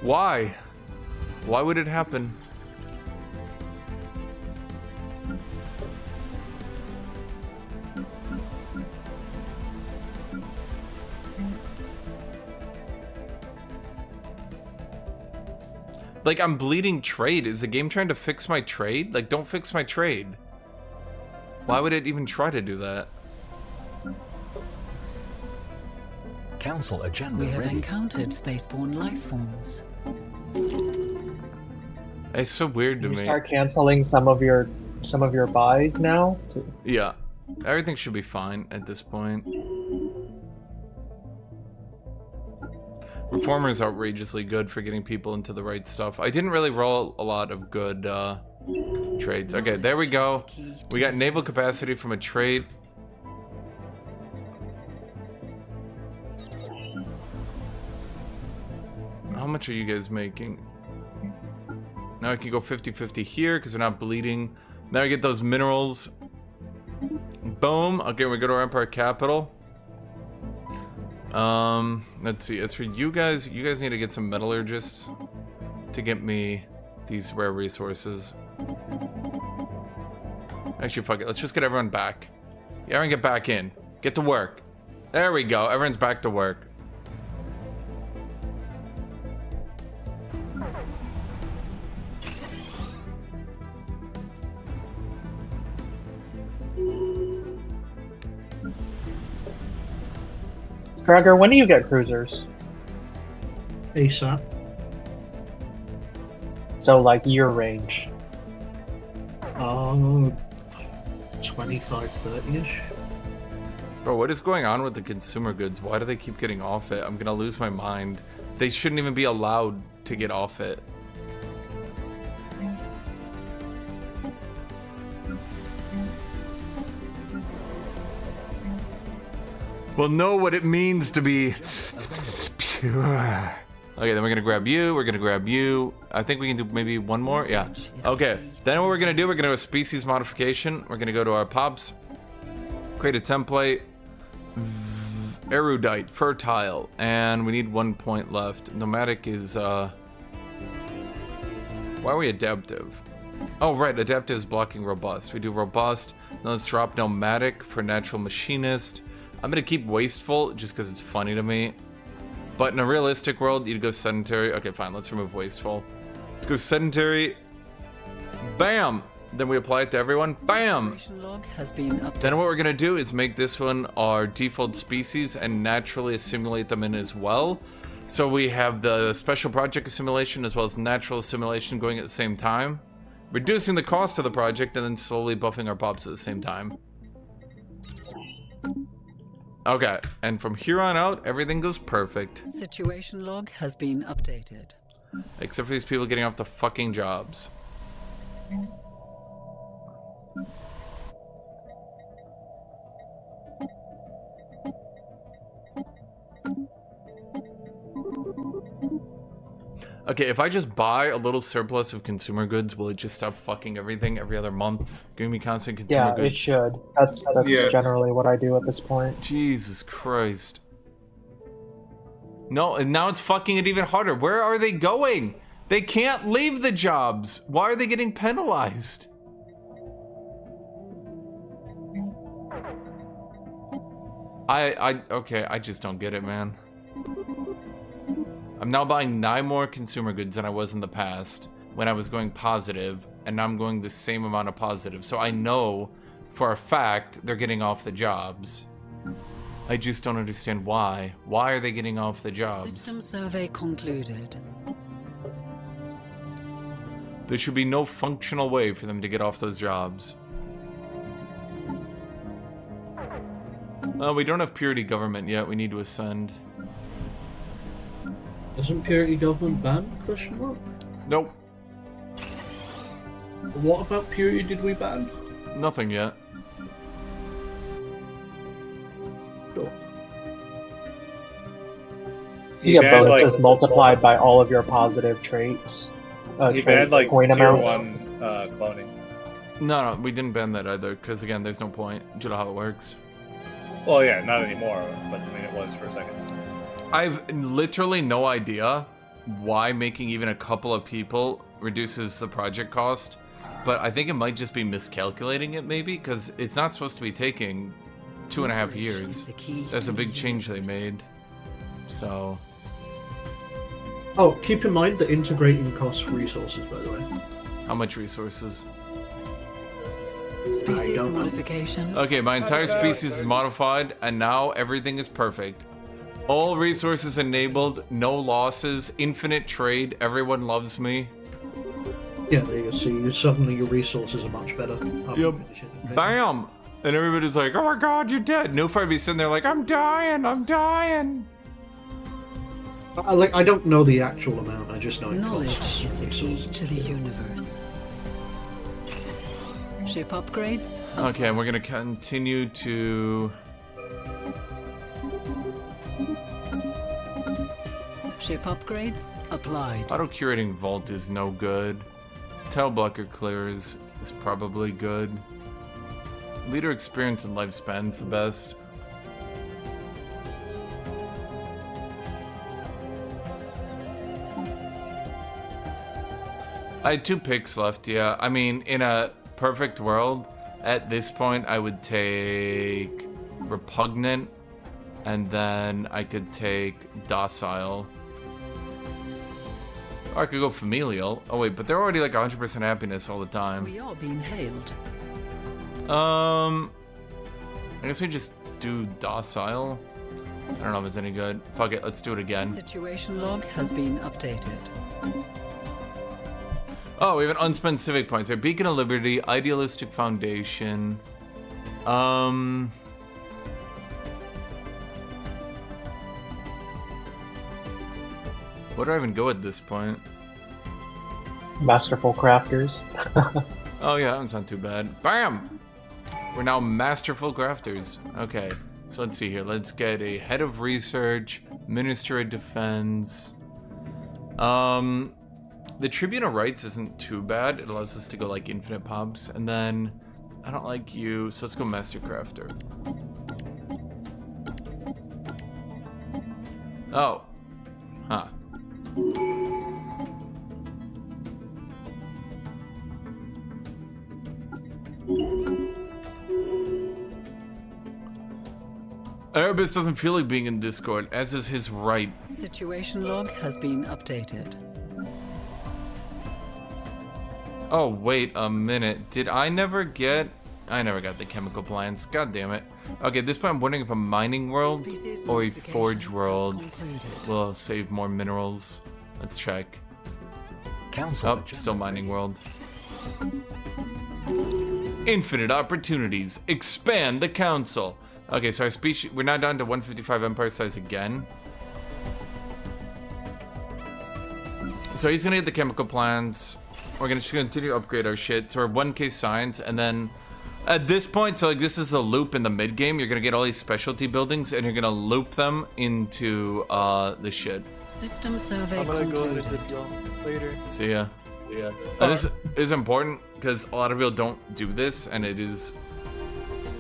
Why? Why would it happen? Like, I'm bleeding trade. Is the game trying to fix my trade? Like, don't fix my trade. Why would it even try to do that? Council agenda We have ready. encountered spaceborne life forms. It's so weird to You me. start canceling some of your buys now. Yeah, everything should be fine at this point. Reformer is outrageously good for getting people into the right stuff. I didn't really roll a lot of good trades. Okay, there we go. We got naval capacity from a trade. How much are you guys making? Now I can go 50-50 here because we're not bleeding. Now I get those minerals. Boom. Okay, we go to our Empire capital. Let's see. As for you guys need to get some metallurgists to get me these rare resources. Actually, fuck it. Let's just get everyone back. Yeah, everyone get back in. Get to work. There we go. Everyone's back to work. Gregor, when do you get cruisers? ASAP. So like year range. 25, 30-ish. Bro, what is going on with the consumer goods? Why do they keep getting off it? I'm gonna lose my mind. They shouldn't even be allowed to get off it. We'll know what it means to be pure. Okay, then we're gonna grab you, we're gonna grab you. I think we can do maybe one more, yeah. Okay, then what we're gonna do, we're gonna do a species modification. We're gonna go to our pubs, create a template, erudite, fertile, and we need 1 point left. Nomadic is, why are we adaptive? Oh, right, adaptive is blocking robust. We do robust, now let's drop nomadic for natural machinist. I'm gonna keep wasteful just because it's funny to me. But in a realistic world, you'd go sedentary. Okay, fine, let's remove wasteful. Let's go sedentary. Bam! Then we apply it to everyone. Bam! Log has been updated. Then what we're gonna do is make this one our default species and naturally assimilate them in as well. So we have the special project assimilation as well as natural assimilation going at the same time. Reducing the cost of the project and then slowly buffing our pops at the same time. Okay, and from here on out, everything goes perfect. Situation log has been updated. Except for these people getting off the fucking jobs. Okay, if I just buy a little surplus of consumer goods, will it just stop fucking everything every other month? Giving me constant consumer Yeah, goods? it should. That's Yes. generally what I do at this point. Jesus Christ. No, and now it's fucking it even harder. Where are they going? They can't leave the jobs. Why are they getting penalized? Okay, I just don't get it, man. I'm now buying 9 more consumer goods than I was in the past when I was going positive, and now I'm going the same amount of positive. So I know for a fact they're getting off the jobs. I just don't understand why. Why are they getting off the jobs? System survey concluded. There should be no functional way for them to get off those jobs. We don't have purity government yet. We need to ascend. Isn't purity government banned? Question mark. Nope. What about purity did we ban? Nothing yet. Sure. You get banned, bonuses multiplied by all of your positive traits. He Trait banned like point tier amounts. 1 cloning. No, we didn't ban that either, because again, there's no point. Do you know how it works? Well, yeah, not anymore, but I mean, it was for a second. I've literally no idea why making even a couple of people reduces the project cost, but I think it might just be miscalculating it maybe, because it's not supposed to be taking 2.5 years. That's a big change they made. So... Oh, keep in mind that integrating costs resources, by the way. How much resources? Species don't know. modification. Okay, my entire species is modified, and now everything is perfect. All resources enabled, no losses, infinite trade, everyone loves me. Yeah, there you go. See, suddenly your resources are much better. after you finish it, okay? Bam! And everybody's like, oh my god, you're dead. Nufar be sitting there like, I'm dying, I'm dying. I don't know the actual amount, I just know it Knowledge costs is the key resources. to the universe. Ship upgrades. Okay, and we're gonna continue to... Ship upgrades applied. Auto-curating Vault is no good. Tile blocker clears is probably good. Leader experience and lifespan's the best. I had 2 picks left, yeah. I mean, in a perfect world, at this point, I would take Repugnant, and then I could take Docile. Or I could go Familial. Oh wait, but they're already like 100% happiness all the time. We are being hailed. I guess we just do Docile. I don't know if it's any good. Fuck it, let's do it again. Situation log has been updated. Oh, we have an unspent civic points here. Beacon of Liberty, Idealistic Foundation. Where do I even go at this point? Masterful crafters. Oh yeah, that one's not too bad. Bam! We're now masterful crafters. Okay, so let's see here. Let's get a head of research, minister of defense. The Tribune of Rights isn't too bad. It allows us to go like infinite pubs. And then I don't like you, so let's go master crafter. Oh. Huh. Erebus doesn't feel like being in Discord, as is his right. Situation log has been updated. Oh, wait a minute. Did I never get... I never got the chemical plants. God damn it. Okay, at this point I'm wondering if a mining world or a forge world will save more minerals. Let's check. Council Oh, still mining world. Infinite opportunities. Expand the council. Okay, so our species... We're now down to 155 empire size again. So he's gonna get the chemical plants. We're gonna just continue to upgrade our shit. So we're 1k science, and then at this point, so like this is a loop in the mid game. You're gonna get all these specialty buildings, and you're gonna loop them into the shit. System survey I'm gonna go concluded. edit y'all later. See ya. See ya. This is important because a lot of people don't do this, and it is.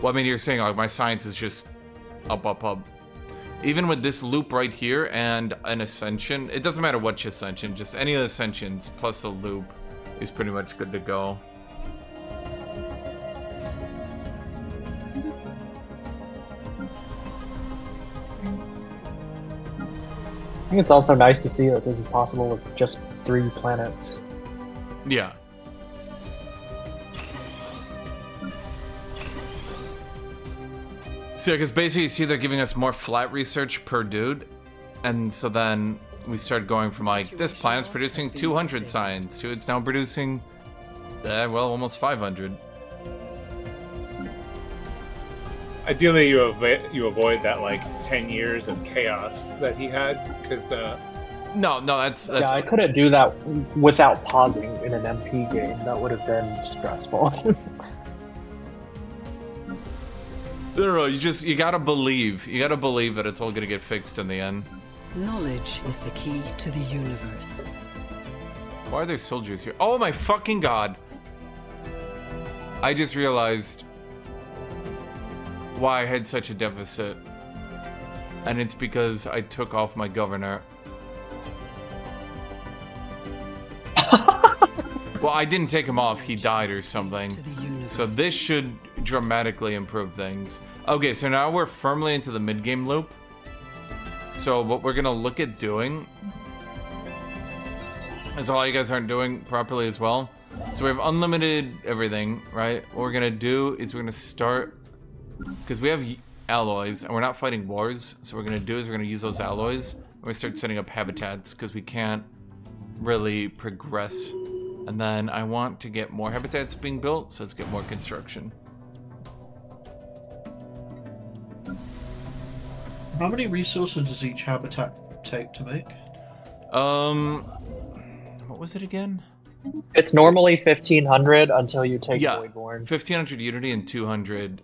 Well, I mean, you're saying like my science is just up. Even with this loop right here and an ascension, it doesn't matter which ascension, just any of the ascensions plus a loop is pretty much good to go. I think it's also nice to see that this is possible with just 3 planets. Yeah. So, because basically you see they're giving us more flat research per dude, and so then we start going from like, this planet's producing 200 science to it's now producing, well, almost 500. Ideally, you avoid that like 10 years of chaos that he had, because No, that's Yeah, I couldn't do that without pausing in an MP game. That would have been stressful. No, you gotta believe. You gotta believe that it's all gonna get fixed in the end. Knowledge is the key to the universe. Why are there soldiers here? Oh my fucking god! I just realized why I had such a deficit. And it's because I took off my governor. Well, I didn't take him off, he died or something. So this should dramatically improve things. Okay, so now we're firmly into the mid-game loop. So what we're gonna look at doing is a lot of you guys aren't doing properly as well. So we have unlimited everything, right? What we're gonna do is we're gonna start, because we have alloys and we're not fighting wars. So what we're gonna do is we're gonna use those alloys and we start setting up habitats because we can't really progress. And then I want to get more habitats being built, so let's get more construction. How many resources does each habitat take to make? What was it again? It's normally 1,500 until you take Yeah, Voidborn. 1,500 unity and 200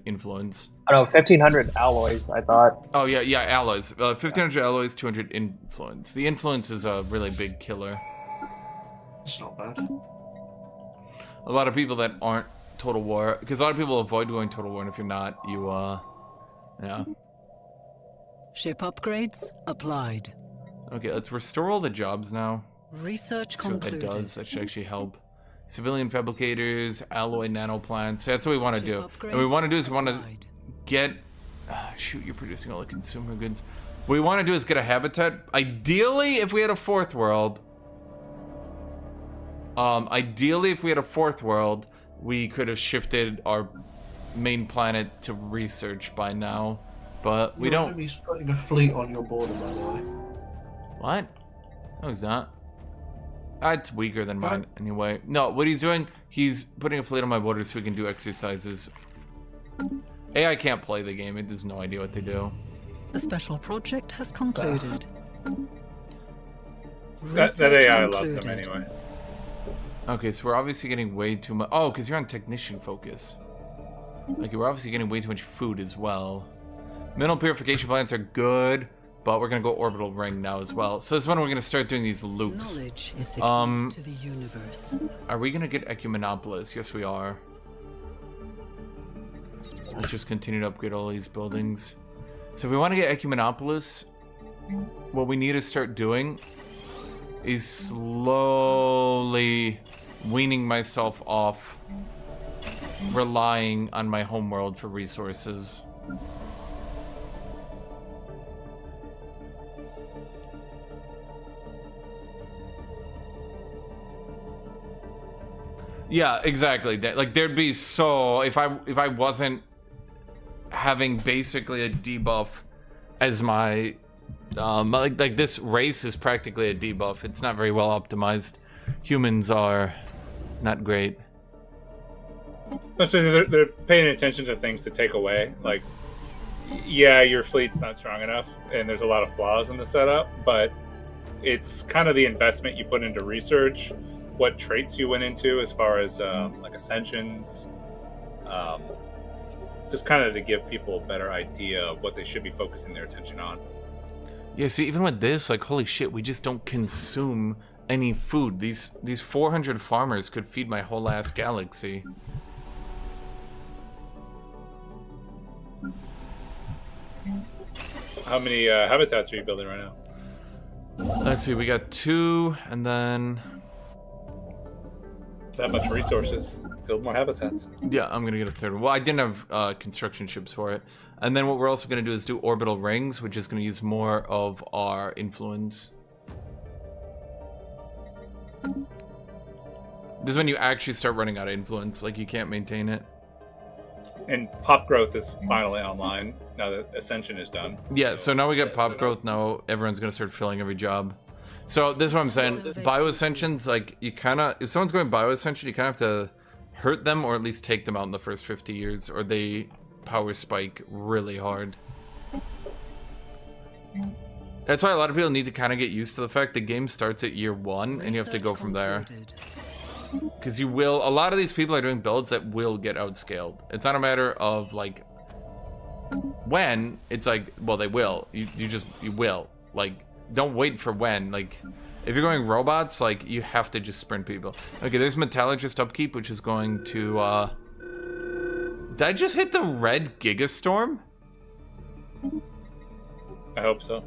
influence. Oh no, 1,500 alloys, I thought. Oh yeah, alloys. 1,500 alloys, 200 influence. The influence is a really big killer. It's not bad. A lot of people that aren't Total War, because a lot of people avoid going Total War, and if you're not, you yeah. Ship upgrades applied. Okay, let's restore all the jobs now. Research See what that concluded. does. That should actually help. Civilian fabricators, alloy nanoplants. That's what we want to do. And what we want to do is we want to get... shoot, you're producing all the consumer goods. What we want to do is get a habitat. Ideally, if we had a fourth world... we could have shifted our main planet to research by now. But we don't... He's putting a fleet on your border, by the way. What? No, he's not. It's weaker than mine, anyway. No, what he's doing, he's putting a fleet on my border so we can do exercises. AI can't play the game. It has no idea what they do. The special project has concluded. That Research AI loves them concluded. anyway. Okay, so we're obviously getting way too much. Oh, because you're on technician focus. Like, we're obviously getting way too much food as well. Mineral purification plants are good, but we're gonna go orbital ring now as well. So this is when we're gonna start doing these loops. Knowledge is the key to the universe. Are we gonna get Ecumenopolis? Yes, we are. Let's just continue to upgrade all these buildings. So if we want to get Ecumenopolis, what we need to start doing is slowly weaning myself off relying on my homeworld for resources. Yeah, exactly. Like, there'd be so if I wasn't having basically a debuff as my like this race is practically a debuff. It's not very well optimized. Humans are not great. Especially they're paying attention to things to take away. Like, yeah, your fleet's not strong enough, and there's a lot of flaws in the setup, but it's kind of the investment you put into research, what traits you went into as far as like ascensions, just kind of to give people a better idea of what they should be focusing their attention on. Yeah, see, even with this, like, holy shit, we just don't consume any food. These 400 farmers could feed my whole ass galaxy. How many habitats are you building right now? Let's see, we got 2, and then... That much resources. Build more habitats. Yeah, I'm gonna get a 3rd one. Well, I didn't have construction ships for it. And then what we're also gonna do is do orbital rings, which is gonna use more of our influence. This is when you actually start running out of influence, like you can't maintain it. And pop growth is finally online now that Ascension is done. Yeah, so now we got pop growth. Now everyone's gonna start filling every job. So this is what I'm saying. Bioascensions, like, you kind of, if someone's going bioascension, you kind of have to hurt them or at least take them out in the first 50 years, or they power spike really hard. That's why a lot of people need to kind of get used to the fact the game starts at year 1 and you have to go from there. Because you will, a lot of these people are doing builds that will get outscaled. It's not a matter of like when, it's like, well, they will. You will. Like, don't wait for when. Like, if you're going robots, like, you have to just sprint people. Okay, there's Metallurgist upkeep, which is going to, did I just hit the red Gigastorm? I hope so.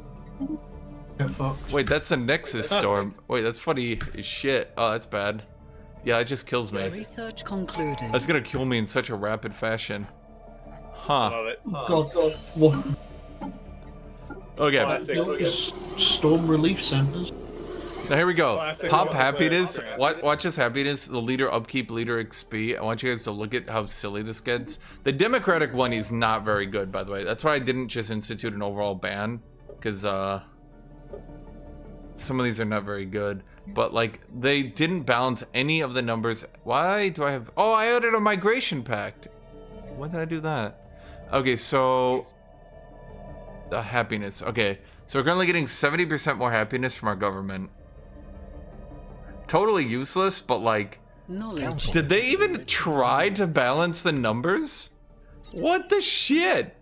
Get fucked. Wait, that's the Nexus Storm. Wait, that's funny as shit. Oh, that's bad. Yeah, it just kills me. Research concluded. That's gonna kill me in such a rapid fashion. Huh. Love it. God, what? Okay. Classic. Storm relief centers. Now here we go. Classic Pop one. happiness. Watch this happiness. The leader upkeep, leader XP. I want you guys to look at how silly this gets. The Democratic one is not very good, by the way. That's why I didn't just institute an overall ban, because some of these are not very good. But like, they didn't balance any of the numbers. Why do I have? Oh, I added a migration pact. When did I do that? Okay, so the happiness. Okay, so we're currently getting 70% more happiness from our government. Totally useless, but like, Knowledge. did they even try to balance the numbers? What the shit?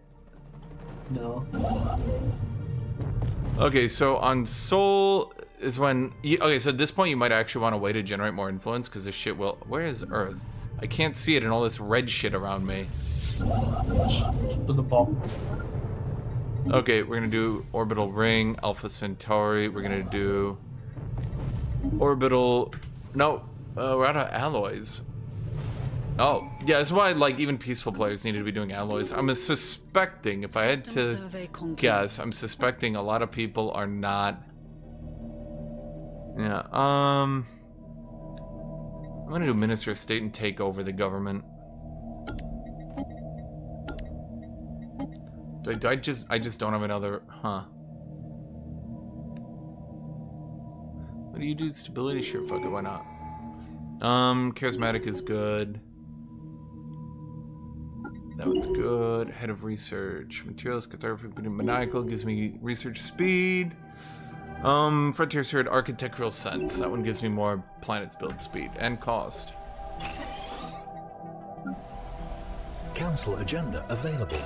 No. Okay, so on Soul is when you, okay, so at this point you might actually want a way to generate more influence, because this shit will, where is Earth? I can't see it in all this red shit around me. To the bottom. Okay, we're gonna do Orbital Ring, Alpha Centauri, we're gonna do Orbital, no, we're out of alloys. Oh, yeah, that's why, like, even peaceful players needed to be doing alloys. I'm suspecting, if I had to guess, I'm suspecting a lot of people are not. Yeah, I'm gonna do Minister of State and take over the government. I just don't have another, huh. What do you do? Stability? Sure, fuck it, why not? Charismatic is good. That one's good. Head of research. Materials, catastrophic, maniacal gives me research speed. Frontier Sword, architectural sense. That one gives me more planets build speed and cost. Council agenda available.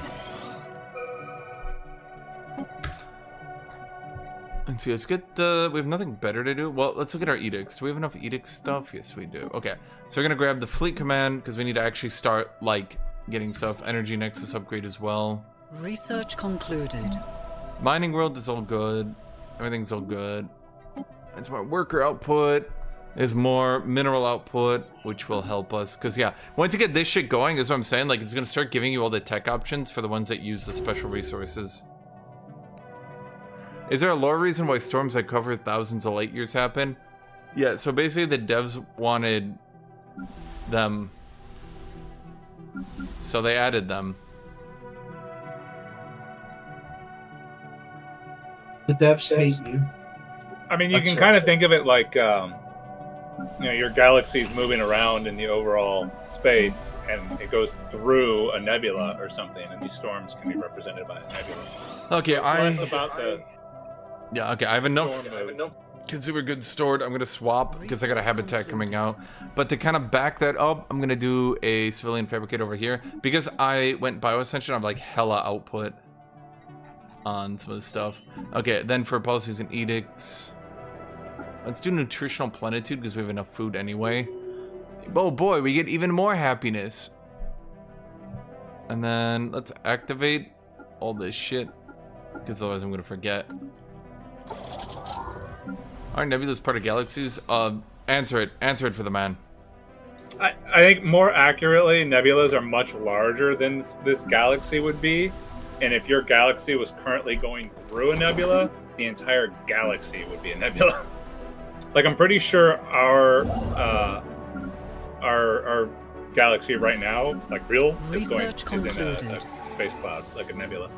Let's see, let's get, we have nothing better to do. Well, let's look at our edicts. Do we have enough edict stuff? Yes, we do. Okay, so we're gonna grab the fleet command because we need to actually start, like, getting stuff. Energy nexus upgrade as well. Research concluded. Mining world is all good. Everything's all good. It's more worker output. There's more mineral output, which will help us. Because, yeah, once you get this shit going, is what I'm saying. Like, it's going to start giving you all the tech options for the ones that use the special resources. Is there a lore reason why storms that cover thousands of light years happen? Yeah, so basically the devs wanted them. So they added them. The devs hate you. I mean, you can kind of think of it like, you know, your galaxy's moving around in the overall space, and it goes through a nebula or something, and these storms can be represented by a nebula. Okay, Yeah, okay, I have enough consumer goods stored. I'm gonna swap because I got a habitat coming out. But to kind of back that up, I'm gonna do a civilian fabricate over here because I went bioascension. I'm like hella output on some of this stuff. Okay, then for policies and edicts, let's do nutritional plenitude because we have enough food anyway. Oh boy, we get even more happiness. And then let's activate all this shit because otherwise I'm gonna forget. Our nebula's part of galaxies. Answer it for the man. I think more accurately, nebulas are much larger than this galaxy would be. And if your galaxy was currently going through a nebula, the entire galaxy would be a nebula. Like, I'm pretty sure our galaxy right now, like real, is in a space cloud, like a nebula.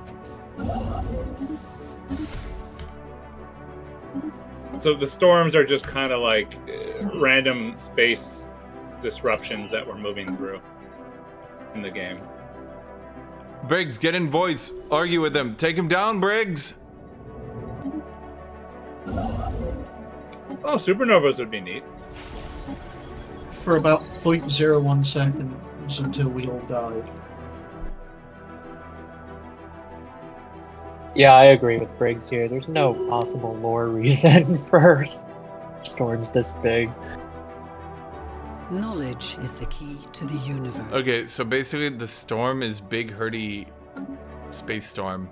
So the storms are just kind of like random space disruptions that we're moving through in the game. Briggs, get in voice. Argue with him. Take him down, Briggs. Oh, supernovas would be neat. For about 0.01 seconds until we all died. Yeah, I agree with Briggs here. There's no possible lore reason for storms this big. Knowledge is the key to the universe. Okay, so basically the storm is big, hurdy space storm.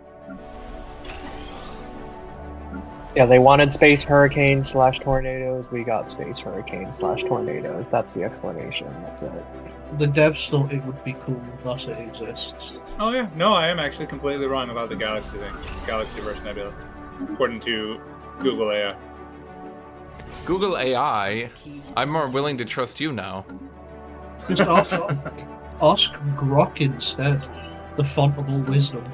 Yeah, they wanted space hurricanes / tornadoes. We got space hurricanes / tornadoes. That's the explanation. That's it. The devs thought it would be cool, thus it exists. Oh yeah, no, I am actually completely wrong about the galaxy thing. Galaxy versus nebula, according to Google AI. Google AI? I'm more willing to trust you now. Just ask Grok instead, the font of all wisdom.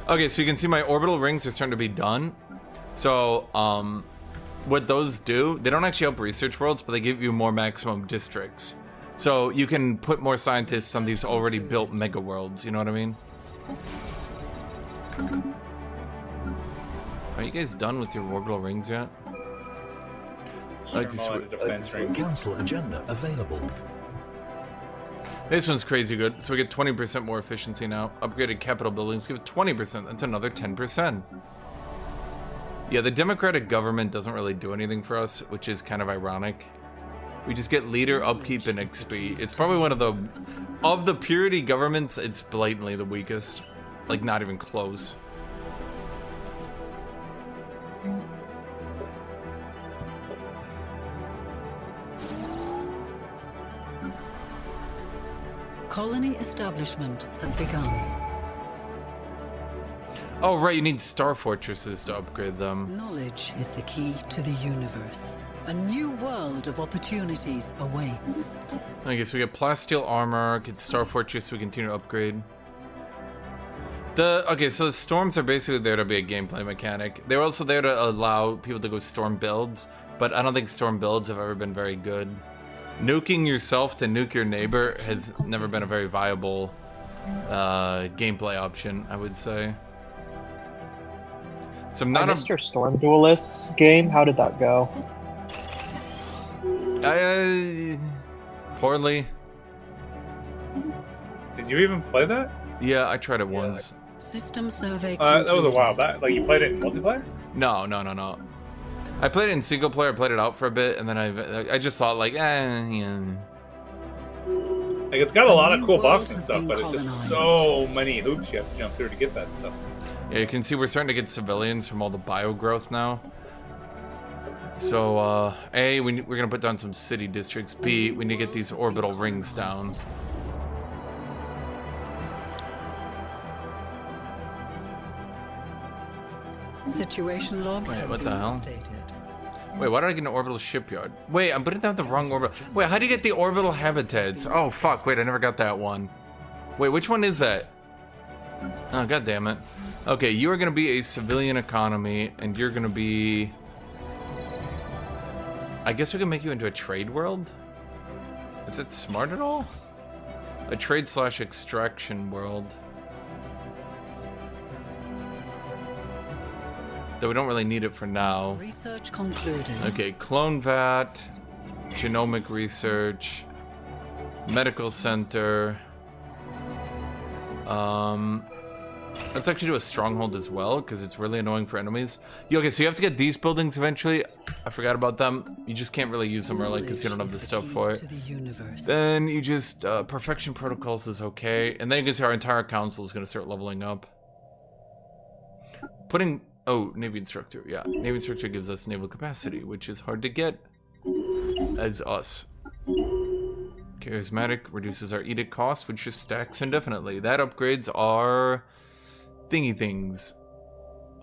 Okay, so you can see my orbital rings are starting to be done. So, what those do, they don't actually help research worlds, but they give you more maximum districts. So you can put more scientists on these already built mega worlds, you know what I mean? Are you guys done with your orbital rings yet? Council agenda available. This one's crazy good. So we get 20% more efficiency now. Upgraded capital buildings give 20%. That's another 10%. Yeah, the democratic government doesn't really do anything for us, which is kind of ironic. We just get leader, upkeep, and XP. It's probably one of the purity governments, it's blatantly the weakest. Like, not even close. Colony establishment has begun. Oh, right, you need star fortresses to upgrade them. Knowledge is the key to the universe. A new world of opportunities awaits. I guess we get plasteel armor, get star fortress, we continue to upgrade. Okay, so the storms are basically there to be a gameplay mechanic. They're also there to allow people to go storm builds, but I don't think storm builds have ever been very good. Nuking yourself to nuke your neighbor has never been a very viable gameplay option, I would say. So I'm not missed your Storm Duelists game. How did that go? Poorly. Did you even play that? Yeah, I tried it once. System survey. That was a while back. Like, you played it in multiplayer? No. I played it in single player. I played it out for a bit, and then I just thought like, yeah. Like, it's got a lot of cool buffs and stuff, but it's just so many hoops you have to jump through to get that stuff. Yeah, you can see we're starting to get civilians from all the bio growth now. So, A, we're gonna put down some city districts. B, we need to get these orbital rings down. Situation log. Wait, has what been the hell? updated. Wait, why did I get an orbital shipyard? Wait, I'm putting down the wrong orbital. Wait, how do you get the orbital habitats? Oh, fuck. Wait, I never got that one. Wait, which one is that? Oh, god damn it. Okay, you are going to be a civilian economy, and you're going to be... I guess we can make you into a trade world? Is it smart at all? A trade/extraction world. Though we don't really need it for now. Research concluded. Okay, clone vat, genomic research, medical center. Let's actually do a stronghold as well, because it's really annoying for enemies. Yeah, okay, so you have to get these buildings eventually. I forgot about them. You just can't really use them early because you don't have the stuff for it. Then you just, perfection protocols is okay. And then you can see our entire council is going to start leveling up. Putting... Oh, Navy Instructor. Yeah, Navy Instructor gives us naval capacity, which is hard to get as us. Charismatic reduces our edict cost, which just stacks indefinitely. That upgrades our thingy things.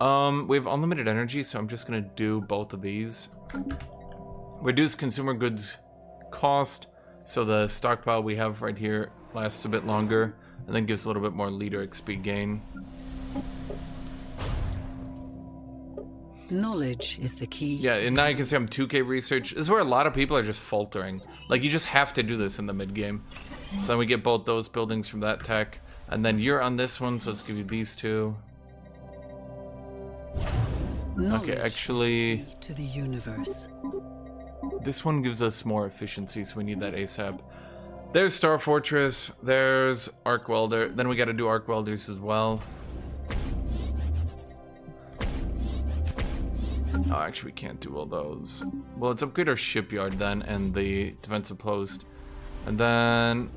We have unlimited energy, so I'm just gonna do both of these. Reduce consumer goods cost, so the stockpile we have right here lasts a bit longer, and then gives a little bit more leader XP gain. Knowledge is the key. Yeah, and now you can see I'm 2K research. This is where a lot of people are just faltering. Like, you just have to do this in the mid-game. So then we get both those buildings from that tech. And then you're on this one, so let's give you these two. Okay, actually... to the universe. This one gives us more efficiency, so we need that ASAP. There's Star Fortress, there's Arc Welder. Then we gotta do Arc Welders as well. Oh, actually, we can't do all those. Well, let's upgrade our shipyard then, and the defensive post. And then...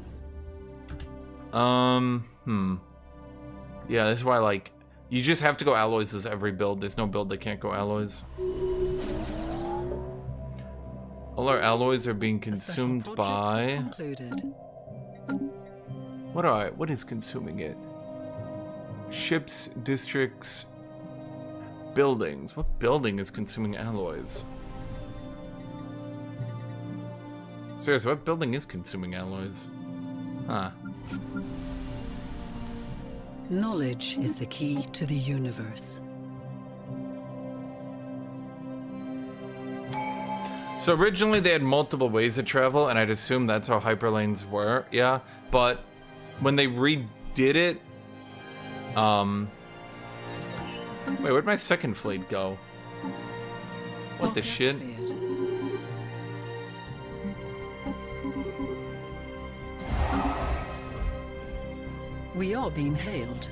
Yeah, this is why, like, you just have to go alloys as every build. There's no build that can't go alloys. All our alloys are being consumed by... What is consuming it? Ships, districts... Buildings. What building is consuming alloys? Seriously, what building is consuming alloys? Huh. Knowledge is the key to the universe. So originally they had multiple ways of travel, and I'd assume that's how hyperlanes were, yeah. But when they redid it, wait, where'd my second fleet go? What the shit? We are being hailed.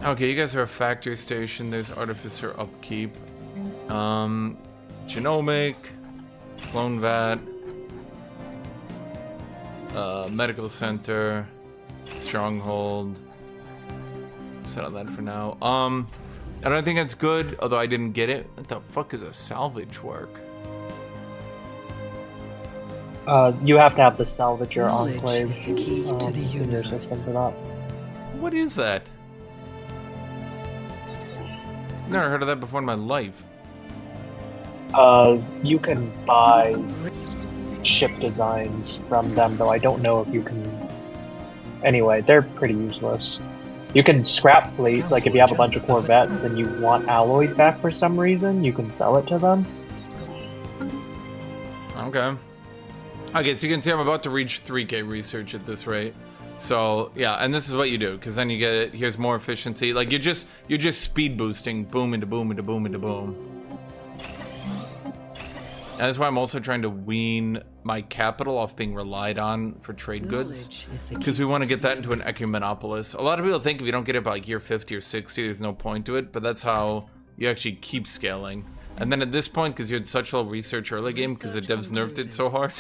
Okay, you guys are a factory station. There's artificer upkeep. Genomic, clone vat. Medical center, stronghold. Set on that for now. I don't think that's good, although I didn't get it. What the fuck is a salvage work? You have to have the salvager Knowledge enclave is the key to the in your universe. system for that. What is that? Never heard of that before in my life. You can buy ship designs from them, though I don't know if you can... Anyway, they're pretty useless. You can scrap fleets, like if you have a bunch of Corvettes and you want alloys back for some reason, you can sell it to them. Okay. Okay, so you can see I'm about to reach 3K research at this rate. So yeah, and this is what you do, because then you get, here's more efficiency. Like you're just speed boosting, boom into boom into boom into boom. And that's why I'm also trying to wean my capital off being relied on for trade goods, because we want to get that into an ecumenopolis. A lot of people think if you don't get it by like year 50 or 60, there's no point to it, but that's how you actually keep scaling. And then at this point, because you had such low research early game, because the devs nerfed it so hard,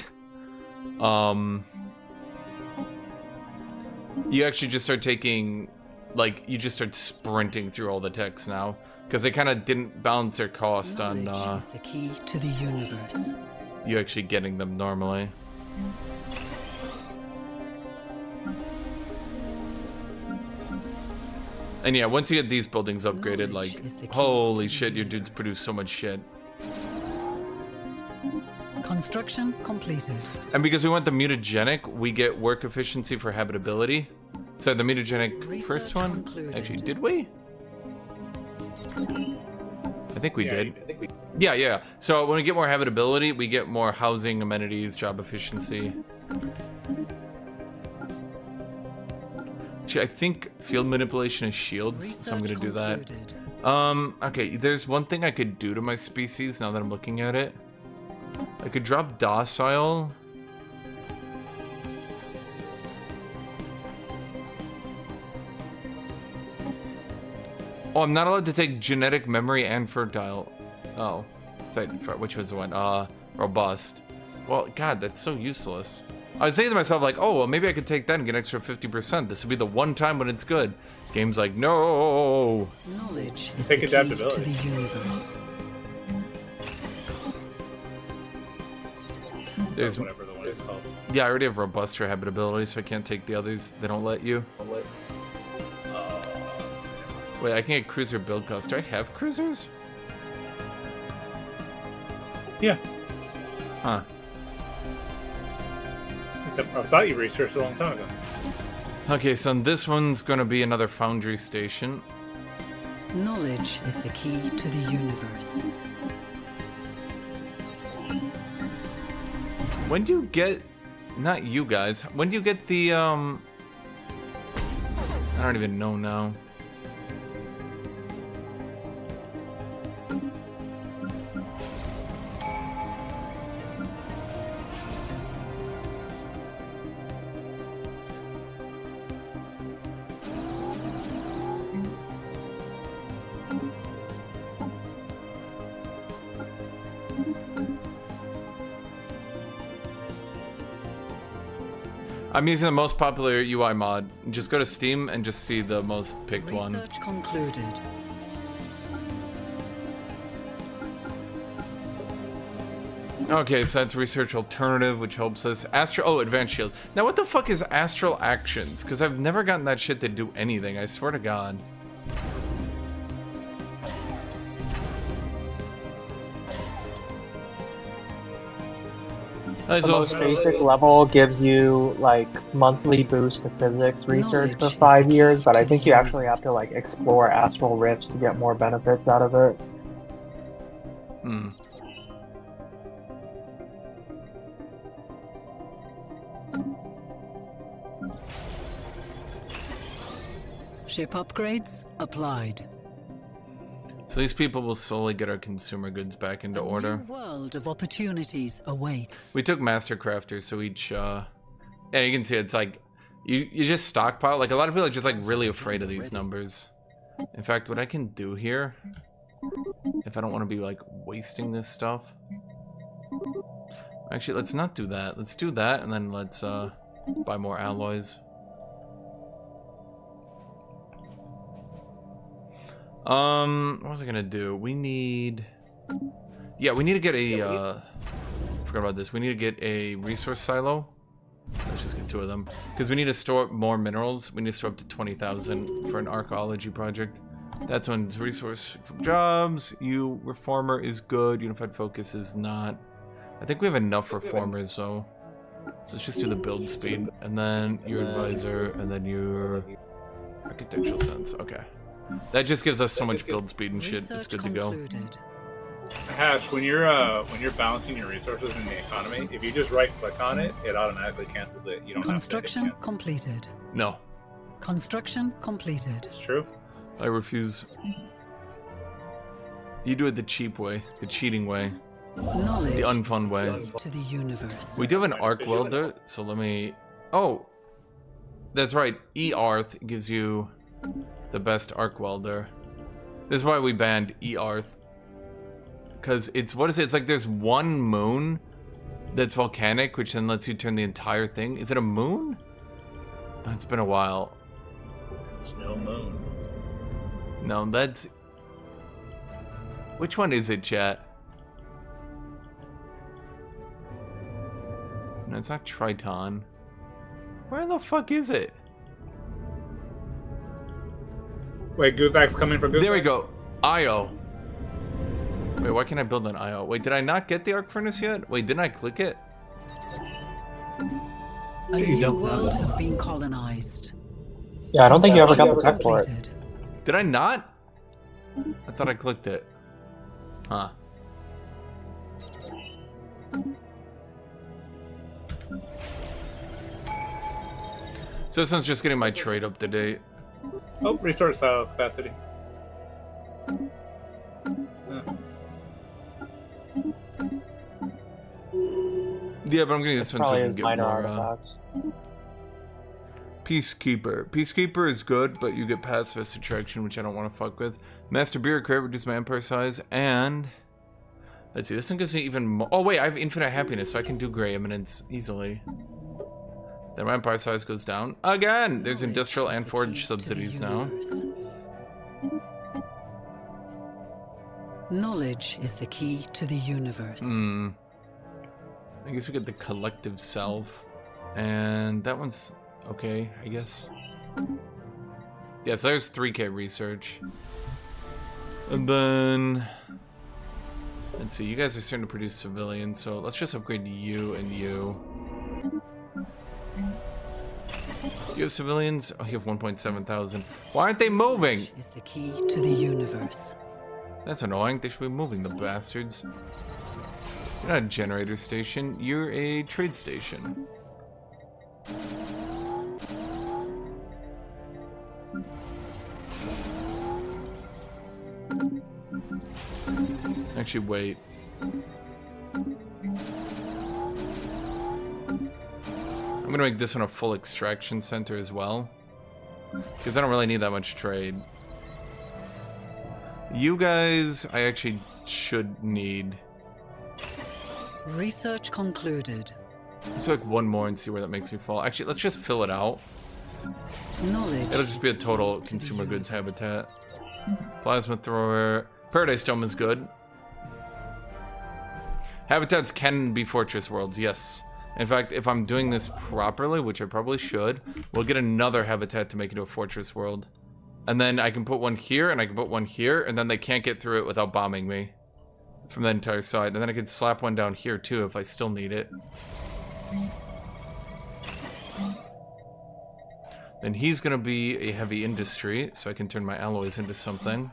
you actually just start taking, like, you just start sprinting through all the techs now. Because they kind of didn't balance their cost on is the key to the universe. You actually getting them normally. And yeah, once you get these buildings upgraded, like, holy shit, your dudes produce so much shit. Construction completed. And because we want the mutagenic, we get work efficiency for habitability. So the mutagenic first one? Actually, did we? I think we did. Yeah. So when we get more habitability, we get more housing, amenities, job efficiency. Actually, I think field manipulation is shields, so I'm gonna do that. Okay, there's one thing I could do to my species now that I'm looking at it. I could drop docile. Oh, I'm not allowed to take genetic memory and fertile. Oh, sorry, which was the one? Robust. Well, God, that's so useless. I was saying to myself, like, oh, well, maybe I could take that and get an extra 50%. This would be the one time when it's good. Game's like, no. Knowledge is Take the adaptability. key to the universe. There's whatever the one is called. Yeah, I already have robust for habitability, so I can't take the others. They don't let you. Wait, I can get cruiser build cost. Do I have cruisers? Yeah. Huh. Except I thought you researched a long time ago. Okay, so this one's gonna be another foundry station. Knowledge is the key to the universe. When do you get... Not you guys. When do you get the, I don't even know now. I'm using the most popular UI mod. Just go to Steam and just see the most picked one. Research concluded. Okay, so that's research alternative, which helps us. Advanced shield. Now, what the fuck is astral actions? Because I've never gotten that shit to do anything. I swear to God. The most basic level gives you like monthly boost to physics research for 5 years, but I think you actually have to like explore astral rifts to get more benefits out of it. Hmm. Ship upgrades applied. So these people will slowly get our consumer goods back into order. A new world of opportunities awaits. We took master crafters, so each yeah, you can see it's like you just stockpile. Like a lot of people are just like really afraid of these numbers. In fact, what I can do here, if I don't want to be like wasting this stuff, actually let's not do that. Let's do that, and then let's buy more alloys. What was I gonna do? We need... Yeah, we need to get a, forgot about this. We need to get a resource silo. Let's just get 2 of them. Because we need to store more minerals. We need to store up to 20,000 for an archaeology project. That's one's resource jobs. Reformer is good. Unified focus is not. I think we have enough reformers, though. So let's just do the build speed. And then your advisor, and then your... Architectural sense. Okay. That just gives us so much build speed and shit. It's good to go. Hash, when you're balancing your resources in the economy, if you just right click on it, it automatically cancels it. You don't Construction have to hit cancel. completed. No. Construction completed. It's true. I refuse. You do it the cheap way, the cheating way, Knowledge the unfun way. to the universe. We do have an arc welder, so let me. Oh, that's right. E-Arth gives you the best arc welder. This is why we banned E-Arth. Because it's, what is it? It's like there's one moon that's volcanic, which then lets you turn the entire thing. Is it a moon? Oh, it's been a while. It's no moon. No, that's... Which one is it, chat? No, it's not Triton. Where the fuck is it? Wait, Guthuk's coming for Guthuk? There we go. Io. Wait, why can't I build an Io? Wait, did I not get the arc furnace yet? Wait, didn't I click it? A new world has been colonized. Yeah, I don't think you ever got the tech for it. Completed. Did I not? I thought I clicked it. Huh. So this one's just getting my trade up to date. Oh, resource capacity. Yeah, but I'm getting this one so I Probably can is get minor more. artifacts. Peacekeeper. Peacekeeper is good, but you get pacifist attraction, which I don't want to fuck with. Master Bureaucrat, reduce my empire size, and... Let's see, this one gives me even more... Oh wait, I have infinite happiness, so I can do Grey Eminence easily. Then my empire size goes down. Again! There's industrial and forge subsidies now. Knowledge is the key to the universe. Hmm. I guess we get the collective self. And that one's okay, I guess. Yeah, so there's 3K research. And then... Let's see, you guys are starting to produce civilians, so let's just upgrade you and you. Do you have civilians? Oh, you have 1.7 thousand. Why aren't they moving? Knowledge is the key to the universe. That's annoying. They should be moving, the bastards. You're not a generator station. You're a trade station. Actually, wait. I'm gonna make this one a full extraction center as well, because I don't really need that much trade. You guys, I actually should need. Research concluded. Let's do like one more and see where that makes me fall. Actually, let's just fill it out. Knowledge. It'll just be a total consumer goods habitat. Plasma thrower. Paradise Dome is good. Habitats can be fortress worlds, yes. In fact, if I'm doing this properly, which I probably should, we'll get another habitat to make into a fortress world. And then I can put one here, and I can put one here, and then they can't get through it without bombing me from the entire side. And then I could slap one down here, too, if I still need it. Then he's going to be a heavy industry, so I can turn my alloys into something.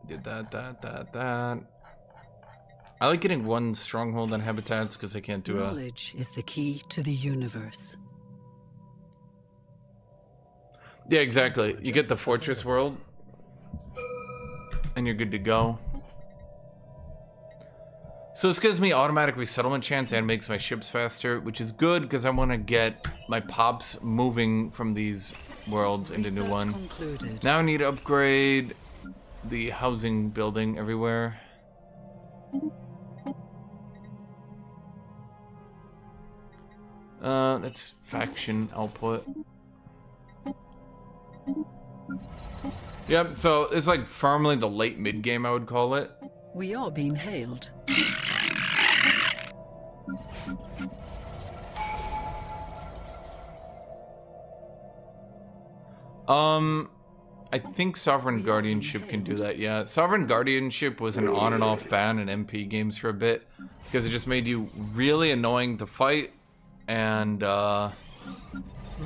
Did that. I like getting one stronghold on habitats because I can't do a... Knowledge is the key to the universe. Yeah, exactly. You get the fortress world, and you're good to go. So this gives me automatic resettlement chance and makes my ships faster, which is good because I want to get my pops moving from these worlds into new one. Concluded. Now I need to upgrade the housing building everywhere. That's faction output. Yep, so it's like firmly the late mid game, I would call it. We are being hailed. I think Sovereign Guardianship can do that, yeah. Sovereign Guardianship was an on and off ban in MP games for a bit, because it just made you really annoying to fight, and,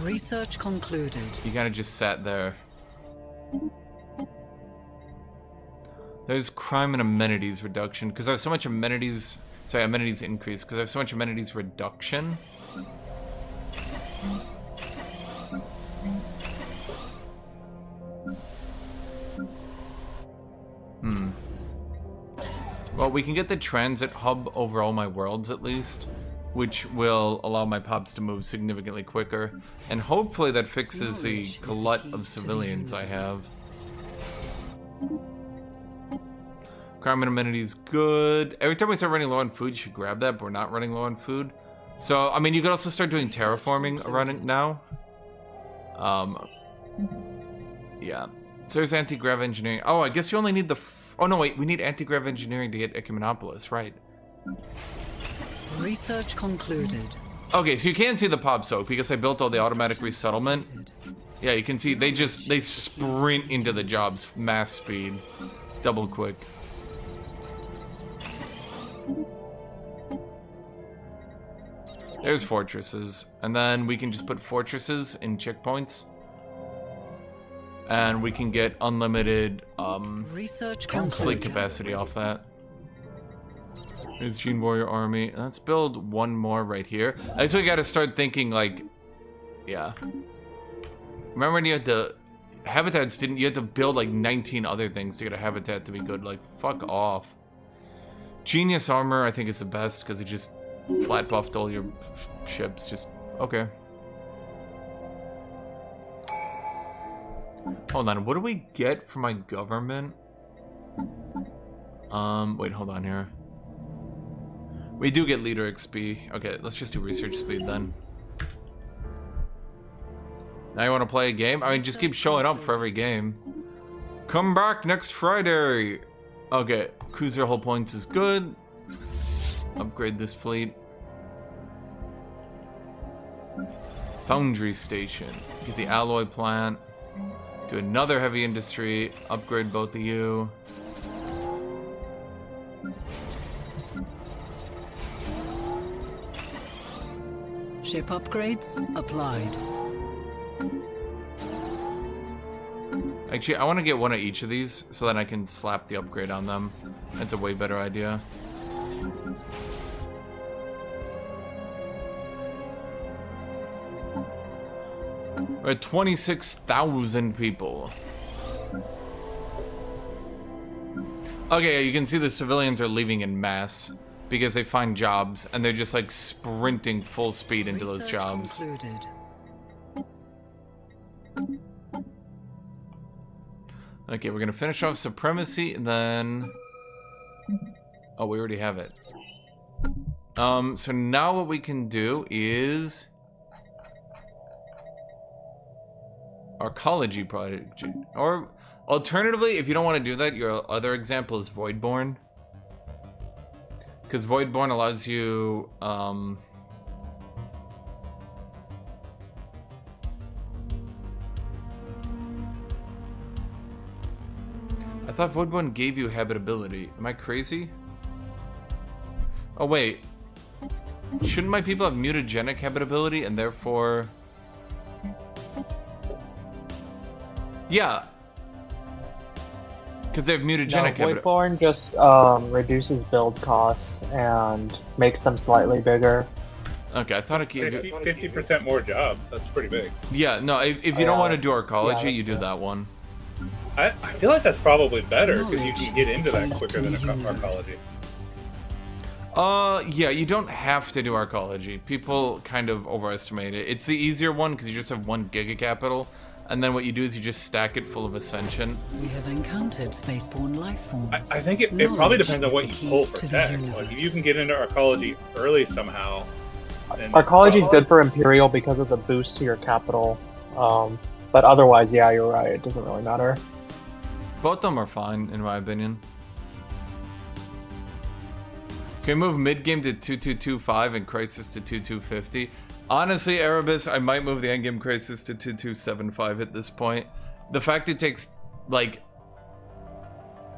Research concluded. You kind of just sat there. There's crime and amenities reduction because I have so much amenities. Sorry, amenities increase because I have so much amenities reduction. Well, we can get the transit hub over all my worlds at least, which will allow my pops to move significantly quicker. And hopefully that fixes the glut of civilians I have. Crime and amenities, good. Every time we start running low on food, you should grab that, but we're not running low on food. So, I mean, you could also start doing terraforming around it now. Yeah. So there's anti-grav engineering. Oh, I guess you only need the... Oh, no, wait. We need anti-grav engineering to get Ecumenopolis, right? Research concluded. Okay, so you can see the pop soak because I built all the automatic resettlement. Yeah, you can see they sprint into the jobs, mass speed, double quick. There's fortresses, and then we can just put fortresses in checkpoints, and we can get unlimited Research fleet capacity off that. There's Gene Warrior Army. Let's build one more right here. I guess we gotta start thinking like, yeah. Remember when you had to, habitats didn't, you had to build like 19 other things to get a habitat to be good. Like, fuck off. Genius Armor I think is the best because it just flat buffed all your ships. Just, okay. Hold on, what do we get for my government? Wait, hold on here. We do get leader XP. Okay, let's just do research speed then. Now you want to play a game? I mean, just keep showing up for every game. Come back next Friday. Okay, cruiser hull points is good. Upgrade this fleet. Foundry station. Get the alloy plant. Do another heavy industry. Upgrade both of you. Ship upgrades applied. Actually, I want to get one of each of these so that I can slap the upgrade on them. That's a way better idea. We're at 26,000 people. Okay, you can see the civilians are leaving in mass because they find jobs and they're just like sprinting full speed into those jobs. Concluded. Okay, we're gonna finish off supremacy and then... Oh, we already have it. So now what we can do is... Arcology project. Or alternatively, if you don't want to do that, your other example is Voidborn. Because Voidborn allows you... I thought Voidborn gave you habitability. Am I crazy? Oh, wait. Shouldn't my people have mutagenic habitability and therefore... Yeah. Because they have mutagenic habitability. Voidborn just reduces build costs and makes them slightly bigger. Okay, I thought it gave you... 50% more jobs. That's pretty big. Yeah, no, if you don't want to do arcology, you do that one. I feel like that's probably better because you can get into that quicker than arcology. Yeah, you don't have to do arcology. People kind of overestimate it. It's the easier one because you just have 1 gigacapital, and then what you do is you just stack it full of ascension. We have encountered spaceborne life forms. I think it probably depends on what you pull for tech. Like if you can get into arcology early somehow. Arcology is good for Imperial because of the boost to your capital. But otherwise, yeah, you're right. It doesn't really matter. Both of them are fine, in my opinion. Can we move mid-game to 2225 and Crisis to 2250? Honestly, Erebus, I might move the endgame Crisis to 2275 at this point. The fact it takes, like...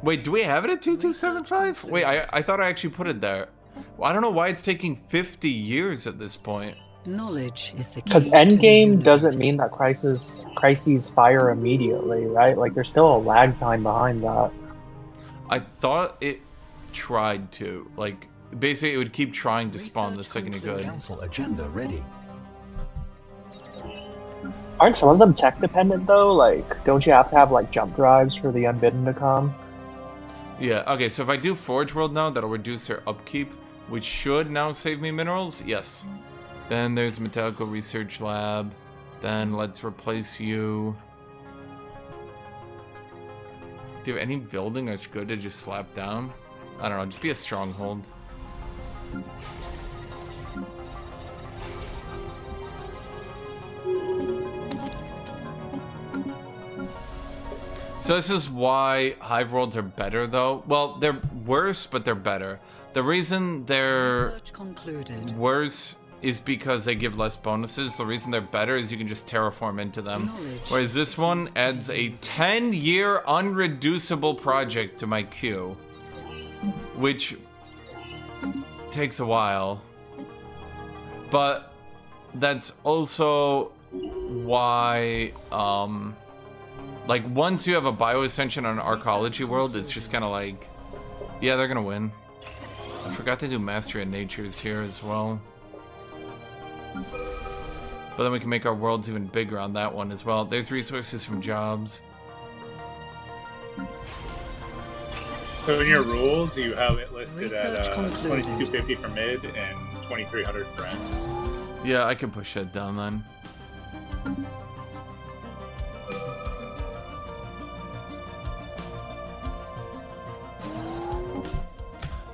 Wait, do we have it at 2275? Wait, I thought I actually put it there. Well, I don't know why it's taking 50 years at this point. Knowledge is the key. Because to the endgame doesn't universe. mean that crises fire immediately, right? Like there's still a lag time behind that. I thought it tried to. Like, basically it would keep trying to spawn the second you could. Council agenda ready. Aren't some of them tech dependent though? Like, don't you have to have like jump drives for the unbidden to come? Yeah, okay, so if I do Forge World now, that'll reduce their upkeep, which should now save me minerals? Yes. Then there's Metallical Research Lab. Then let's replace you. Do you have any building that's good to just slap down? I don't know, just be a stronghold. So this is why Hive Worlds are better though. Well, they're worse, but they're better. The reason they're Research concluded. worse is because they give less bonuses. The reason they're better is you can just terraform into them. Knowledge. Whereas this one adds a 10-year unreducible project to my queue, which takes a while. But that's also why, like, once you have a bioascension on an arcology world, it's just kind of like, yeah, they're gonna win. I forgot to do Mastery of Natures here as well. But then we can make our worlds even bigger on that one as well. There's resources from jobs. So in your rules, you have it listed Research at concluded. 2250 for mid and 2300 for end. Yeah, I can push that down then.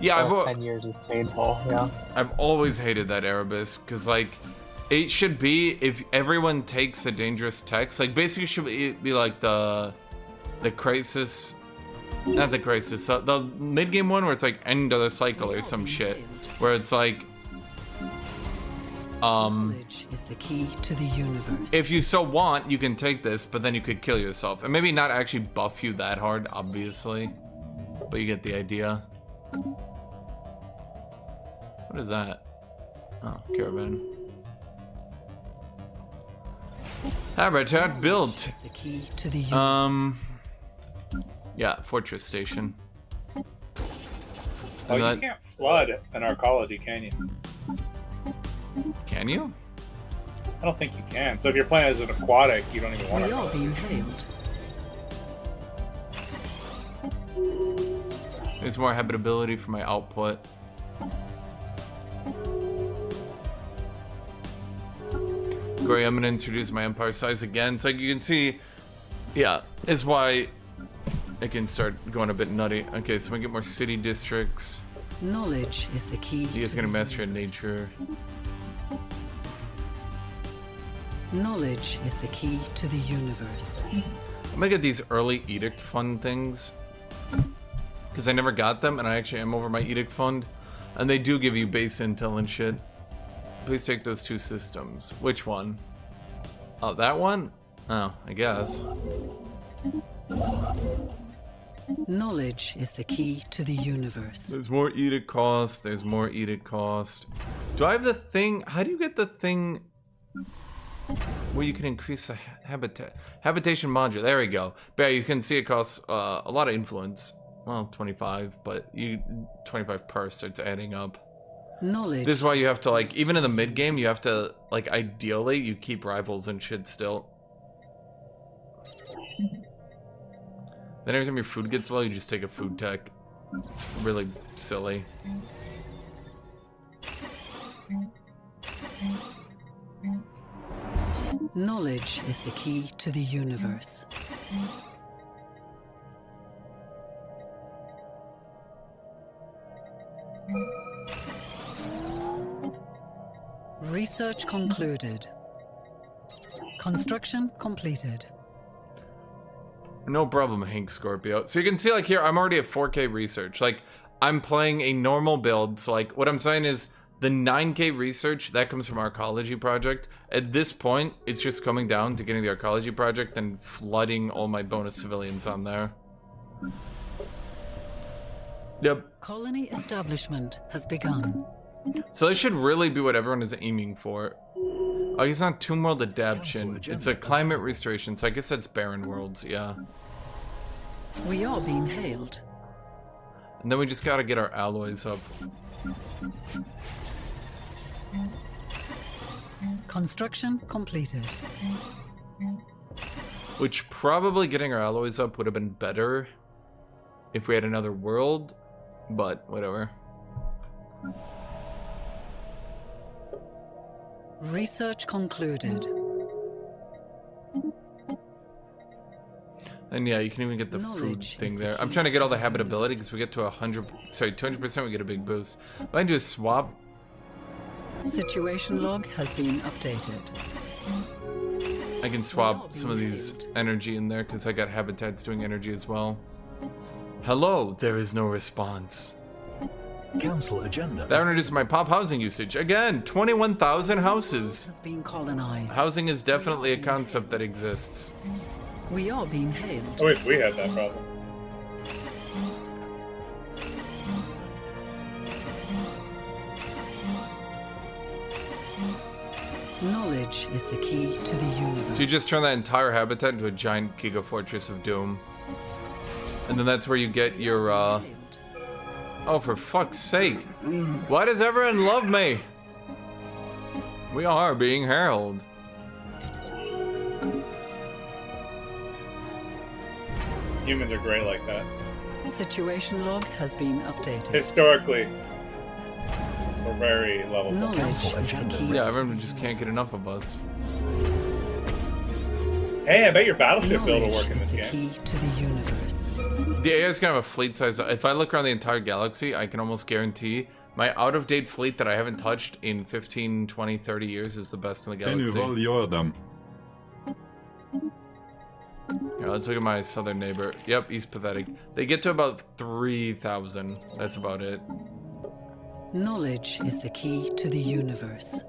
Yeah, Oh, 10 years is painful, yeah. I've always hated that Erebus, because, like, it should be, if everyone takes the dangerous text, like, basically it should be like the crisis, not the crisis, the mid-game one where it's like end of the cycle or some shit, where it's like, Knowledge is the key to the universe. if you so want, you can take this, but then you could kill yourself, and maybe not actually buff you that hard, obviously, but you get the idea. What is that? Oh, caravan. Habitat built. Is the key to the universe. Yeah, fortress station. Oh, that- you can't flood an arcology, can you? Can you? I don't think you can. So if you're playing as an aquatic, you don't even want We are to. being hailed. There's more habitability for my output. Great, I'm gonna introduce my empire size again. So you can see, yeah, is why it can start going a bit nutty. Okay, so we get more city districts. Knowledge is the key. You guys to gonna the master in universe. nature. Knowledge is the key to the universe. I'm gonna get these early edict fund things, because I never got them, and I actually am over my edict fund, and they do give you base intel and shit. Please take those two systems. Which one? Oh, that one? Oh, I guess. Knowledge is the key to the universe. There's more edict cost. There's more edict cost. Do I have the thing? How do you get the thing where you can increase the habitation module? There we go. But yeah, you can see it costs a lot of influence. Well, 25, but 25 per starts adding up. Knowledge. This is why you have to, like, even in the mid game, you have to, like, ideally, you keep rivals and shit still. Then every time your food gets low, you just take a food tech. It's really silly. Knowledge is the key to the universe. Research concluded. Construction completed. No problem, Hank Scorpio. So you can see, like, here, I'm already at 4K research. Like, I'm playing a normal build. So, like, what I'm saying is the 9K research, that comes from Arcology Project. At this point, it's just coming down to getting the Arcology Project and flooding all my bonus civilians on there. Yep. Colony establishment has begun. So this should really be what everyone is aiming for. Oh, he's on Tomb World Adaptation. It's a climate restoration, so I guess that's Barren Worlds, yeah. We are being hailed. And then we just gotta get our alloys up. Construction completed. Which probably getting our alloys up would have been better if we had another world, but whatever. Research concluded. And yeah, you can even get the food thing there. I'm trying to get all the habitability because we get to 200%, we get a big boost. What I can do is swap. Situation log has been updated. I can swap some of these energy in there because I got habitats doing energy as well. Hello, there is no response. Council agenda. That reduces my pop housing usage. Again, 21,000 houses. Has been colonized. Housing is definitely a concept that exists. We are being hailed. I wish we had that problem. Knowledge is the key to the universe. So you just turn that entire habitat into a giant Giga Fortress of Doom. And then that's where you get your, Oh, for fuck's sake. Why does everyone love me? We are being heralded. Humans are great like that. Situation log has been updated. Historically, we're very level. Knowledge is the key. Yeah, everyone just can't get enough of us. Hey, I bet your battleship build will work in Knowledge is this the game. key to the universe. The AI is gonna have a fleet size. If I look around the entire galaxy, I can almost guarantee my out-of-date fleet that I haven't touched in 15, 20, 30 years is the best in the Can you galaxy. roll your them? Yeah, let's look at my southern neighbor. Yep, he's pathetic. They get to about 3,000. That's about it. Knowledge is the key to the universe.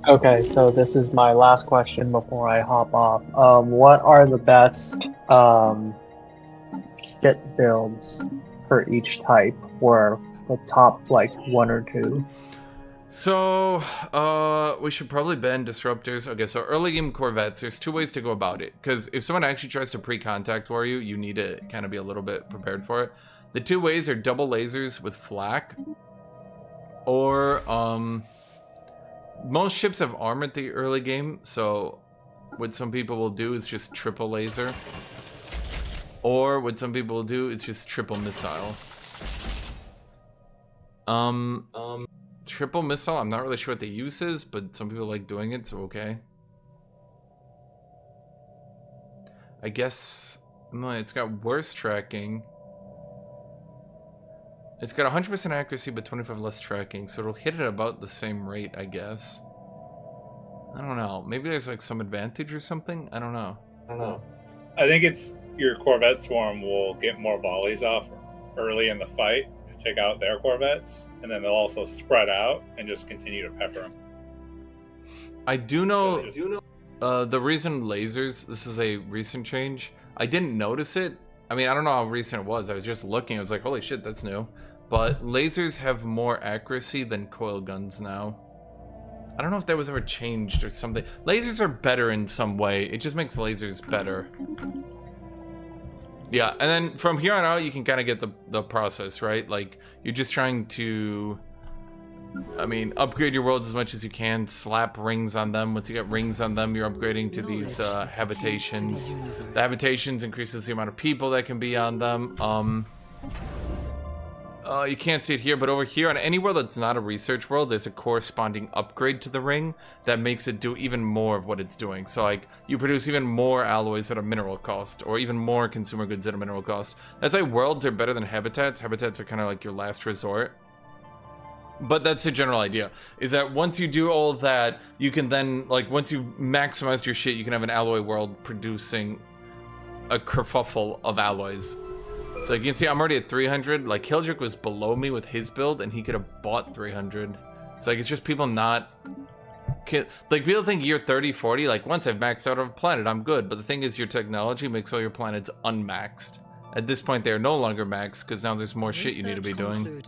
Okay, so this is my last question before I hop off. What are the best ship builds for each type, or the top like one or two? So, we should probably ban disruptors. Okay, so early game corvettes, there's two ways to go about it. Because if someone actually tries to pre-contact war you, you need to kind of be a little bit prepared for it. The two ways are double lasers with flak. Or, most ships have armor at the early game, so what some people will do is just triple laser. Or what some people will do is just triple missile. Triple missile, I'm not really sure what the use is, but some people like doing it, so okay. I guess it's got worse tracking. It's got 100% accuracy, but 25 less tracking, so it'll hit at about the same rate, I guess. I don't know. Maybe there's like some advantage or something? I don't know. I think it's your Corvette swarm will get more volleys off early in the fight to take out their Corvettes, and then they'll also spread out and just continue to pepper them. I do know the reason lasers, this is a recent change. I didn't notice it. I mean, I don't know how recent it was. I was just looking. I was like, holy shit, that's new. But lasers have more accuracy than coil guns now. I don't know if that was ever changed or something. Lasers are better in some way. It just makes lasers better. Yeah, and then from here on out, you can kind of get the process, right? Like, you're just trying to, I mean, upgrade your worlds as much as you can. Slap rings on them. Once you get rings on them, you're upgrading to these habitations. The habitations increases the amount of people that can be on them. You can't see it here, but over here, on any world that's not a research world, there's a corresponding upgrade to the ring that makes it do even more of what it's doing. So, like, you produce even more alloys at a mineral cost, or even more consumer goods at a mineral cost. That's why worlds are better than habitats. Habitats are kind of like your last resort. But that's the general idea, is that once you do all of that, you can then, like, once you've maximized your shit, you can have an alloy world producing a kerfuffle of alloys. So you can see I'm already at 300. Like, Hildrick was below me with his build, and he could have bought 300. It's like, it's just people not... Like, people think year 30, 40, like, once I've maxed out a planet, I'm good. But the thing is, your technology makes all your planets unmaxed. At this point, they are no longer maxed, because now there's more shit you need to be doing.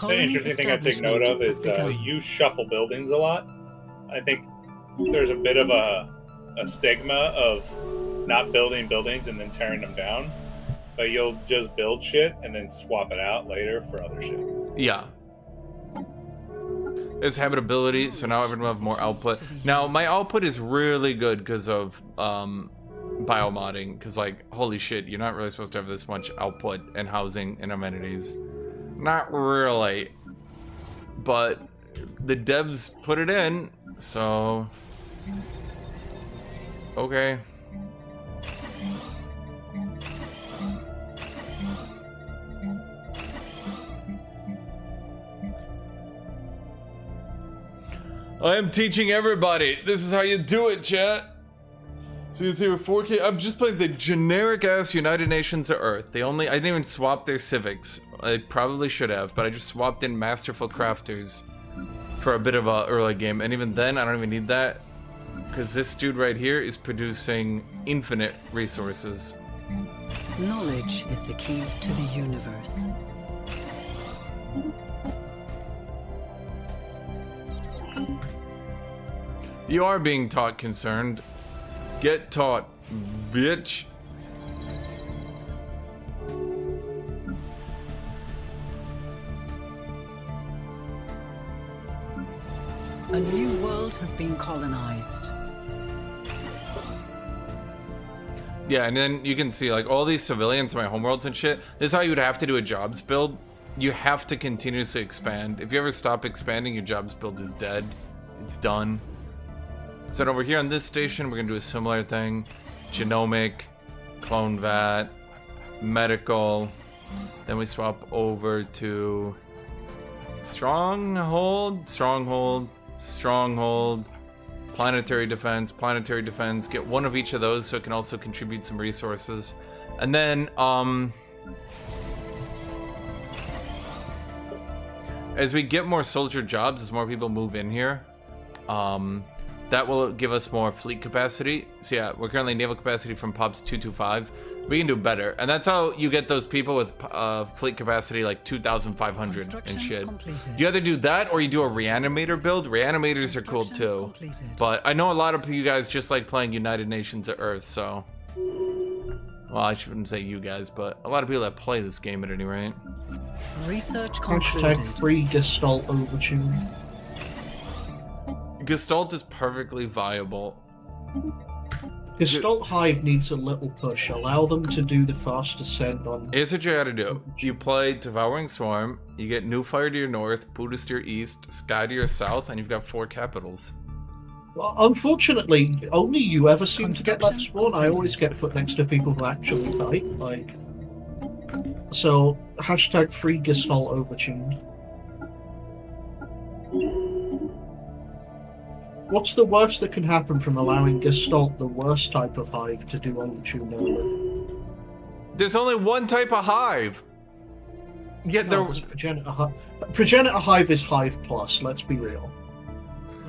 The interesting thing I take note of is you shuffle buildings a lot. I think there's a bit of a stigma of not building buildings and then tearing them down, but you'll just build shit and then swap it out later for other shit. Yeah. There's habitability, so now everyone will have more output. Now, my output is really good because of biomodding, because, like, holy shit, you're not really supposed to have this much output and housing and amenities. Not really. But the devs put it in, so... Okay. I am teaching everybody. This is how you do it, chat. So you see, we're 4K. I'm just playing the generic ass United Nations of Earth. I didn't even swap their civics. I probably should have, but I just swapped in Masterful Crafters for a bit of a early game. And even then, I don't even need that, because this dude right here is producing infinite resources. Knowledge is the key to the universe. You are being taught, concerned. Get taught, bitch. A new world has been colonized. Yeah, and then you can see, like, all these civilians in my homeworlds and shit. This is how you would have to do a jobs build. You have to continuously expand. If you ever stop expanding, your jobs build is dead. It's done. So over here on this station, we're gonna do a similar thing. Genomic, clone vat, medical. Then we swap over to stronghold, planetary defense. Get one of each of those so it can also contribute some resources. And then, as we get more soldier jobs, as more people move in here, that will give us more fleet capacity. So yeah, we're currently naval capacity from POPs 225. We can do better. And that's how you get those people with fleet capacity like 2,500 and shit. You either do that or you do a reanimator build. Reanimators are cool too. But I know a lot of you guys just like playing United Nations of Earth, so... Well, I shouldn't say you guys, but a lot of people that play this game at any rate. Research concluded. Hashtag free Gestalt overtune. Gestalt is perfectly viable. Gestalt Hive needs a little push. Allow them to do the fast ascent on... Here's what you gotta do. You play Devouring Swarm, you get New Fire to your north, Buddhist to your east, Sky to your south, and you've got 4 capitals. Well, unfortunately, only you ever seem to get that spawn. I always get put next to people who actually fight, like... So, hashtag free Gestalt overtuned. What's the worst that can happen from allowing Gestalt, the worst type of hive, to do overtune early? There's only one type of hive! Yet No, there's Progenitor Hive. Progenitor Hive is Hive Plus, let's be real.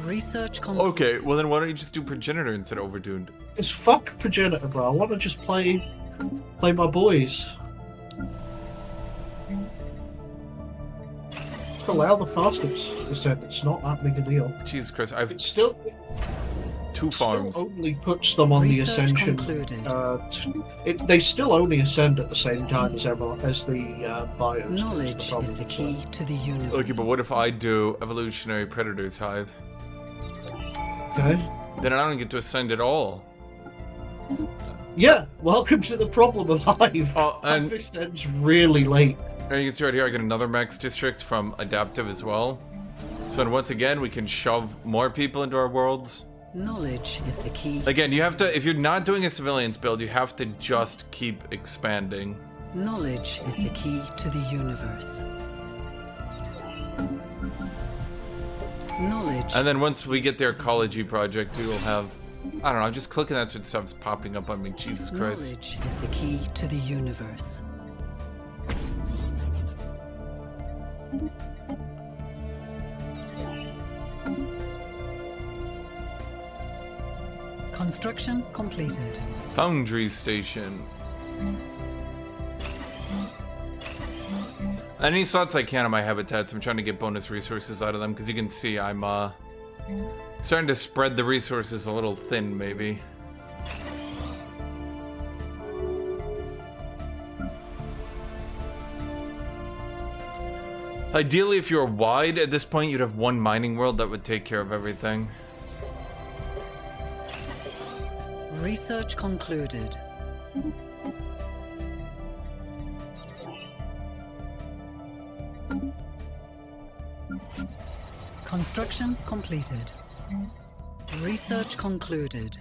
Research Okay, well then why don't you just do Progenitor instead of overtuned? It's fuck Progenitor, bro. I want to just play my boys. Allow the fast ascent. It's not that big a deal. Jesus Christ, I've It's still 2 farms. Still only puts them on the ascension. They still only ascend at the same time as the bios. Knowledge is the key to the universe. Okay, but what if I do Evolutionary Predators Hive? Okay. Then I don't get to ascend at all. Yeah, welcome to the problem of Hive. And Hive extends really late. And you can see right here, I get another max district from Adaptive as well. So then once again, we can shove more people into our worlds. Knowledge is the key. Again, you have to, if you're not doing a civilians build, you have to just keep expanding. Knowledge is the key to the universe. Knowledge. And then once we get their ecology project, we will have, I don't know, I'm just clicking that so stuff's popping up on me, Jesus Christ. Knowledge is the key to the universe. Construction completed. Foundry Station. Any slots I can on my habitats, I'm trying to get bonus resources out of them, because you can see I'm starting to spread the resources a little thin, maybe. Ideally, if you were wide at this point, you'd have one mining world that would take care of everything. Research concluded. Construction completed. Research concluded.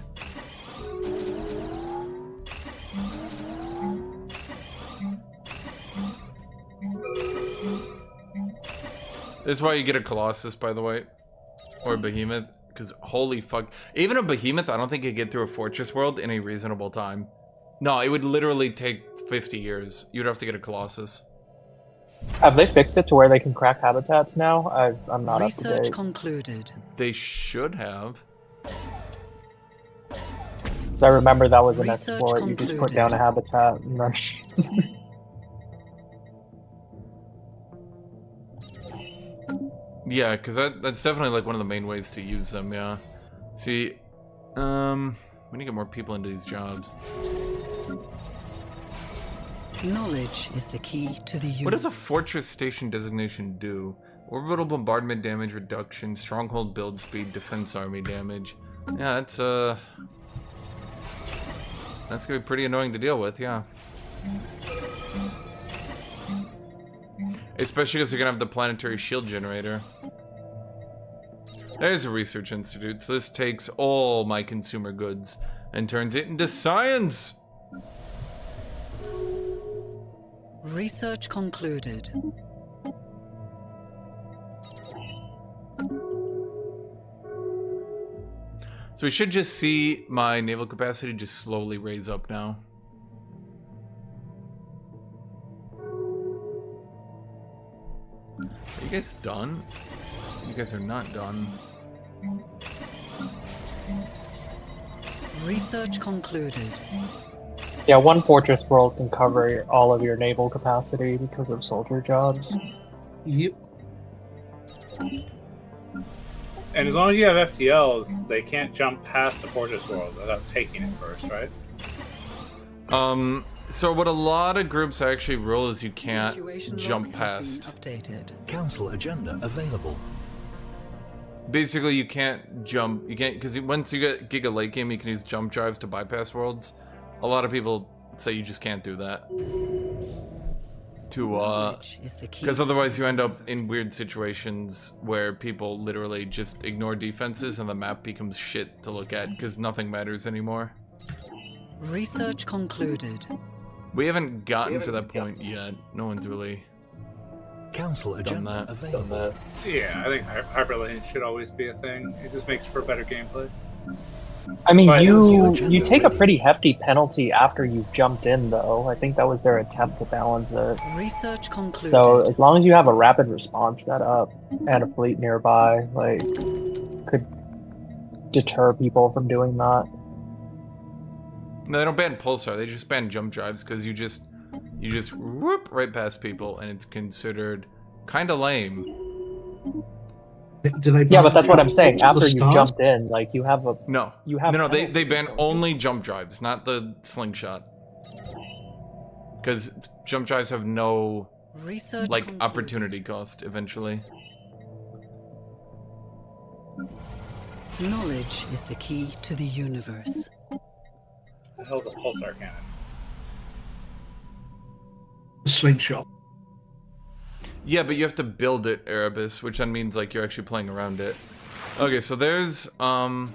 This is why you get a Colossus, by the way. Or a Behemoth. Because holy fuck. Even a Behemoth, I don't think you'd get through a fortress world in a reasonable time. No, it would literally take 50 years. You'd have to get a Colossus. Have they fixed it to where they can crack habitats now? I'm not Research up to date. concluded. They should have. So I remember that was an Research exploit. You just put concluded. down a habitat and then... Yeah, because that's definitely like one of the main ways to use them, yeah. See, we need to get more people into these jobs. Knowledge is the key to the universe. What does a fortress station designation do? Orbital bombardment damage reduction, stronghold build speed, defense army damage. Yeah, that's gonna be pretty annoying to deal with, yeah. Especially because you're gonna have the planetary shield generator. There's a research institute, so this takes all my consumer goods and turns it into science! Research concluded. So we should just see my naval capacity just slowly raise up now. Are you guys done? You guys are not done. Research concluded. Yeah, one fortress world can cover all of your naval capacity because of soldier jobs. Yep. And as long as you have FTLs, they can't jump past the fortress world without taking it first, right? So what a lot of groups actually rule is you can't Situation jump log has past. been updated. Council agenda available. Basically, you can't jump. You can't, because once you get Giga Late Game, you can use jump drives to bypass worlds. A lot of people say you just can't do that. Knowledge is the key Because to otherwise the you end up in universe. weird situations where people literally just ignore defenses and the map becomes shit to look at because nothing matters anymore. Research concluded. We haven't gotten to that point yet. No one's really Council done agenda that. available. Yeah, I think hyperlane should always be a thing. It just makes for better gameplay. I mean, But- you take a pretty hefty penalty after you've jumped in, though. I think that was their attempt to balance it. Research concluded. So as long as you have a rapid response setup and a fleet nearby, like, could deter people from doing that. No, they don't ban pulsar. They just ban jump drives because you just whoop right past people and it's considered kind of lame. Do they Yeah, ban but that's what I'm jump saying. to the After you stars? jumped in, like, you have a No, You have no, they penalties, ban don't only you? jump drives, not the slingshot. Because jump drives have no Research like concluded. opportunity cost eventually. Knowledge is the key to the universe. The hell's a pulsar cannon? Slingshot. Yeah, but you have to build it, Erebus, which then means like you're actually playing around it. Okay, so there's our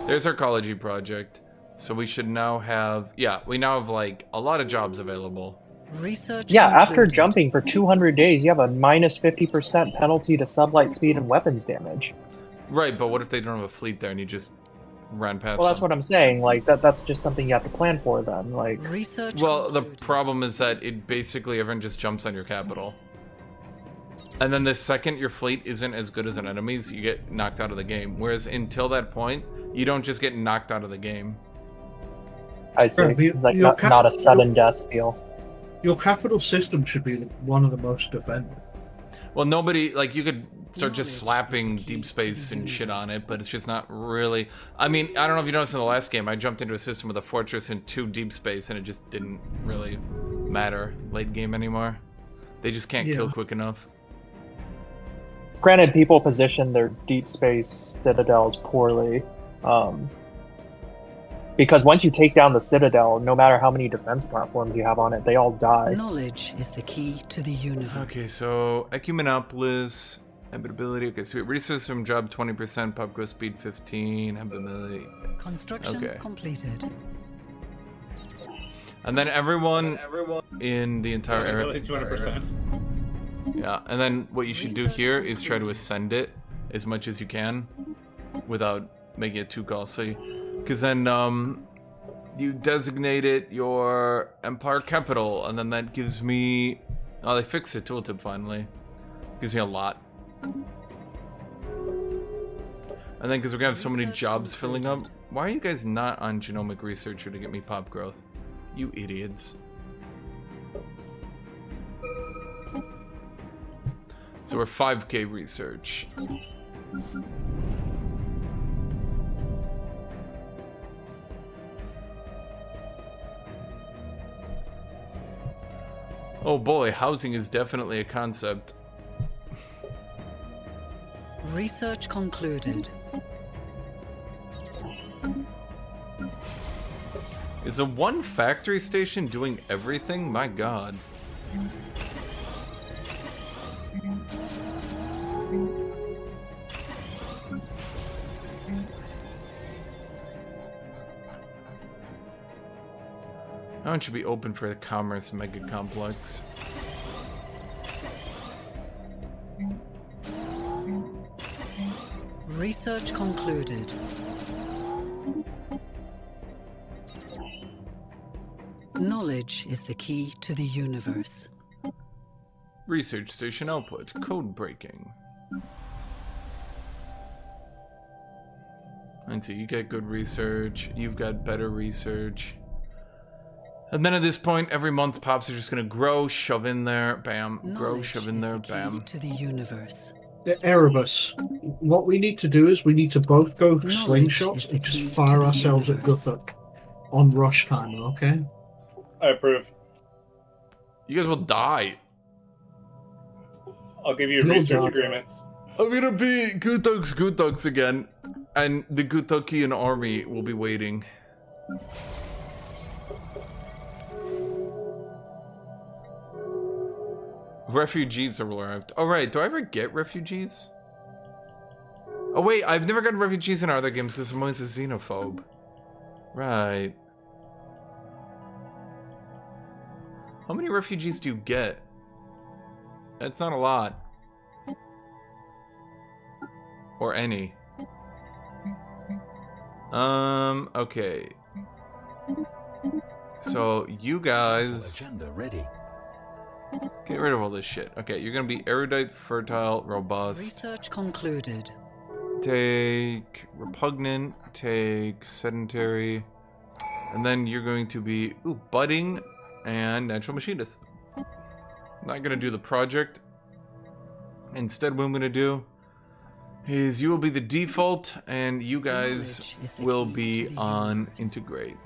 ecology project. So we should now have we now have like a lot of jobs available. Research Yeah, after concluded. jumping for 200 days, you have a minus 50% penalty to sublight speed and weapons damage. Right, but what if they don't have a fleet there and you just ran past Well, that's them? what I'm saying. Like, that's just something you have to plan for then. Like, Research Well, the concluded. problem is that it basically everyone just jumps on your capital. And then the second your fleet isn't as good as an enemy's, you get knocked out of the game. Whereas until that point, you don't just get knocked out of the game. I see. Right, but It's like your not a cap- sudden death deal. Your capital system should be one of the most defended. Well, nobody, like, you could start just Knowledge slapping is the key deep to space the and shit on universe. it, but it's just not really. I mean, I don't know if you noticed in the last game, I jumped into a system with a fortress and 2 deep space, and it just didn't really matter late game anymore. They just can't kill Yeah. quick enough. Granted, people position their deep space citadels poorly. Because once you take down the citadel, no matter how many defense platforms you have on it, they all die. Knowledge is the key to the universe. Okay, so Ecumenopolis, habitability. Okay, sweet. Research system job 20%, pop growth speed 15, habitability. Construction Okay. completed. And then everyone in the entire area. Really 200%. Yeah, and then what you should do here is try to ascend it as much as you can without making it too costly. Because then you designate it your empire capital, and then that gives me... Oh, they fixed the tooltip finally. Gives me a lot. And then because we're going to have so many Research jobs filling up... concluded. Why are you guys not on genomic researcher to get me pop growth? You idiots. So we're 5k research. Oh boy, housing is definitely a concept. Research concluded. Is a one factory station doing everything? My god. That one should be open for the commerce mega complex. Research concluded. Knowledge is the key to the universe. Research station output. Code breaking. And so you get good research. You've got better research. And then at this point, every month pops are just gonna grow, shove in there, bam, grow, Knowledge shove in is there, the key bam. to the universe. Erebus, what we need to do is we need to both go Knowledge slingshots is the and just key fire to the ourselves at universe. Guthuk on rush timer, okay? I approve. You guys will die. I'll give you You'll research die. agreements. I'm gonna be Guthuk's again. And the Guthukian army will be waiting. Refugees have arrived. Oh right, do I ever get refugees? Oh wait, I've never gotten refugees in other games because I'm always a xenophobe. Right. How many refugees do you get? That's not a lot. Or any. Okay. So, you guys... Agenda ready. Get rid of all this shit. Okay, you're gonna be erudite, fertile, robust. Research concluded. Take repugnant, take sedentary, and then you're going to be budding and natural machinist. I'm not gonna do the project. Instead, what I'm gonna do is you will be the default, and you guys Knowledge is the will key be to the on universe. integrate.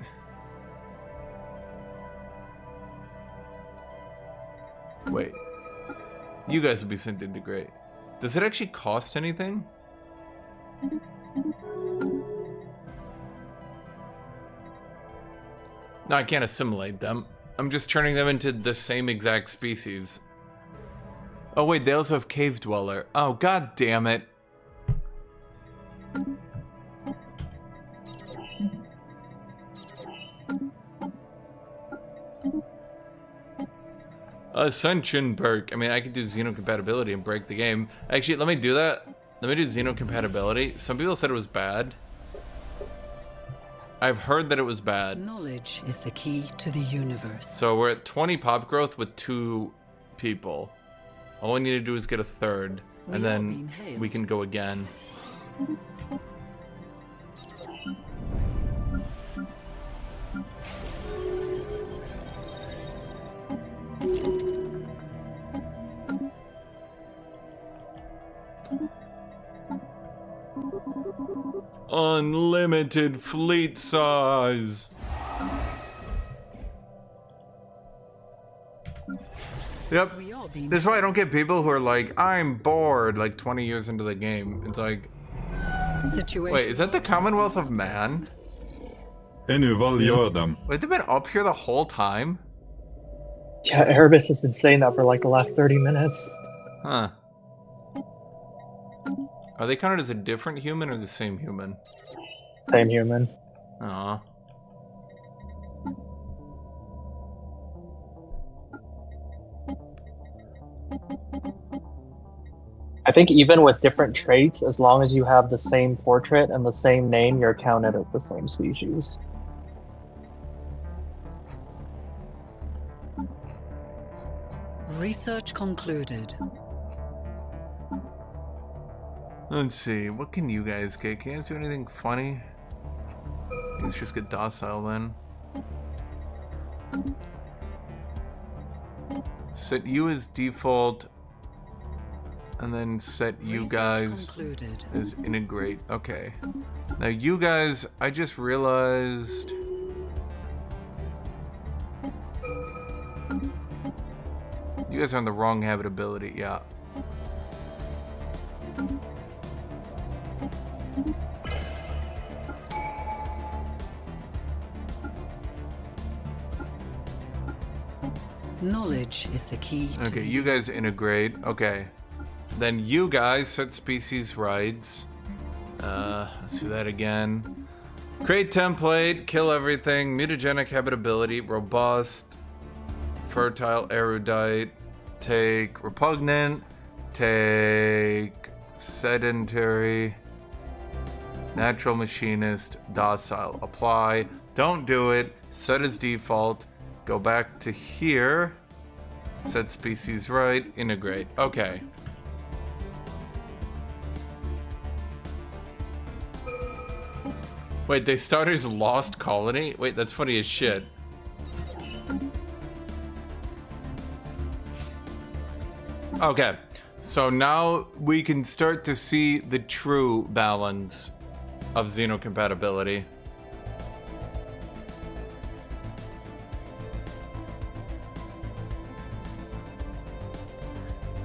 Wait, you guys will be sent to integrate. Does it actually cost anything? No, I can't assimilate them. I'm just turning them into the same exact species. Oh wait, they also have Cave Dweller. Oh, god damn it. Ascension perk. I mean, I could do xenocompatibility and break the game. Actually, let me do that. Let me do xenocompatibility. Some people said it was bad. I've heard that it was bad. Knowledge is the key to the universe. So we're at 20 pop growth with 2 people. All we need to do is get a third, We and are then being hailed. we can go again. Unlimited fleet size. Yep. This is why I don't get people who are like, I'm bored, like 20 years into the game. It's like, wait, is that the Commonwealth of Man? Wait, they've been up here the whole time? Yeah, Erebus has been saying that for like the last 30 minutes. Huh. Are they counted as a different human or the same human? Same human. Aw. I think even with different traits, as long as you have the same portrait and the same name, you're counted as the same species. Research concluded. Let's see, what can you guys get? Can you guys do anything funny? Let's just get docile then. Set you as default, and then set you guys as integrate. Okay. Now you guys, I just realized... You guys are on the wrong habitability, yeah. Knowledge is the key to Okay, you guys integrate. Okay. Then you guys set species rights. Let's do that again. Create template, kill everything, mutagenic habitability, robust, fertile, erudite, take repugnant, take sedentary, natural machinist, docile, apply, don't do it, set as default, go back to here, set species right, integrate. Okay. Wait, they started as Lost Colony? Wait, that's funny as shit. Okay, so now we can start to see the true balance of xenocompatibility.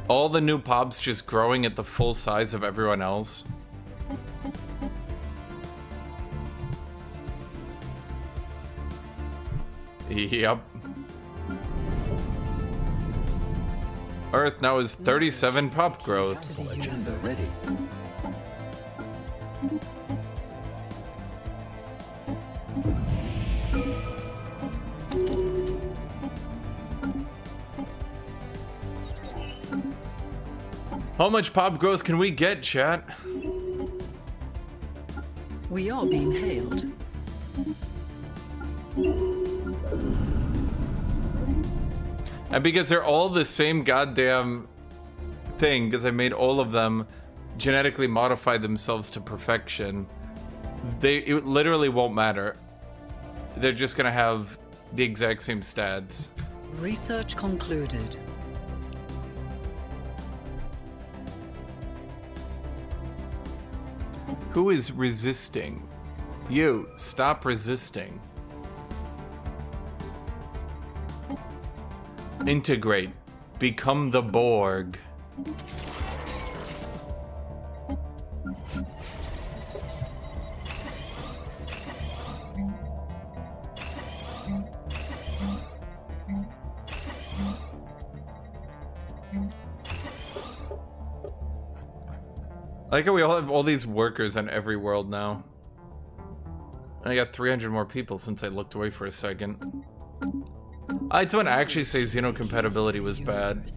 All the new pobs just growing at the full size of everyone else. Yep. Earth now is 37 pop growth. Agenda ready. How much pop growth can we get, chat? We are being hailed. And because they're all the same goddamn thing, because I made all of them genetically modify themselves to perfection, it literally won't matter. They're just gonna have the exact same stats. Research concluded. Who is resisting? You, stop resisting. Integrate. Become the Borg. I like how we all have all these workers on every world now. And I got 300 more people since I looked away for a second. I had someone actually say xenocompatibility was bad.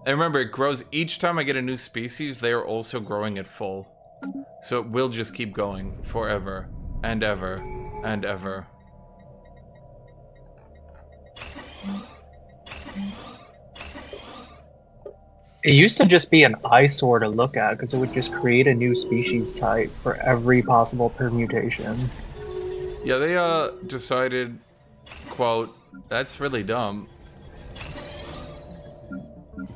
And remember, it grows each time I get a new species, they are also growing at full. So it will just keep going forever and ever and ever. It used to just be an eyesore to look at because it would just create a new species type for every possible permutation. Yeah, they decided, quote, that's really dumb.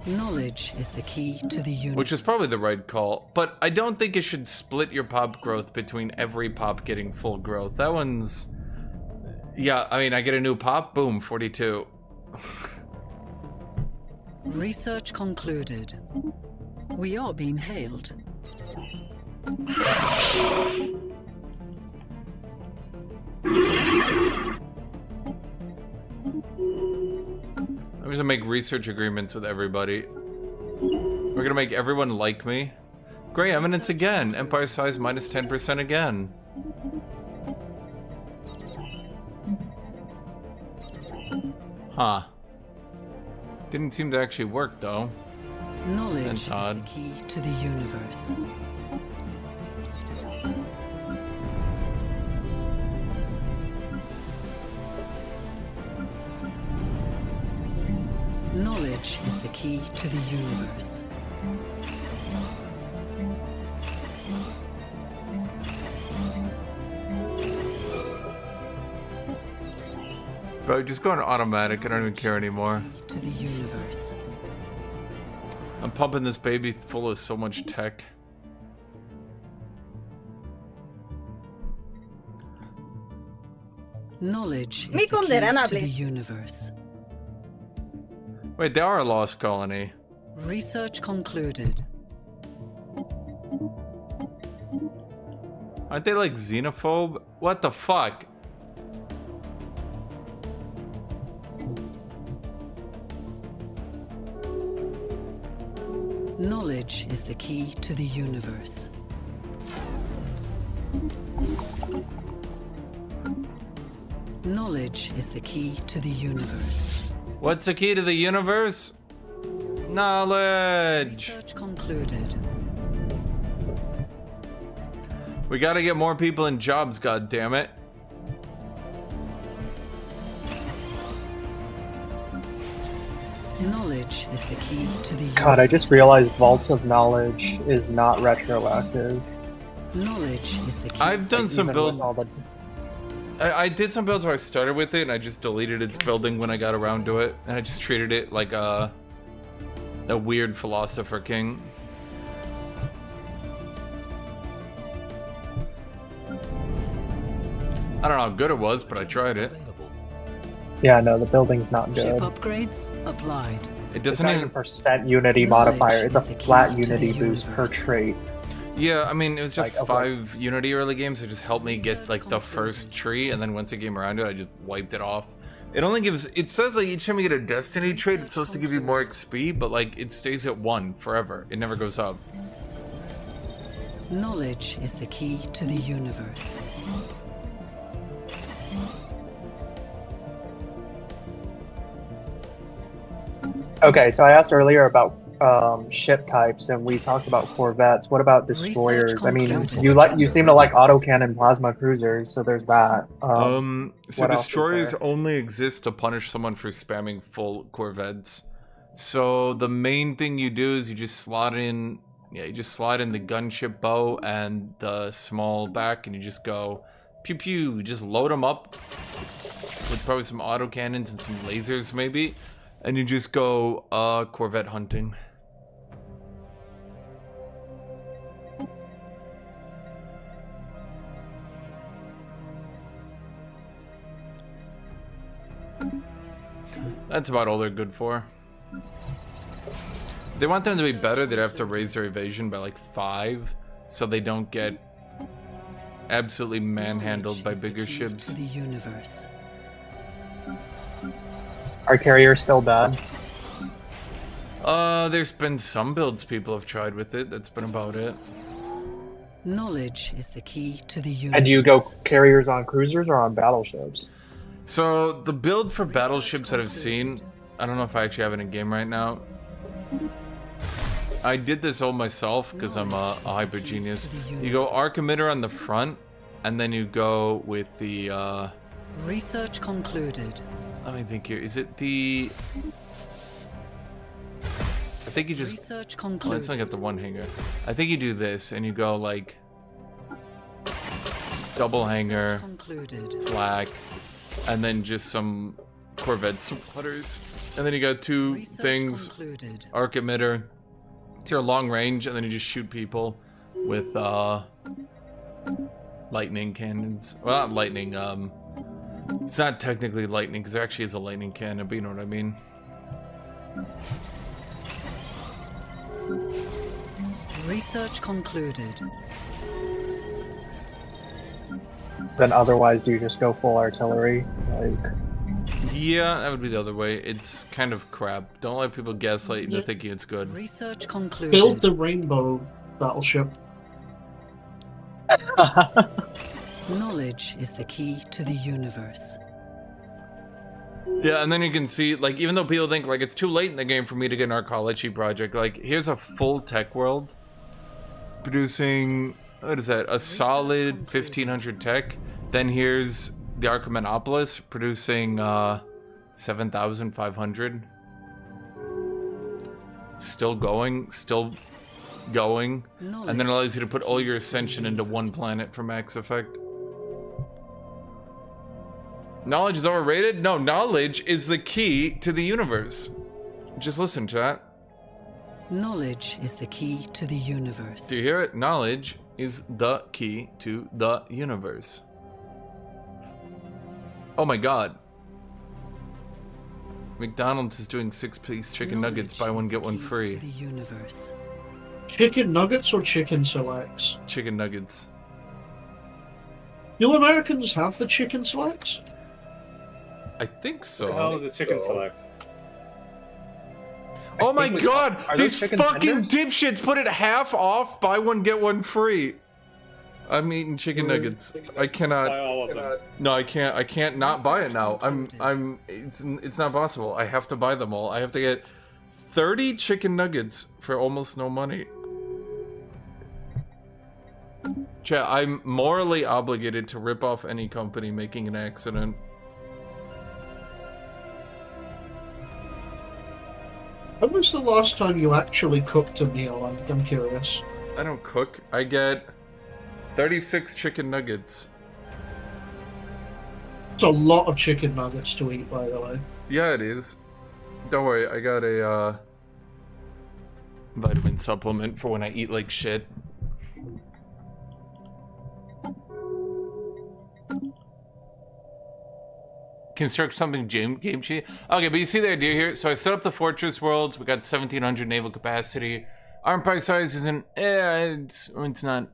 Knowledge is the key to the universe. Which is probably the right call, but I don't think it should split your pop growth between every pop getting full growth. That one's... Yeah, I mean, I get a new pop, boom, 42. Research concluded. We are being hailed. I'm just gonna make research agreements with everybody. We're gonna make everyone like me. Gray Eminence again. Empire size minus 10% again. Huh. Didn't seem to actually work though. Knowledge That's is odd. the key to the universe. Knowledge is the key to the universe. Bro, just go on automatic. I don't even care anymore. To the universe. I'm pumping this baby full of so much tech. Knowledge is Mi the key to condenable. the universe. Wait, they are a lost colony. Research concluded. Aren't they like xenophobe? What the fuck? Knowledge is the key to the universe. Knowledge is the key to the universe. What's the key to the universe? Knowledge. Research concluded. We gotta get more people in jobs, goddammit. Knowledge is the key to the universe. God, I just realized Vaults of Knowledge is not retroactive. Knowledge is the key. I've done some Even with builds. all the I did some builds where I started with it and I just deleted its building when I got around to it, and I just treated it like a weird philosopher king. I don't know how good it was, but I tried it. Available. Yeah, no, the building's not Ship good. upgrades applied. It It's doesn't not even. even percent unity Knowledge modifier. It's a is the key flat to unity the boost per universe. trait. Yeah, I mean, it was just Like, okay. 5 Unity early games, so it just helped me get like the first tree, and then once it came around to it, I just wiped it off. It only gives. It says like each time you get a destiny trait, it's supposed to give you more XP, but like it stays at 1 forever. It never goes up. Knowledge is the key to the universe. Okay, so I asked earlier about ship types, and we talked about corvettes. What about destroyers? I mean, concluded. you seem to like autocannon plasma cruisers, so there's that. So what else is destroyers there? only exist to punish someone for spamming full corvettes. So the main thing you do is you just slot in, you just slide in the gunship bow and the small back, and you just go pew pew. Just load them up with probably some autocannons and some lasers maybe, and you just go corvette hunting. That's about all they're good for. If they want them to be better, they'd have to raise their evasion by like 5, so they don't get absolutely manhandled by Knowledge is the bigger key ships. To the universe. Are carriers still bad? There's been some builds people have tried with it. That's been about it. Knowledge is the key to the universe. And do you go carriers on cruisers or on battleships? So the build for battleships that I've seen, I don't know if I actually have it in game right now. I did this all myself because I'm a hyper genius. You go arc emitter on the front, and then you go with the. Research concluded. Let me think here. Is it the? I think you just. Research Well, concluded. let's look at the one hanger. I think you do this, and you go like. double hanger, Concluded. flak, and then just some Corvette splitters. And then you got two Research things, concluded. arc emitter. It's your long range, and then you just shoot people with lightning cannons. Well, not lightning, it's not technically lightning, because there actually is a lightning cannon, but you know what I mean. Research concluded. Then otherwise, do you just go full artillery? Like, Yeah, that would be the other way. It's kind of crap. Don't let people gaslight you into thinking it's good. Research concluded. Build the rainbow battleship. Knowledge is the key to the universe. Yeah, and then you can see, like, even though people think, like, it's too late in the game for me to get an arcology project, like, here's a full tech world producing, what is that, a solid 1500 tech. Then here's the Archimenopolis producing 7,500. Still going. And then it allows you to put all your ascension into one planet for max effect. Knowledge is overrated? No, knowledge is the key to the universe. Just listen, chat. Knowledge is the key to the universe. Do you hear it? Knowledge is the key to the universe. Oh my god. McDonald's is doing 6-piece chicken nuggets, buy one, get one free. To the universe. Chicken nuggets or chicken selects? Chicken nuggets. Do Americans have the chicken selects? I think What the hell so. is a chicken select? Oh my think god! are those These chicken fucking tenders? dipshits put it half off, buy one, get one free. I'm eating chicken nuggets. I cannot. Buy all of them. No, I can't not buy it now. It's not possible. I have to buy them all. I have to get 30 chicken nuggets for almost no money. Chat, I'm morally obligated to rip off any company making an accident. When was the last time you actually cooked a meal? I'm curious. I don't cook. I get 36 chicken nuggets. It's a lot of chicken nuggets to eat, by the way. Yeah, it is. Don't worry, I got a vitamin supplement for when I eat like shit. Construct something game cheat. Okay, but you see the idea here. So I set up the fortress worlds. We got 1,700 naval capacity. Our empire size isn't. It's not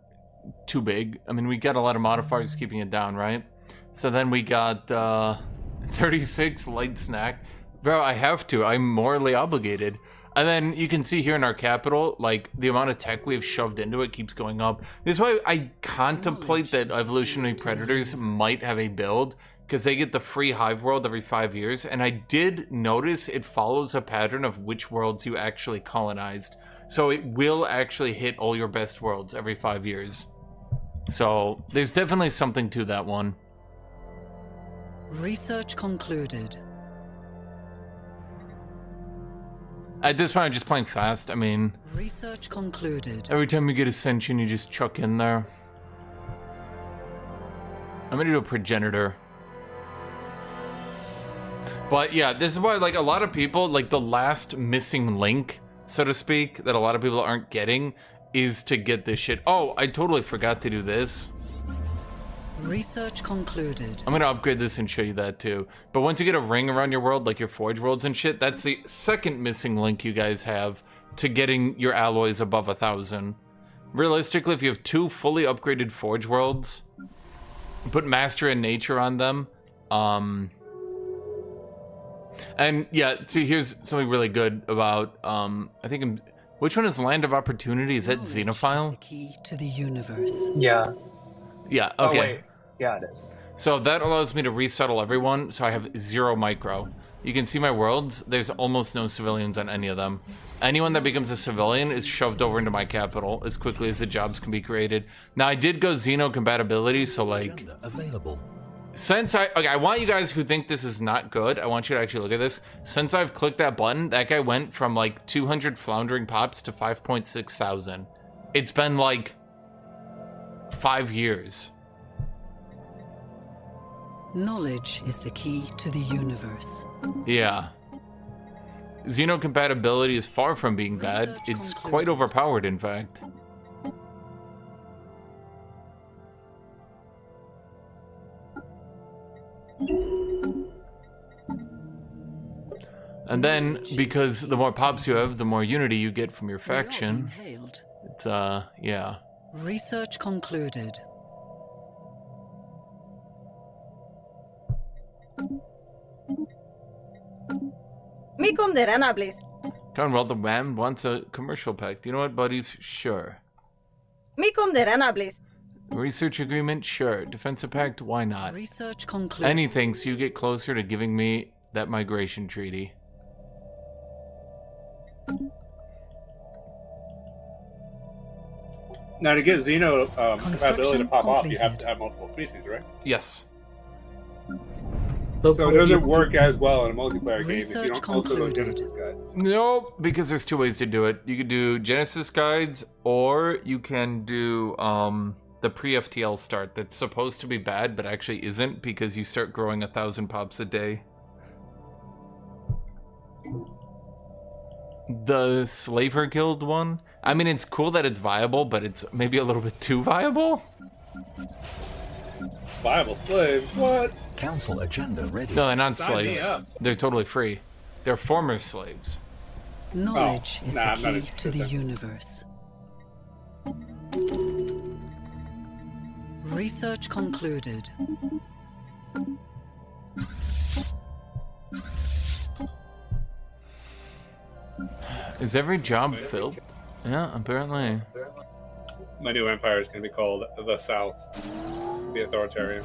too big. I mean, we got a lot of modifiers keeping it down, right? So then we got 36 light snack. Bro, I have to. I'm morally obligated. And then you can see here in our capital, like, the amount of tech we've shoved into it keeps going up. This is why I contemplate that evolutionary predators might have a build, because they get the free hive world every 5 years. And I did notice it follows a pattern of which worlds you actually colonized. So it will actually hit all your best worlds every 5 years. So there's definitely something to that one. Research concluded. At this point, I'm just playing fast. I mean, Research concluded. every time you get Ascension, you just chuck in there. I'm gonna do a progenitor. But yeah, this is why, like, a lot of people, like, the last missing link, so to speak, that a lot of people aren't getting is to get this shit. Oh, I totally forgot to do this. Research concluded. I'm gonna upgrade this and show you that too. But once you get a ring around your world, like your Forge worlds and shit, that's the second missing link you guys have to getting your alloys above 1,000. Realistically, if you have 2 fully upgraded Forge worlds, put Master and Nature on them. And yeah, see, here's something really good about, I think, which one is Land of Opportunity? Is that Knowledge Xenophile? is the key to the universe. yeah. Yeah, okay. Oh, wait. Yeah, it is. So that allows me to resettle everyone, so I have 0 micro. You can see my worlds, there's almost no civilians on any of them. Anyone that becomes a civilian is shoved over into my capital as quickly as the jobs can be created. Now, I did go Xeno compatibility, so like, Agenda available. since I want you guys who think this is not good, I want you to actually look at this. Since I've clicked that button, that guy went from like 200 floundering pops to 5.6 thousand. It's been like 5 years. Knowledge is the key to the universe. Yeah. Xenocompatibility is far from being bad. Research It's concluded. quite overpowered, in fact. And then, because the more pops you have, the more unity you get from your We are being faction. hailed. It's, yeah. Research concluded. Mi conderena, please. Commonwealth of Wham wants a commercial pact. You know what, buddies? Sure. Mi conderena, please. Research agreement? Sure. Defensive pact? Why not? Research concluded. Anything so you get closer to giving me that migration treaty. Now, to get Xeno compatibility to pop off, you have completed. to have multiple species, right? Yes. So it doesn't work as well in a multiplayer game if you Research don't also go concluded. Genesis Guide. Nope, because there's two ways to do it. You could do Genesis guides, or you can do the pre-FTL start that's supposed to be bad, but actually isn't, because you start growing 1,000 pops a day. The Slaver Guild one? I mean, it's cool that it's viable, but it's maybe a little bit too viable? Viable slaves? What? Council agenda ready. No, they're not Sign me slaves. up. They're totally free. They're former slaves. Knowledge is nah, the I'm not key to interested the then. universe. Research concluded. Is every job filled? Yeah, apparently. My new empire is going to be called the South. It's going to be authoritarian.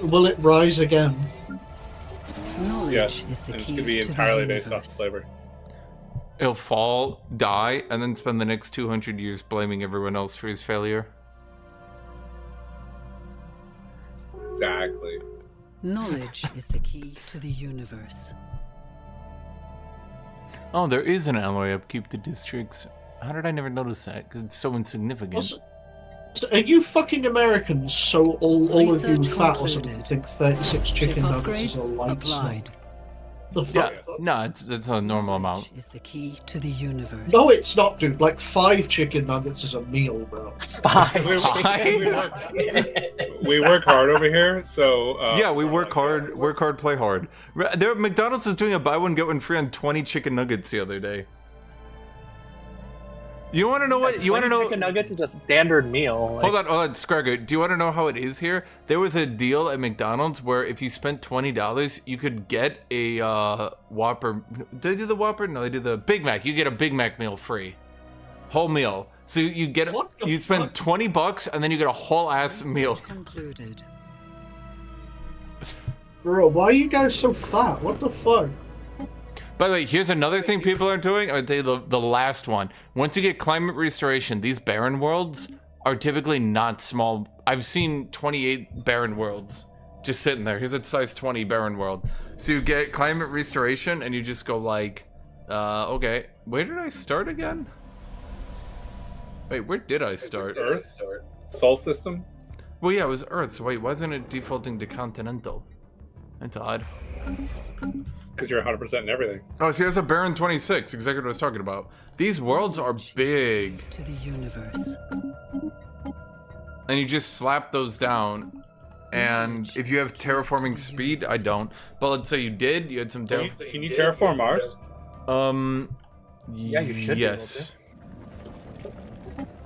Will it rise again? Knowledge Yes, is the and it's key going to be to entirely the based off universe. slavery. He'll fall, die, and then spend the next 200 years blaming everyone else for his failure. Exactly. Knowledge is the key to the universe. Oh, there is an alloy upkeep to districts. How did I never notice that? Because it's so insignificant. Also, so are you fucking Americans so all of you Research fat or something concluded. think 36 chicken Ship nuggets is a upgrades light applied. snack? The Yeah, fuck? no, it's a normal amount. Knowledge is the key to the universe. No, it's not, dude. Like 5 chicken nuggets is a meal, bro. Five. We work hard over here, so... Yeah, we work hard, play hard. There, McDonald's is doing a buy one, get one free on 20 chicken nuggets the other day. You want to know what? You want to know? Chicken nuggets is a standard meal. Like, Hold on, Scragger. Do you want to know how it is here? There was a deal at McDonald's where if you spent $20, you could get a Whopper. Did they do the Whopper? No, they do the Big Mac. You get a Big Mac meal free, whole meal. So you get What the you spend fuck? $20 and then you get a whole ass meal. Research concluded. Bro, why are you guys so fat? What the fuck? By the way, here's another thing people aren't doing. I would tell you the last one. Once you get climate restoration, these barren worlds are typically not small. I've seen 28 barren worlds just sitting there. Here's a size 20 barren world. So you get climate restoration and you just go like, okay, where did I start again? Wait, where did I start? Earth? Sol system? Well, yeah, it was Earth. So wait, wasn't it defaulting to continental? That's odd. Because you're 100% in everything. Oh, see, there's a Baron 26, exactly what I was talking about. These worlds are big, To the universe. and you just slap those down. And if you have terraforming speed, I don't. But let's say you did, you had some Can terraforming. you terraform Mars? Yeah, you should be able Yes.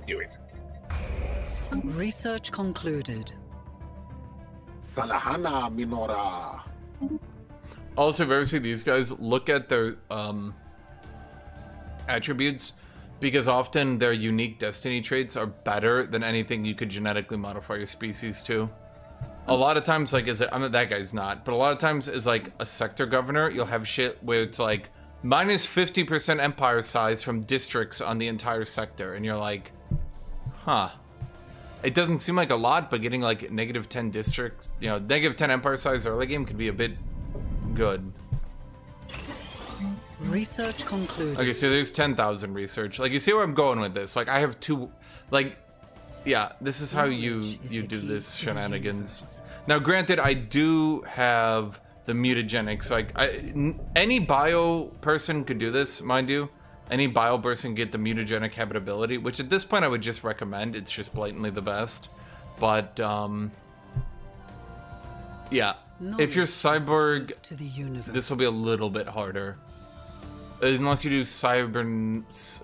Do it. Research concluded. Salahana Minora. Also, if you ever see these guys, look at their attributes, because often their unique destiny traits are better than anything you could genetically modify your species to. A lot of times, like, I mean, that guy's not, but a lot of times as like a sector governor, you'll have shit where it's like minus 50% empire size from districts on the entire sector, and you're like, huh. It doesn't seem like a lot, but getting like negative 10 districts, you know, negative 10 empire size early game could be a bit good. Research concluded. Okay, so there's 10,000 research. Like, you see where I'm going with this? Like, I have two, like, yeah, this is how you Knowledge is the do key this to the shenanigans. universe. Now, granted, I do have the mutagenics. Like, any bio person could do this, mind you. Any bio person can get the mutagenic habitability, which at this point I would just recommend. It's just blatantly the best. But, yeah. If you're cyborg, To the universe. this will be a little bit harder. Unless you do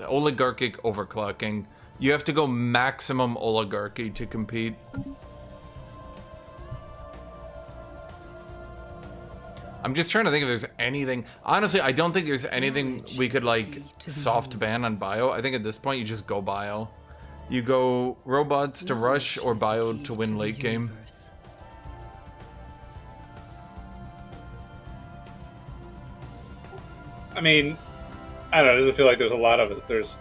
oligarchic overclocking. You have to go maximum oligarchy to compete. I'm just trying to think if there's anything. Honestly, I don't think there's anything we could like soft ban on bio. I think at this point you just go bio. You go robots to rush or bio to win late game. I mean, I don't know. It doesn't feel like there's a lot of there's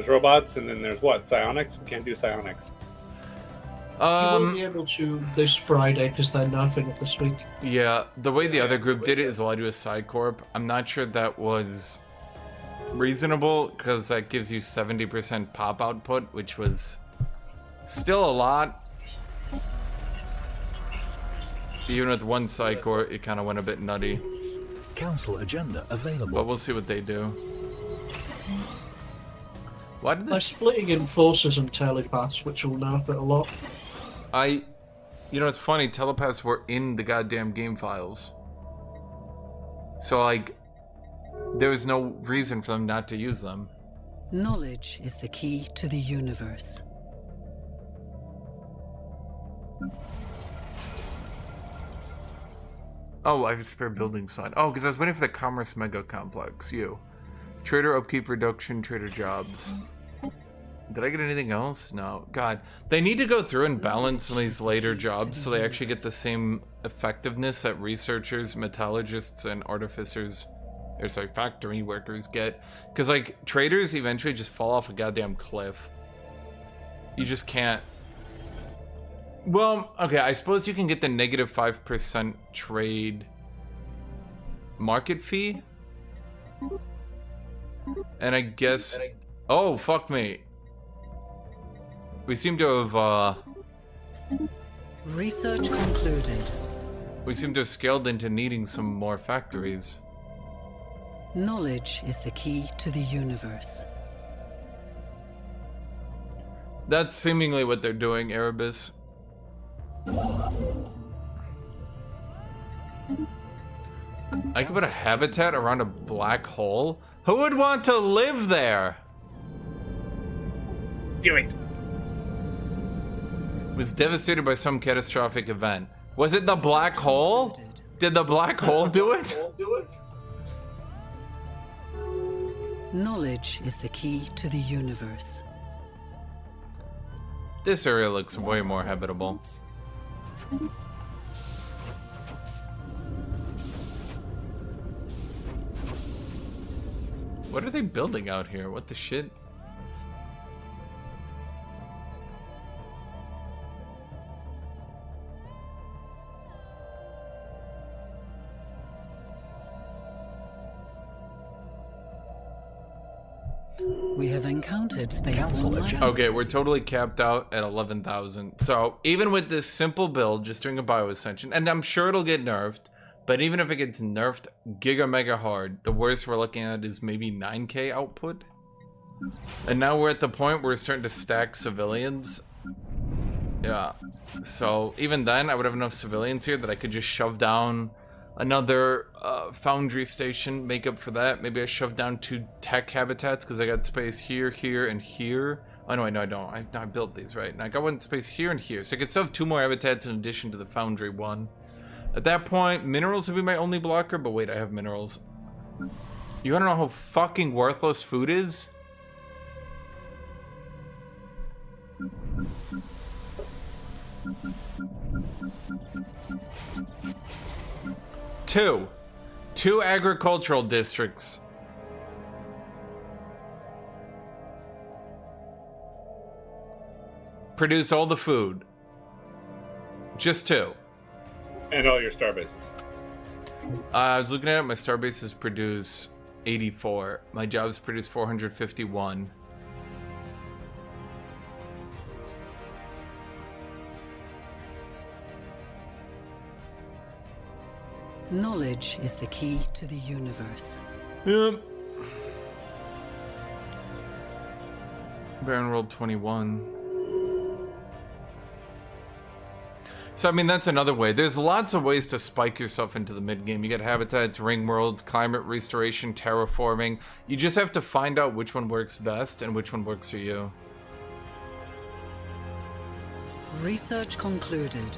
robots, and then there's what, psionics? We can't do psionics. You won't be able to this Friday because they're nerfing it this week. Yeah, the way the other group did it is allowed you a side corp. I'm not sure that was reasonable because that gives you 70% pop output, which was still a lot. Even with one side corp, it kind of went a bit nutty. Council agenda available. But we'll see what they do. Why did They're this? splitting in forces and telepaths, which will nerf it a lot. You know, it's funny. Telepaths were in the goddamn game files. So like, there was no reason for them not to use them. Knowledge is the key to the universe. Oh, I have a spare building sign. Oh, because I was waiting for the Commerce Mega Complex. You. Trader upkeep reduction, trader jobs. Did I get anything else? No. God. They need to go through and balance some of these later jobs so they actually get the same effectiveness that researchers, metallurgists, and artificers, or sorry, factory workers get. Because, like, traders eventually just fall off a goddamn cliff. You just can't. Well, okay, I suppose you can get the negative 5% trade market fee. And I guess... Oh, fuck me. We seem to have, Research concluded. we seem to have scaled into needing some more factories. Knowledge is the key to the universe. That's seemingly what they're doing, Erebus. I could put a habitat around a black hole? Who would want to live there? Do it. Was devastated by some catastrophic event. Was it the black hole? Did the black hole do it? Knowledge is the key to the universe. This area looks way more habitable. What are they building out here? What the shit? We have encountered Council spaceborne life. agenda. Okay, we're totally capped out at 11,000. So even with this simple build, just doing a bioascension, and I'm sure it'll get nerfed, but even if it gets nerfed giga mega hard, the worst we're looking at is maybe 9k output. And now we're at the point where we're starting to stack civilians. Yeah. So even then, I would have enough civilians here that I could just shove down another foundry station, make up for that. Maybe I shove down 2 tech habitats because I got space here, here, and here. Oh no, I don't. I built these, right? And I got one space here and here. So I could still have 2 more habitats in addition to the foundry one. At that point, minerals would be my only blocker, but wait, I have minerals. You wanna know how fucking worthless food is? Two agricultural districts. Produce all the food. Just 2. And all your star bases. I was looking at it, my star bases produce 84. My jobs produce 451. Knowledge is the key to the universe. Yep. Baron rolled 21. So, I mean, that's another way. There's lots of ways to spike yourself into the mid-game. You get habitats, ring worlds, climate restoration, terraforming. You just have to find out which one works best and which one works for you. Research concluded.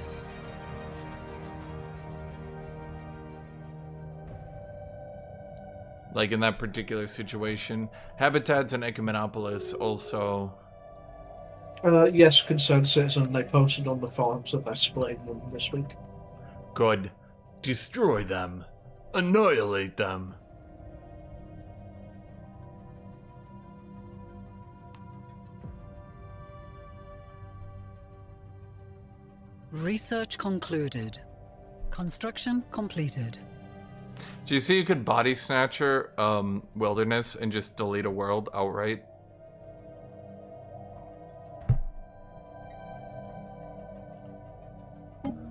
Like in that particular situation. Habitats and Ecumenopolis also. Yes, concerned citizen. They posted on the forums that they're splitting them this week. Good. Destroy them. Annihilate them. Research concluded. Construction completed. Do you see you could body snatcher wilderness and just delete a world outright?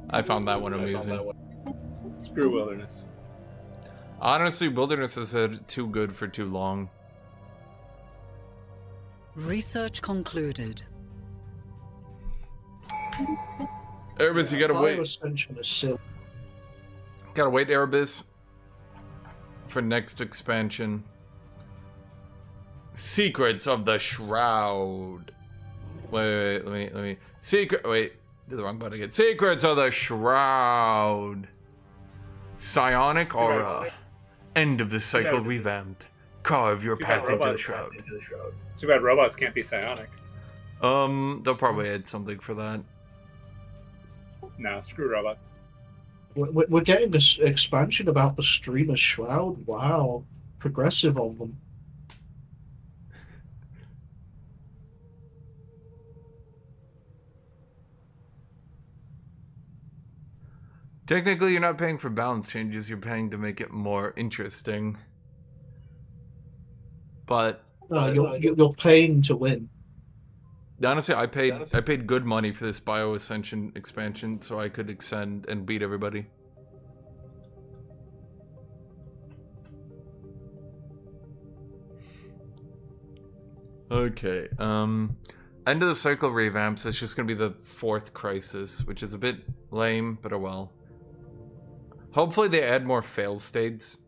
I found that one amusing. Screw wilderness. Honestly, wilderness is too good for too long. Research concluded. Erebus, you gotta wait. Ascension is silly. Gotta wait, Erebus, for next expansion. Secrets of the Shroud. Wait, let me. Wait, did the wrong button again. Secrets of the Shroud. Psionic aura. End of the cycle revamped. Carve your path into the Shroud. Too bad robots can't be psionic. They'll probably add something for that. No, screw robots. We're getting this expansion about the streamer shroud. Wow, progressive of them. Technically, you're not paying for balance changes. You're paying to make it more interesting. But you're paying to win. Honestly, I paid good money for this Bio Ascension expansion so I could extend and beat everybody. Okay, end of the cycle revamps. It's just gonna be the 4th crisis, which is a bit lame, but oh well. Hopefully they add more fail states.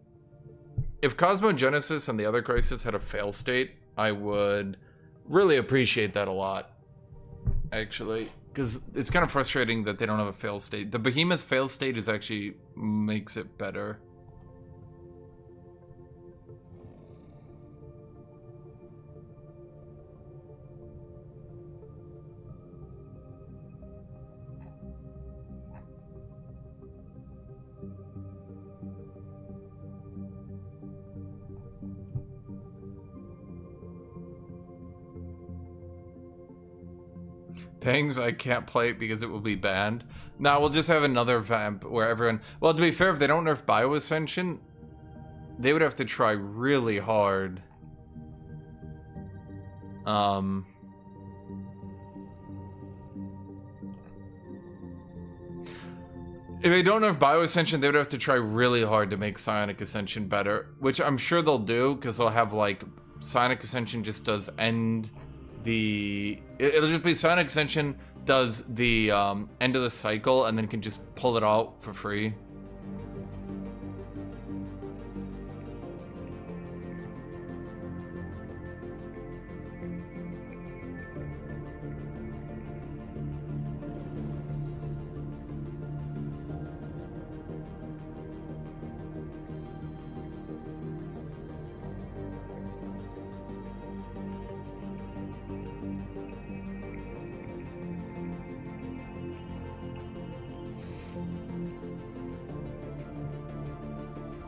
If Cosmogenesis and the other crisis had a fail state, I would really appreciate that a lot, actually, because it's kind of frustrating that they don't have a fail state. The Behemoth fail state is actually makes it better. Pangs, I can't play it because it will be banned. Now we'll just have another vamp where everyone... Well, to be fair, if they don't nerf Bio Ascension, they would have to try really hard. If they don't nerf Bio Ascension, they would have to try really hard to make Psionic Ascension better, which I'm sure they'll do, because they'll have, like, Psionic Ascension just does end the... It'll just be Psionic Ascension does the end of the cycle and then can just pull it out for free.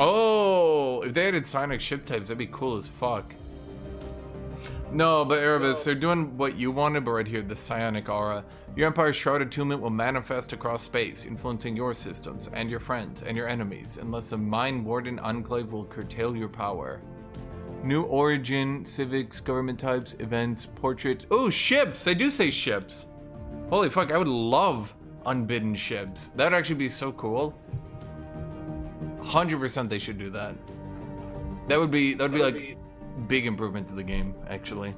Oh, if they added Psionic ship types, that'd be cool as fuck. No, but Erebus, they're doing what you wanted, but right here, the Psionic aura. Your Empire's Shroud Attunement will manifest across space, influencing your systems, and your friends, and your enemies, unless a Mind Warden Enclave will curtail your power. New origin, civics, government types, events, portraits. Oh, ships! They do say ships! Holy fuck, I would love unbidden ships. That would actually be so cool. 100% they should do that. That would be like big improvement to the game, actually.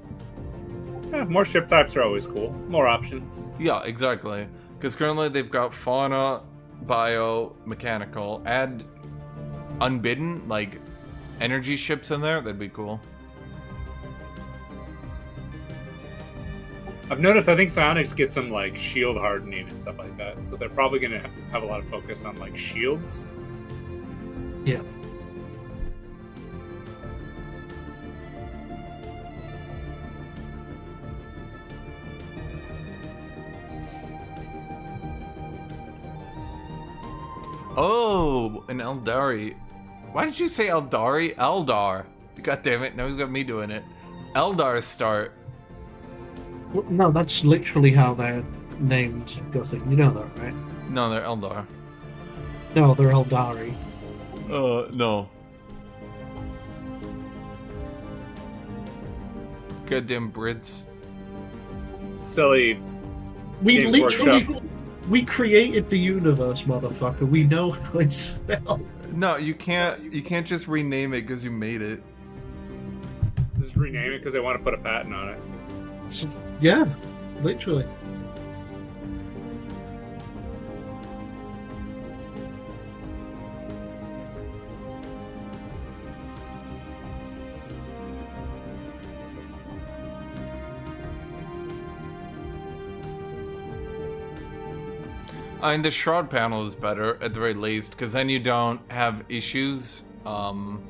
Yeah, more ship types are always cool. More options. Yeah, exactly. Because currently they've got fauna, bio, mechanical. Add unbidden, like energy ships in there. That'd be cool. I've noticed, I think psionics get some like shield hardening and stuff like that, so they're probably going to have a lot of focus on like shields. Yeah. Oh, an Eldari. Why did you say Eldari? Eldar. God damn it, now he's got me doing it. Eldar start. Well, no, that's literally how they're named, Guthuk. You know that, right? No, they're Eldar. No, they're Eldari. No. Goddamn Brits. Silly. We Games literally Workshop. we created the universe, motherfucker. We know how it's spelled. No, you can't just rename it because you made it. Just rename it because they want to put a patent on it. Yeah, literally. I mean, the shroud panel is better at the very least, because then you don't have issues. Then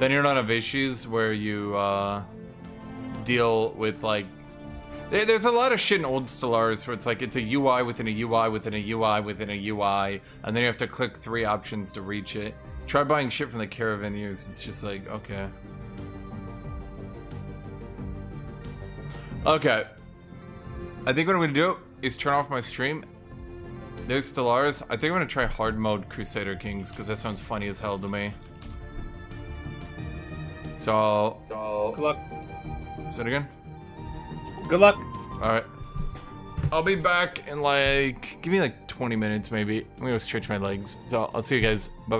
you don't have issues where you deal with like. There's a lot of shit in old Stellaris where it's like it's a UI within a UI within a UI within a UI, and then you have to click 3 options to reach it. Try buying shit from the Caravaneers. It's just like okay. Okay. I think what I'm gonna do is turn off my stream. There's Stellaris. I think I'm gonna try hard mode Crusader Kings because that sounds funny as hell to me. So Good luck. say it again. Good luck. All right. I'll be back in like give me like 20 minutes maybe. I'm gonna go stretch my legs. So I'll see you guys. Bye bye.